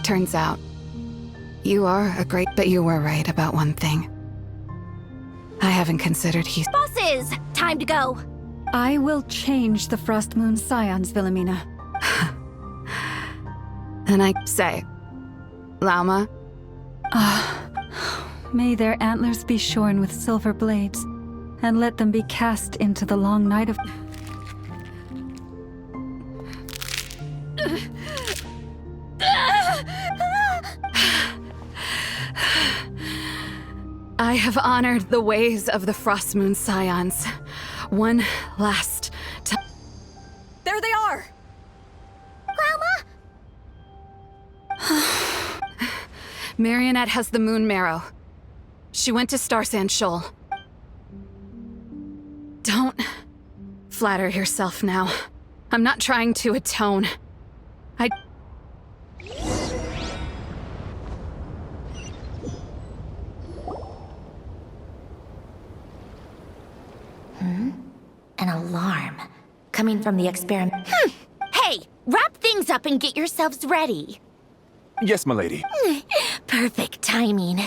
Turns out, you are a great... But you were right about one thing. I haven't considered he's... Bosses! Time to go. I will change the Frost Moon Scions, Wilhelmina. And I say, Llama? May their antlers be shorn with silver blades, and let them be cast into the long night of... I have honored the ways of the Frost Moon Scions. One last time. There they are! Grandma? Marionette has the Moon Marrow. She went to Star Sand Shoal. Don't flatter yourself now. I'm not trying to atone. An alarm. Coming from the experiment. Hey! Wrap things up and get yourselves ready. Yes, milady. Perfect timing.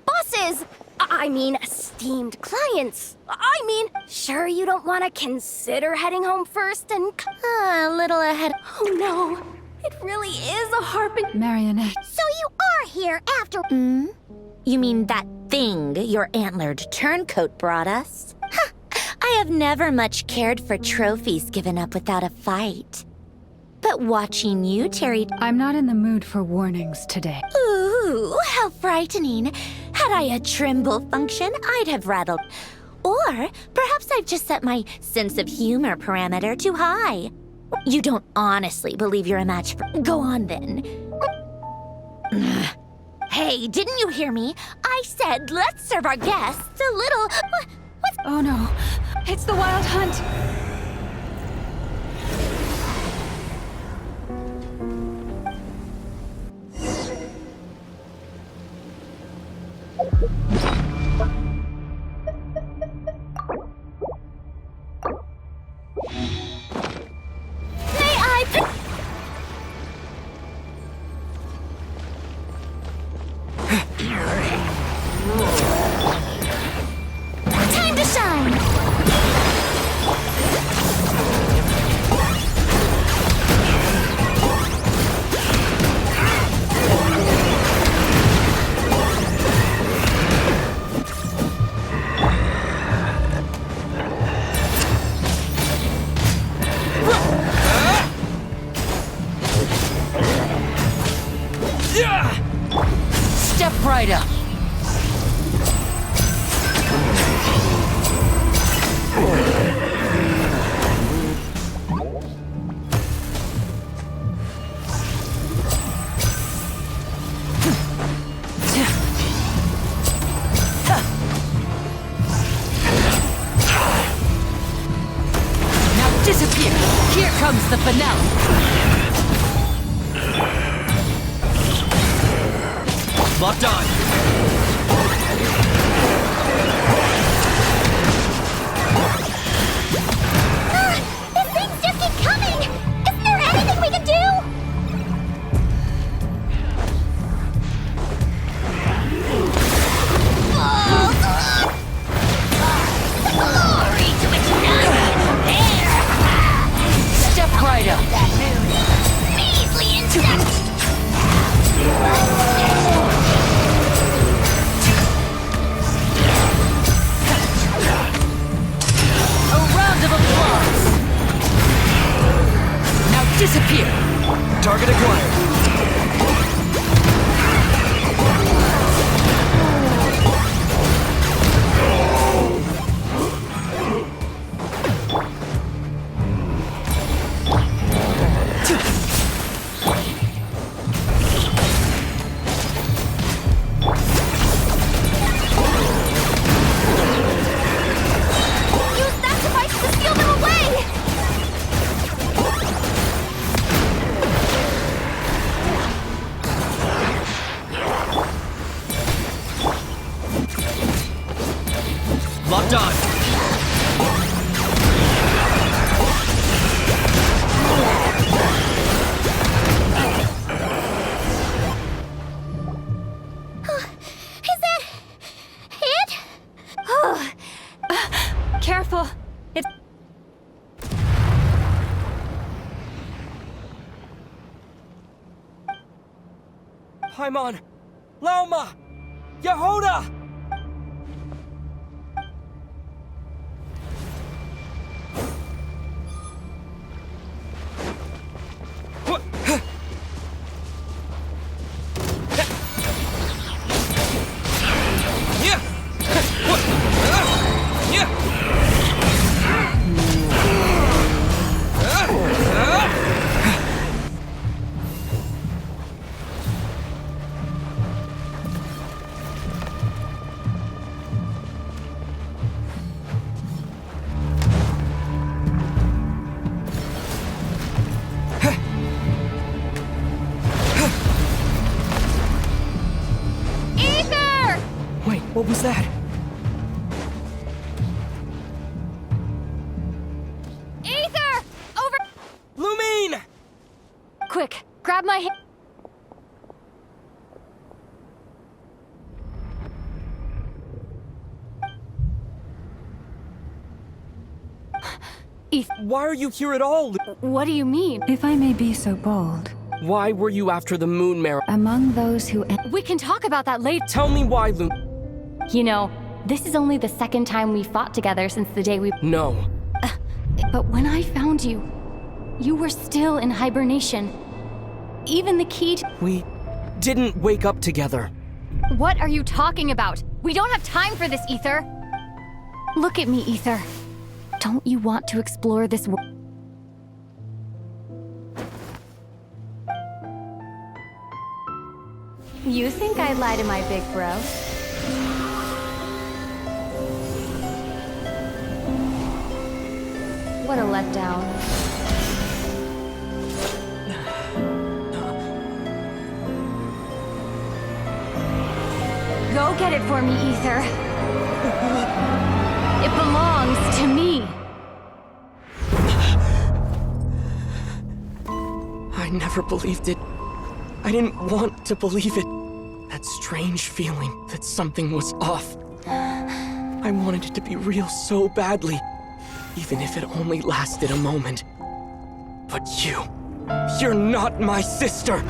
Bosses! Esteemed clients. Sure you don't want to consider heading home first and... A little ahead. Oh no, it really is a harping... Marionette. So you are here after... You mean that thing your antlered turncoat brought us? I have never much cared for trophies given up without a fight. But watching you, Terry... I'm not in the mood for warnings today. Ooh, how frightening. Had I a tremble function, I'd have rattled. Or perhaps I've just set my sense of humor parameter too high. You don't honestly believe you're a match for... Go on, then. Hey, didn't you hear me? I said let's serve our guests a little... What's... Oh no, it's the Wild Hunt! Time to shine! Step right up. Now disappear. Here comes the finale. Locked on. These things just keep coming! Isn't there anything we can do? Glory to its none! There! Step right up. Measly insect! A round of applause. Now disappear. Target acquired. Use that device to steal them away! Locked on. Is that... it? Careful! It's... Paimon! Lauma! Yehoda! grab my hand. Why are you here at all? What do you mean? If I may be so bold. Why were you after the moon mare? Among those who... We can talk about that later. Tell me why, Luna. You know, this is only the second time we fought together since the day we... No. But when I found you, you were still in hibernation. Even the key to... We didn't wake up together. What are you talking about? We don't have time for this, Ether. Look at me, Ether. Don't you want to explore this world? You think I'd lie to my big bro? What a letdown. Go get it for me, Ether. It belongs to me. I never believed it. I didn't want to believe it. That strange feeling that something was off. I wanted it to be real so badly, even if it only lasted a moment. But you're not my sister!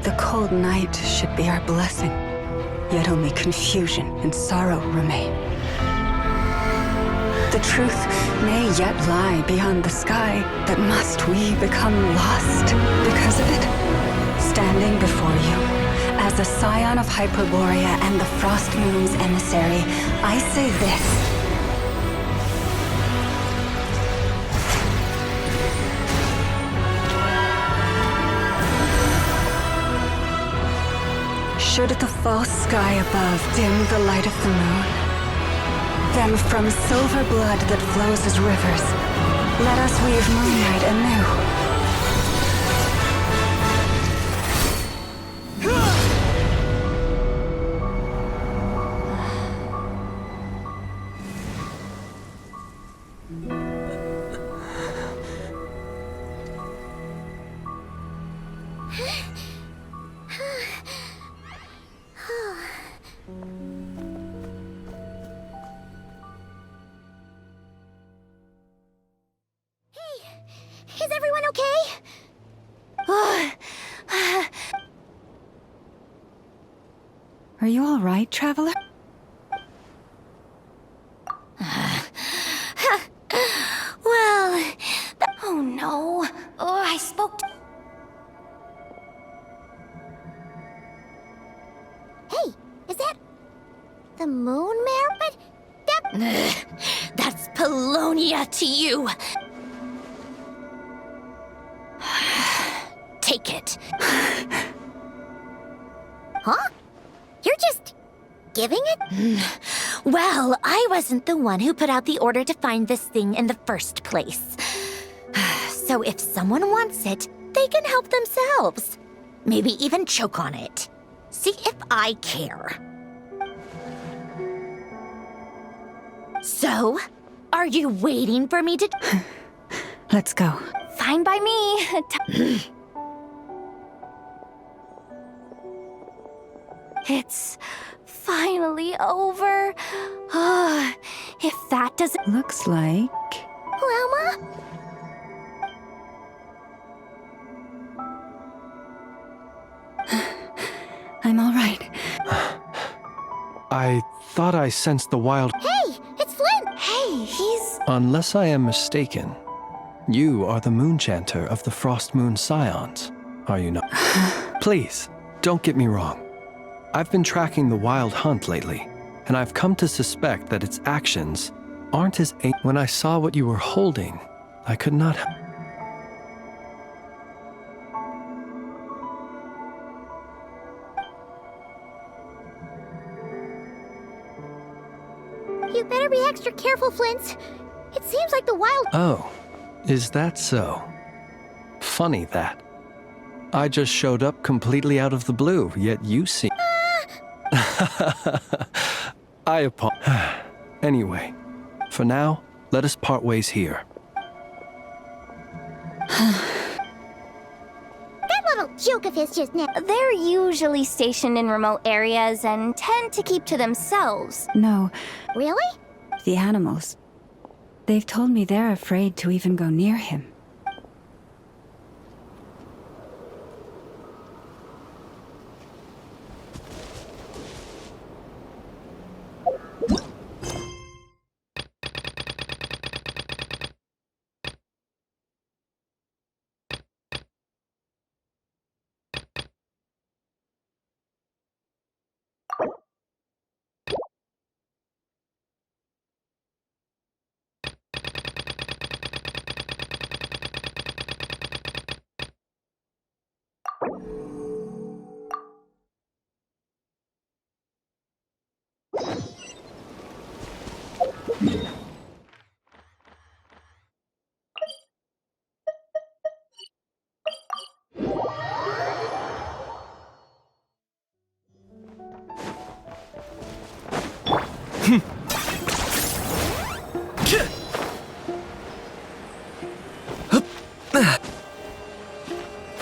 The cold night should be our blessing, yet only confusion and sorrow remain. The truth may yet lie beyond the sky, but must we become lost because of it? Standing before you, as a scion of Hyperborea and the Frost Moon's emissary, I say this. Should the false sky above dim the light of the moon, then from silver blood that flows as rivers, let us weave moonlight anew. Is everyone okay? Are you all right, traveler? Well, oh no. Oh, I spoke to... Hey, is that the moon mare? But that's Polonia to you. Take it. Huh? You're just giving it? Well, I wasn't the one who put out the order to find this thing in the first place. So if someone wants it, they can help themselves. Maybe even choke on it. See if I care. So, are you waiting for me to... Let's go. Fine by me. It's finally over. If that doesn't... Looks like... Llama? I'm all right. I thought I sensed the wild... Hey, it's Flint! Hey, he's... Unless I am mistaken, you are the Moonchanter of the Frost Moon Scions, are you not? Please, don't get me wrong. I've been tracking the wild hunt lately, and I've come to suspect that its actions aren't as... When I saw what you were holding, I could not... You better be extra careful, Flint. It seems like the wild. Oh, is that so? Funny that. I just showed up completely out of the blue, yet you seem. I apologize. Anyway, for now, let us part ways here. That little joke of his just now. They're usually stationed in remote areas and tend to keep to themselves. No. Really? The animals. They've told me they're afraid to even go near him.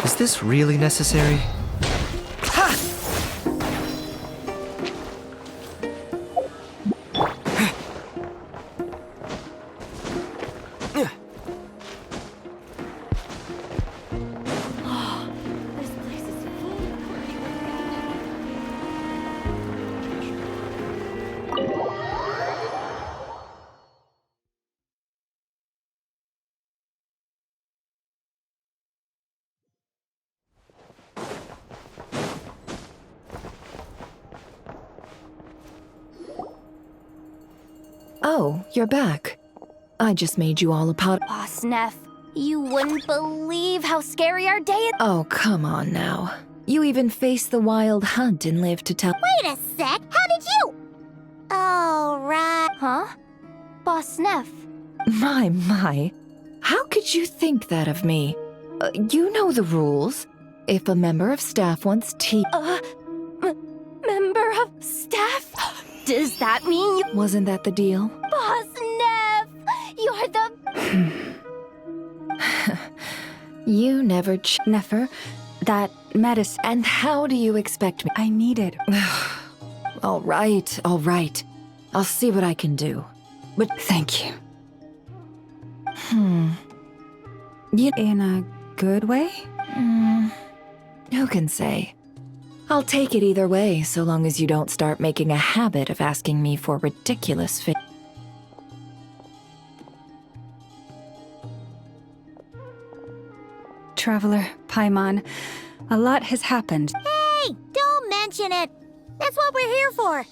Is this really necessary? Oh, you're back. I just made you all a pot. Boss Neff, you wouldn't believe how scary our day is. Oh, come on now. You even faced the wild hunt and lived to tell. Wait a sec. How did you? Oh, right. Huh? Boss Neff. My. How could you think that of me? You know the rules. If a member of staff wants tea. Member of staff? Does that mean you. Wasn't that the deal? Boss Neff! You're the. You never Never. That medicine. And how do you expect me? I need it. All right. I'll see what I can do. But thank you. In a good way? Who can say? I'll take it either way, so long as you don't start making a habit of asking me for ridiculous Traveler, Paimon, a lot has happened. Hey, don't mention it. That's what we're here for.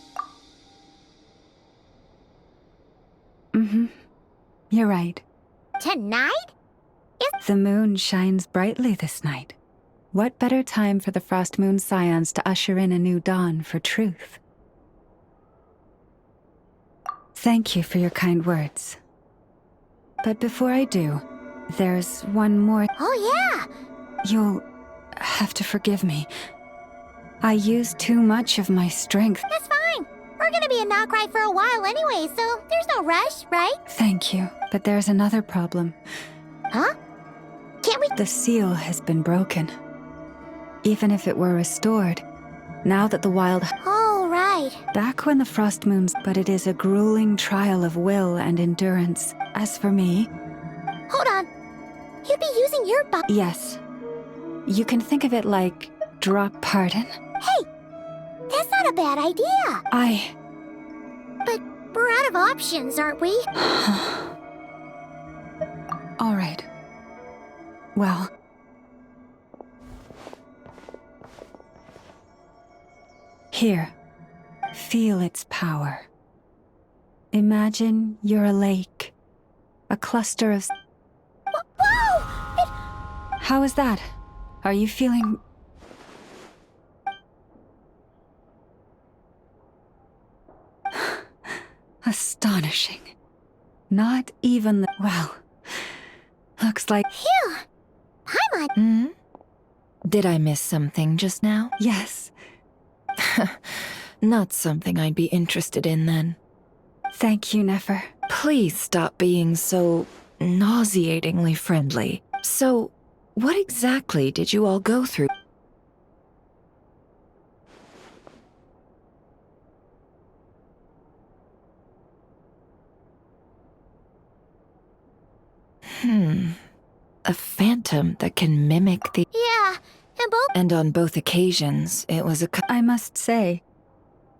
You're right. Tonight? The moon shines brightly this night. What better time for the Frost Moon Scions to usher in a new dawn for truth? Thank you for your kind words. But before I do, there's one more. Oh, yeah! You'll have to forgive me. I used too much of my strength. That's fine. We're gonna be in Nod-Krai for a while anyway, so there's no rush, right? Thank you, but there's another problem. Huh? Can't we? The seal has been broken. Even if it were restored, now that the wild... Oh, right. Back when the Frost Moons... But it is a grueling trial of will and endurance. As for me... Hold on. You'd be using your Yes. You can think of it like... drop pardon. Hey! That's not a bad idea. But we're out of options, aren't we? All right. Well... Here. Feel its power. Imagine you're a lake. A cluster of... Whoa! How is that? Are you feeling... Astonishing. Not even the... Well, looks like... Phew! Paimon! Did I miss something just now? Yes. Not something I'd be interested in then. Thank you, Nefer. Please stop being so nauseatingly friendly. So, what exactly did you all go through? A phantom that can mimic the... Yeah, And on both occasions, it was a... I must say,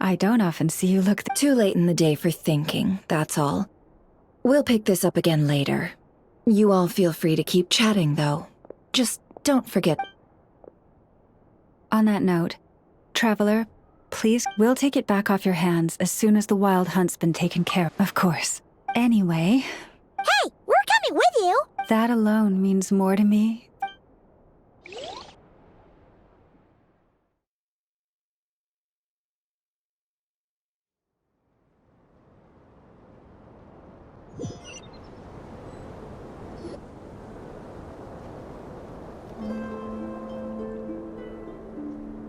I don't often see you look... Too late in the day for thinking, that's all. We'll pick this up again later. You all feel free to keep chatting, though. Just don't forget... On that note, Traveler, please, we'll take it back off your hands as soon as the wild hunt's been taken care of course. Anyway... Hey, we're coming with you! That alone means more to me.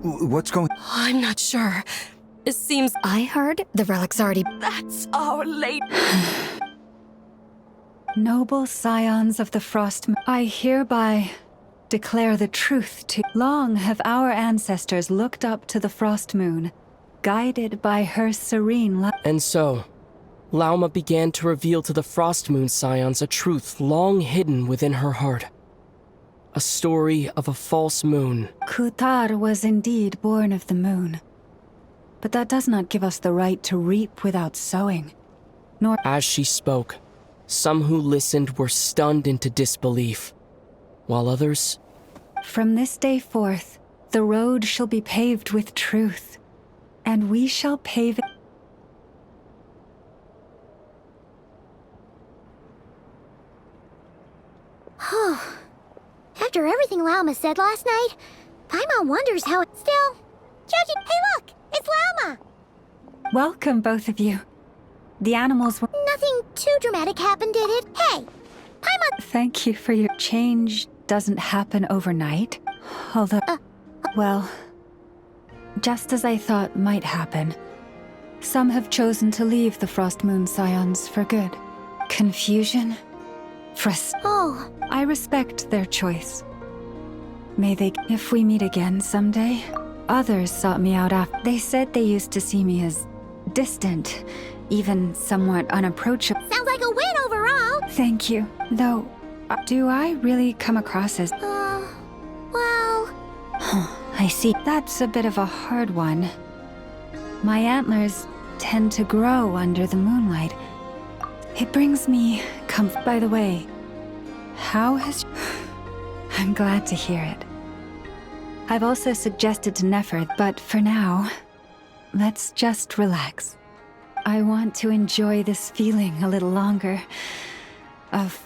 What's going... I'm not sure. It seems... I heard the relic's already... That's our lady. Noble scions of the Frost Moon, I hereby declare the truth to... Long have our ancestors looked up to the Frost Moon, guided by her serene light. And so, Lauma began to reveal to the Frost Moon scions a truth long hidden within her heart. A story of a false moon. Kutar was indeed born of the moon. But that does not give us the right to reap without sowing. Nor... As she spoke, some who listened were stunned into disbelief, while others... From this day forth, the road shall be paved with truth, and we shall pave it... After everything Lauma said last night, Paimon wonders how it's still... Judging... Hey look! It's Lauma! Welcome, both of you. The animals were... Nothing too dramatic happened, did it? Hey! Paimon... Thank you for your... Change doesn't happen overnight. Although... Well... Just as I thought might happen. Some have chosen to leave the Frost Moon Scions for good. Confusion? Oh. I respect their choice. May they... If we meet again someday... Others sought me out after... They said they used to see me as... distant. Even somewhat unapproachable. Sounds like a win overall! Thank you. Though, do I really come across as... Well... I see. That's a bit of a hard one. My antlers tend to grow under the moonlight. It brings me comfort. By the way, how has... I'm glad to hear it. I've also suggested to Nefer, but for now, let's just relax. I want to enjoy this feeling a little longer of...